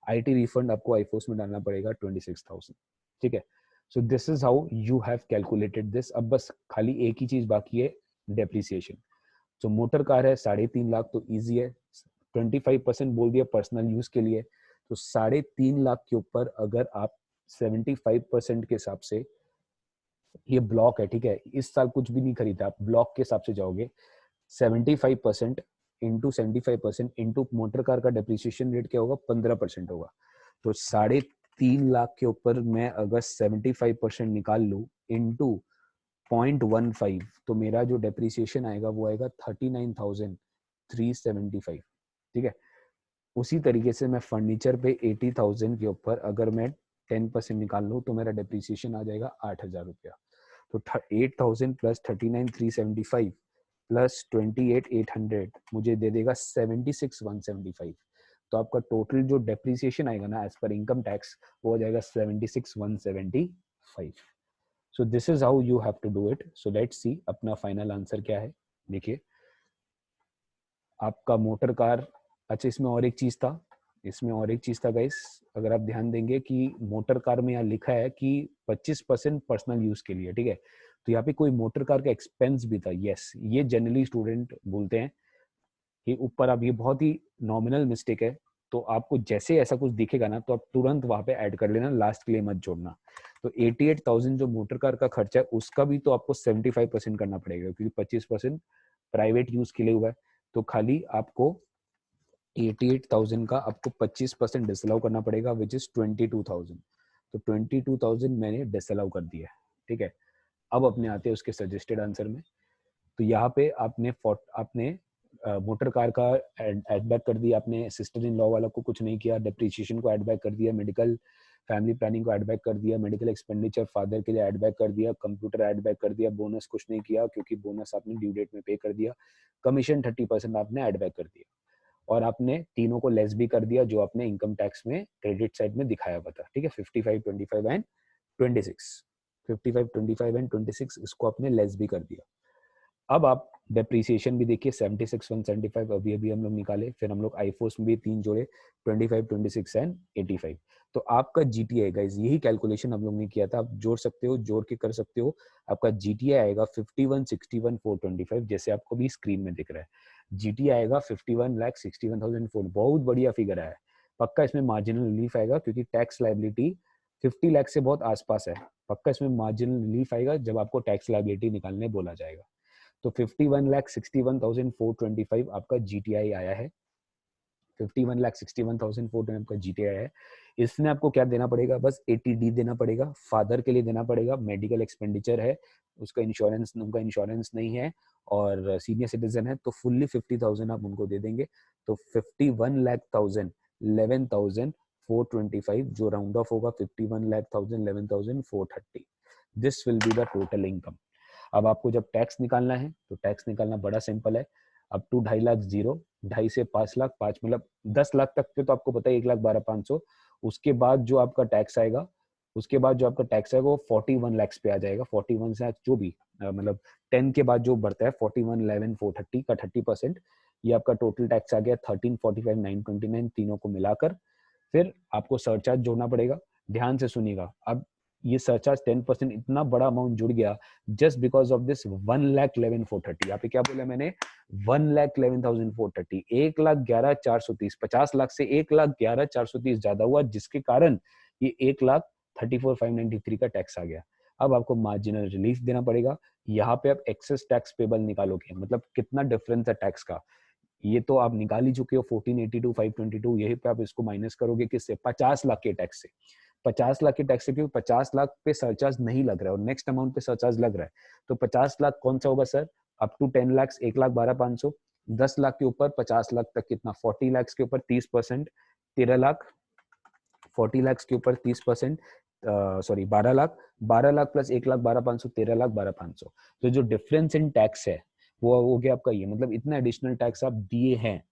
Speaker 1: आईटी रिफंड आपको आईफोर्स में डालना पड़ेगा 26,000, ठीक है। सो this is how you have calculated this. अब बस खाली एक ही चीज बाकी है, डेप्रिसिएशन। जो मोटर कार है 3.5 लाख, तो इजी है, 25% बोल दिया पर्सनल यूज के लिए, तो 3.5 लाख के ऊपर अगर आप 75% के हिसाब से, ये ब्लॉक है ठीक है, इस साल कुछ भी नहीं खरीदा, आप ब्लॉक के हिसाब से जाओगे, 75% इंटू 75% इंटू मोटर कार का डेप्रिसिएशन रेट क्या होगा, 15% होगा। तो 3.5 लाख के ऊपर मैं अगर 75% निकाल लूं इंटू 0.15, तो मेरा जो डेप्रिसिएशन आएगा वो आएगा 39,375, ठीक है। उसी तरीके से मैं फर्नीचर पे 80,000 के ऊपर अगर मैं 10% निकाल लूँ तो मेरा डेप्रिसिएशन आ जाएगा 8,000 रुपया। तो 8,000 प्लस 39,375 प्लस 28,800 मुझे दे देगा 76,175। तो आपका टोटल जो डेप्रिसिएशन आएगा ना एज पर इनकम टैक्स वो हो जाएगा 76,175। So this is how you have to do it. So let's see अपना फाइनल आंसर क्या है। देखिए आपका मोटर कार, अच्छा इसमें और एक चीज था, इसमें और एक चीज था गाइस, अगर आप ध्यान देंगे कि मोटर कार में यहाँ लिखा है कि 25% पर्सनल यूज के लिए, ठीक है। तो यहाँ पे कोई मोटर कार का एक्सपेंस भी था, यस, ये जनरली स्टूडेंट बोलते हैं कि ऊपर आप, ये बहुत ही नॉमिनल मिस्टेक है, तो आपको जैसे ऐसा कुछ दिखेगा ना तो आप तुरंत वहां पे ऐड कर लेना, लास्ट के लिए मत जोड़ना। तो 88,000 जो मोटर कार का खर्चा है उसका भी तो आपको 75% करना पड़ेगा, क्योंकि 25% प्राइवेट यूज के लिए हुआ है। तो खाली आपको 88,000 का आपको 25% डिसअलाउ करना पड़ेगा, विच इज 22,000। तो 22,000 मैंने डिसअलाउ कर दिया, ठीक है। अब अपने आते हैं उसके सजेस्टेड आंसर में। तो यहाँ पे आपने मोटर कार का एड बैक कर दिया, आपने सिस्टर इन लॉ वाला को कुछ नहीं किया, डेप्रिसिएशन को एड बैक कर दिया, मेडिकल फैमिली प्लानिंग को एड बैक कर दिया, मेडिकल एक्सपेंडिचर फादर के लिए एड बैक कर दिया, कंप्यूटर एड बैक कर दिया, बोनस कुछ नहीं किया क्योंकि बोनस आपने ड्यू डेट में पे कर दिया, कमीशन 30% आपने एड बैक कर दिया, और आपने तीनों को लेस भी कर दिया जो आपने इनकम टैक्स में क्रेडिट साइड में दिखाया हुआ था, ठीक है। 55, 25 एंड 26, 55, 25 एंड 26 इसको आपने लेस भी कर दिया। अब आप डेप्रिसिएशन भी देखिए 76,175 अभी अभी हम लोग निकाले, फिर हम लोग आईफोर्स में भी 3 जोड़े 25, 26 एंड 85। तो आपका जीटीआई गाइस, यही कैलकुलेशन हम लोग ने किया था, आप जोड़ सकते हो, जोड़ के कर सकते हो। आपका जीटीआई आएगा 51,61,425 जैसे आपको भी स्क्रीन में दिख रहा है। जीटीआई आएगा 51,61,400, बहुत बढ़िया फिगर है, पक्का इसमें मार्जिनल रिलीफ आएगा क्योंकि टैक्स लाइबिलिटी 50 लाख से बहुत आसपास है, पक्का इसमें मार्जिनल रिलीफ आएगा जब आपको टैक्स लाइबिलिटी निकालने बोला जाएगा। तो 51,61,425 आपका जीटीआई आया है, 51,61,425 आपका जीटीआई है। इसमें आपको क्या देना पड़ेगा, बस एटीडी देना पड़ेगा, फादर के लिए देना पड़ेगा, मेडिकल एक्सपेंडिचर है, उसका इंश्योरेंस, उनका इंश्योरेंस नहीं है और सीनियर सिटीजन है, तो फुल्ली 50,000 आप उनको दे देंगे। तो 51,00,000 11,425 जो राउंड ऑफ होगा 51,00,000 11,430, this will be the total income. अब आपको जब टैक्स निकालना है तो टैक्स निकालना बड़ा सिंपल है, अप टू 2.5 लाख जीरो, 2.5 से 5 लाख, 5 मतलब 10 लाख तक के तो आपको पता है 1,12,500। उसके बाद जो आपका टैक्स आएगा, उसके बाद जो आपका टैक्स आएगा वो 41 लाख पे आ जाएगा, 41 से जो भी मतलब 10 के बाद जो बढ़ता है 41,11,430 का 30%, ये आपका टोटल टैक्स आ गया 1345,929 तीनों को मिलाकर। फिर आपको सरचार्ज जोड़ना पड़ेगा, ध्यान से सुनिएगा। अब ये सरचार्ज 10% इतना बड़ा अमाउंट जुड़ गया जस्ट बिकॉज ऑफ दिस 1,11,430। यहाँ पे क्या बोला मैंने, 1,11,430, 1,11,430, 50 लाख से 1,11,430 ज्यादा हुआ, जिसके कारण ये 1,34,593 का टैक्स आ गया। अब आपको मार्जिनल रिलीफ देना पड़ेगा। यहाँ पे आप एक्सेस टैक्स पेबल निकालोगे, मतलब कितना डिफरेंस है टैक्स का, ये तो आप निकाल ही चुके हो 1482 522, यही पे आप इसको माइनस करोगे किससे, 50 लाख के टैक्स से। 50 लाख के टैक्स से, क्योंकि 50 लाख पे सरचार्ज नहीं लग रहा है और नेक्स्ट अमाउंट पे सरचार्ज लग रहा है, तो 50 लाख कौन सा होगा sir, up to 10 lakh 1,12,500, 10 lakh के ऊपर 50 लाख तक कितना, 40 लाख के ऊपर 30%, 13 लाख, 40 लाख के ऊपर 30%, सॉरी 12 लाख, 12 लाख प्लस 1,12,500, 13,12,500। तो जो डिफरेंस इन टैक्स है वो हो गया आपका ये, मतलब इतना एडिशनल टैक्स आप दिए हैं,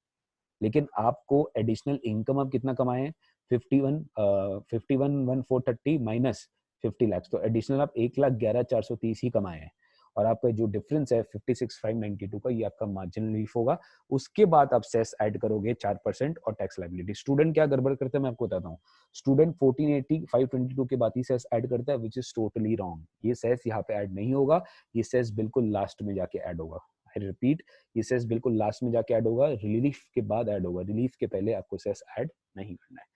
Speaker 1: लेकिन आपको एडिशनल इनकम आप कितना कमाए हैं, 51,1,430 माइनस 50 लाख, तो एडिशनल आप 1,11,430 ही कमाए हैं। और आपका जो डिफरेंस है 56,592 का, ये आपका मार्जिनल रिलीफ होगा। उसके बाद आप सेस ऐड करोगे 4% और टैक्स लायबिलिटी। स्टूडेंट क्या गड़बड़ करते हैं मैं आपको बताता हूँ। स्टूडेंट 1480 522 के बाद ही सेस ऐड करता है, विच इज टोटली रॉन्ग। ये सेस यहाँ पे ऐड नहीं होगा, ये सेस बिल्कुल लास्ट में जाके ऐड होगा। आई रिपीट, ये सेस बिल्कुल लास्ट में जाके ऐड होगा, रिलीफ के बाद ऐड होगा, रिलीफ के पहले आपको सेस ऐड नहीं करना है।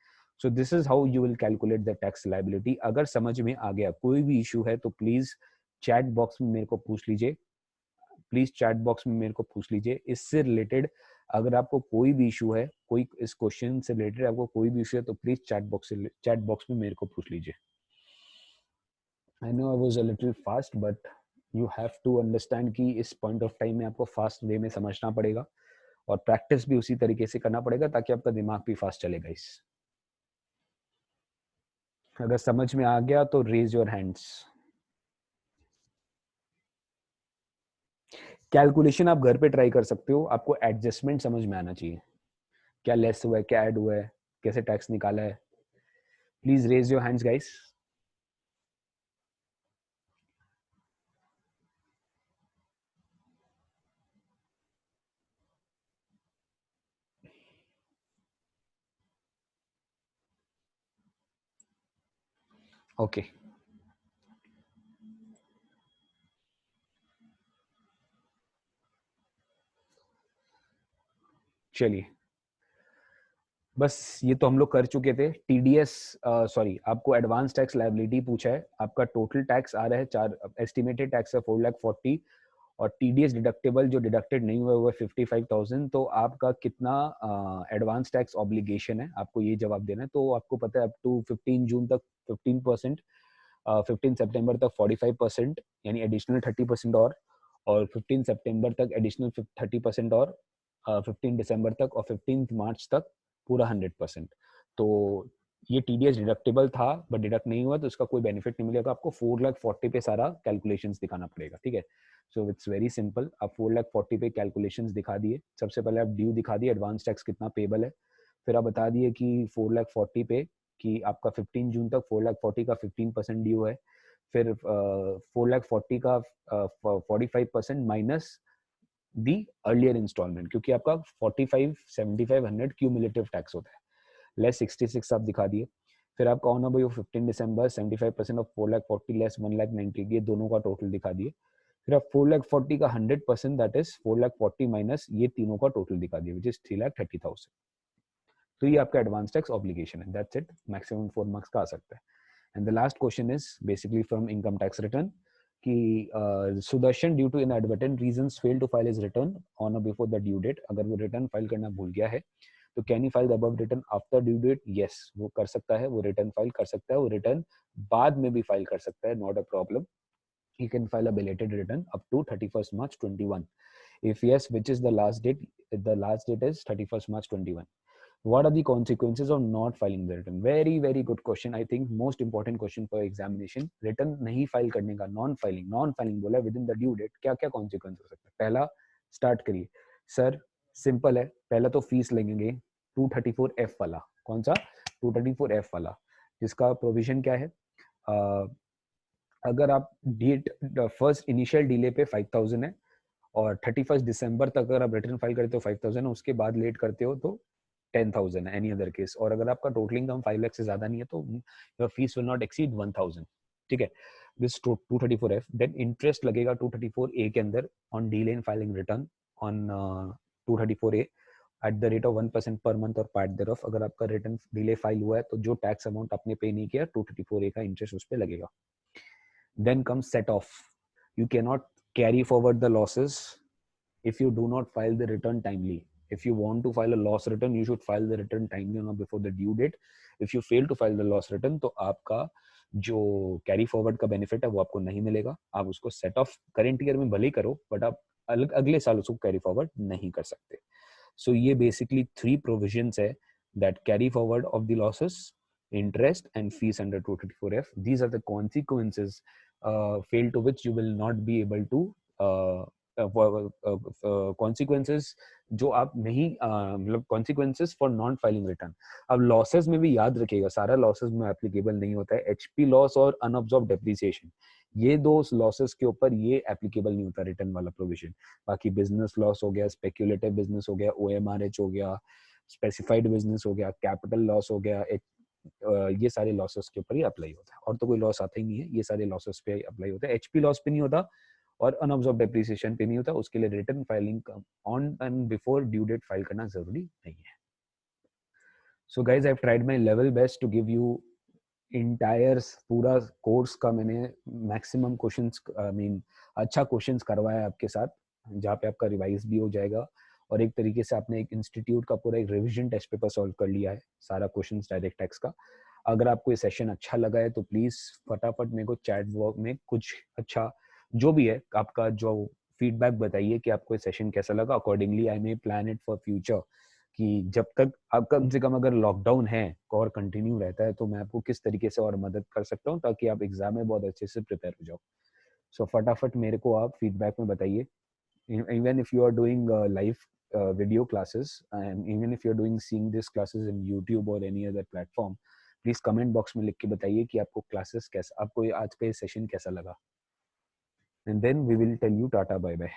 Speaker 1: सो this is how you will calculate the tax liability. अगर समझ में आ गया, कोई भी इशू है तो प्लीज चैट बॉक्स में मेरे को पूछ लीजिए, प्लीज चैट बॉक्स में मेरे को पूछ लीजिए इससे रिलेटेड। अगर आपको कोई भी इशू है, कोई इस क्वेश्चन से रिलेटेड आपको कोई भी इशू है, तो प्लीज चैट बॉक्स में मेरे को पूछ लीजिए। I know I was a little fast, but you have to understand कि इस पॉइंट ऑफ टाइम में आपको फास्ट वे में समझना पड़ेगा और प्रैक्टिस भी उसी तरीके से करना पड़ेगा, ताकि आपका दिमाग भी फास्ट चलेगा। इस अगर समझ में आ गया तो रेज योर हैंड्स। कैलकुलेशन आप घर पे ट्राई कर सकते हो, आपको एडजस्टमेंट समझ में आना चाहिए, क्या लेस हुआ है, क्या ऐड हुआ है, कैसे टैक्स निकाला है। Please raise your hands guys. Okay, चलिए, बस ये तो हम लोग कर चुके थे। टीडीएस, सॉरी, आपको एडवांस टैक्स लायबिलिटी पूछा है। आपका टोटल टैक्स आ रहा है चार, एस्टिमेटेड टैक्स है 4,40,000, और टीडीएस डिडक्टेबल जो डिडक्टेड नहीं हुआ है 55,000। तो आपका कितना एडवांस टैक्स ऑब्लिगेशन है, आपको ये जवाब देना है। तो आपको पता है अप टू 15 जून तक 15%, 15 सितंबर तक 45%, यानी एडिशनल 30% और 15 सितंबर तक एडिशनल 30% और 15 दिसंबर तक और 15 मार्च तक पूरा 100%। तो ये टीडीएस डिडक्टेबल था बट डिडक्ट नहीं हुआ, तो इसका कोई बेनिफिट नहीं मिलेगा आपको। 4,40,000 पे सारा कैलकुलेशंस दिखाना पड़ेगा, ठीक है। सो इट्स वेरी सिंपल, आप 4,40,000 पे कैलकुलेशंस दिखा दिए। सबसे पहले आप ड्यू दिखा दिए, एडवांस टैक्स कितना पेबल है। फिर आप बता दिए कि 4,40,000 पे कि आपका 15 जून तक 4,40,000 का 15% ड्यू है। फिर 4,40,000 का 45% माइनस दी अर्लियर इंस्टॉलमेंट, क्योंकि आपका 45 75 100 क्यूमुलेटिव टैक्स होता है, लेस 66 आप दिखा दिए। फिर आपका on about 15 December 75% of 4,40,000 less 1,90,000, ये दोनों का टोटल दिखा दिए। फिर आप 4,40,000 का 100%, दैट इज 4,40,000 माइनस ये तीनों का टोटल दिखा दिए, विच इज 3,30,000। तो ये आपका एडवांस टैक्स ऑब्लिगेशन है, दैट्स इट। मैक्सिमम 4 मार्क्स का आ सकता है। And the last question is basically from income tax return कि Sudarshan due to inadvertent reasons fail to file his return on or before the due date. अगर वो return file करना भूल गया है तो can you file the above return after due date? Yes, वो कर सकता है, वो रिटर्न फाइल कर सकता है, वो रिटर्न बाद में भी फाइल कर सकता है, not a problem. He can file a belated return up to 31st March 21. If yes, which is the last date? The last date is 31st March 21. What are the consequences of not filing the return? Very very good question. I think most important question for examination. Return नहीं file करने का, non filing बोला within the due date, क्या क्या consequence हो सकता है? पहला, start करिए सर, सिंपल है। पहला तो फीस लगेंगे 234F वाला। कौन सा? 234F वाला, जिसका प्रोविजन क्या है? अगर आप डेट फर्स्ट इनिशियल डिले पे 5,000 है और 31 दिसंबर तक अगर आप रिटर्न फाइल करते हो 5,000 है, उसके बाद लेट करते हो तो 10,000 है, एनी अदर केस। और अगर आपका टोटल इनकम 5 लाख से ज्यादा नहीं है तो your fees will not exceed 1,000, ठीक है। This 234F। देन इंटरेस्ट लगेगा 234A के अंदर on delay in filing return on 234A eight the rate of 1% per month और पार्ट देयर ऑफ। अगर आपका रिटर्न डिले फाइल हुआ है तो जो टैक्स अमाउंट आपने पे नहीं किया 234A का इंटरेस्ट उस पर लगेगा। Then comes set off. You can not carry forward the losses if you do not file the return timely. If you want to file a loss return, you should file the return timely or before the due date. If you fail to file the loss return, तो आपका जो carry forward का benefit है वो आपको नहीं मिलेगा। आप उसको सेट ऑफ करेंट ईयर में भले ही करो, बट आप अगले साल उसको कैरी फॉरवर्ड नहीं कर सकते। सो ये बेसिकली 3 प्रोविजंस है that carry forward of the losses, interest and fees under 234F. These are the consequences fail to which you will not be able to consequences जो आप नहीं मतलब consequences for non filing return. अब losses में भी याद रखिएगा, सारा लॉसेस में एप्लीकेबल नहीं होता है। एचपी लॉस और अनअब्जॉर्ब डेप्रिसिएशन, ये दो लॉसेस के ऊपर ये एप्लीकेबल नहीं होता रिटर्न वाला प्रोविजन। बाकी बिजनेस लॉस हो गया, स्पेक्यूलेटिव बिजनेस हो गया, ओएमआरएच हो गया, स्पेसिफाइड बिजनेस हो गया, कैपिटल लॉस हो गया, ये सारे लॉसेस के ऊपर ही अप्लाई होता है। और तो कोई लॉस आता ही नहीं है, ये सारे लॉसेस पे अप्लाई होता है। एचपी लॉस पे नहीं होता और अनअब्जॉर्ब डेप्रिसिएशन पे नहीं होता। उसके लिए return filing on and before due date file करना जरूरी नहीं है। So guys I have tried my level best to give you entire पूरा कोर्स का मैंने मैक्सिमम क्वेश्चंस आई मीन अच्छा क्वेश्चंस करवाया आपके साथ, जहाँ पे आपका रिवाइज भी हो जाएगा और एक तरीके से आपने एक इंस्टीट्यूट का पूरा एक रिवीजन टेस्ट पेपर सॉल्व कर लिया है, सारा क्वेश्चंस डायरेक्ट टैक्स का। अगर आपको ये सेशन अच्छा लगा है तो प्लीज फटाफट मेरे को चैट बॉक्स में कुछ अच्छा जो भी है आपका जो फीडबैक बताइए कि आपको ये सेशन कैसा लगा। Accordingly I may plan it for future कि जब तक आप कम से कम अगर लॉकडाउन है और कंटिन्यू रहता है तो मैं आपको किस तरीके से और मदद कर सकता हूँ ताकि आप एग्जाम में बहुत अच्छे से प्रिपेयर हो जाओ। सो फटाफट मेरे को आप फीडबैक में बताइए। even if you are doing live video classes and even if you are doing seeing these classes in YouTube or any other platform, please comment box में लिख के बताइए कि आपको क्लासेस कैसा, आपको ये आज का ये सेशन कैसा लगा। And then we will tell you tata bye bye.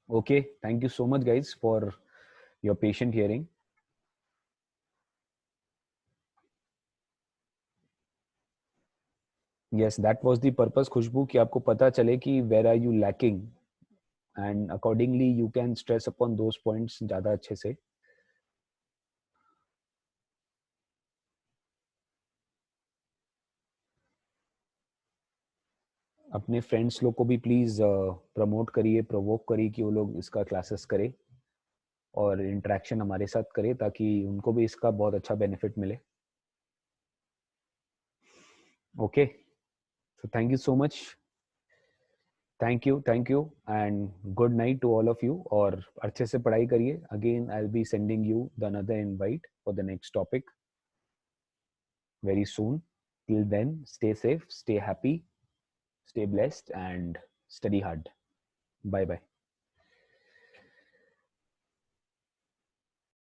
Speaker 1: Okay, thank you so much guys for your patient hearing. Yes, that was the purpose खुशबू, कि आपको पता चले कि where are you lacking and accordingly you can stress upon those points ज़्यादा अच्छे से। अपने friends लोग को भी प्लीज़ प्रमोट करिए, प्रोवोक करिए कि वो लोग इसका क्लासेस करें और इंटरेक्शन हमारे साथ करें ताकि उनको भी इसका बहुत अच्छा बेनिफिट मिले। Okay, so thank you so much, thank you and good night to all of you. और अच्छे से पढ़ाई करिए। Again I will be sending you the another invite for the next topic very soon. Till then, stay safe, stay happy, stay blessed, and study hard. Bye bye.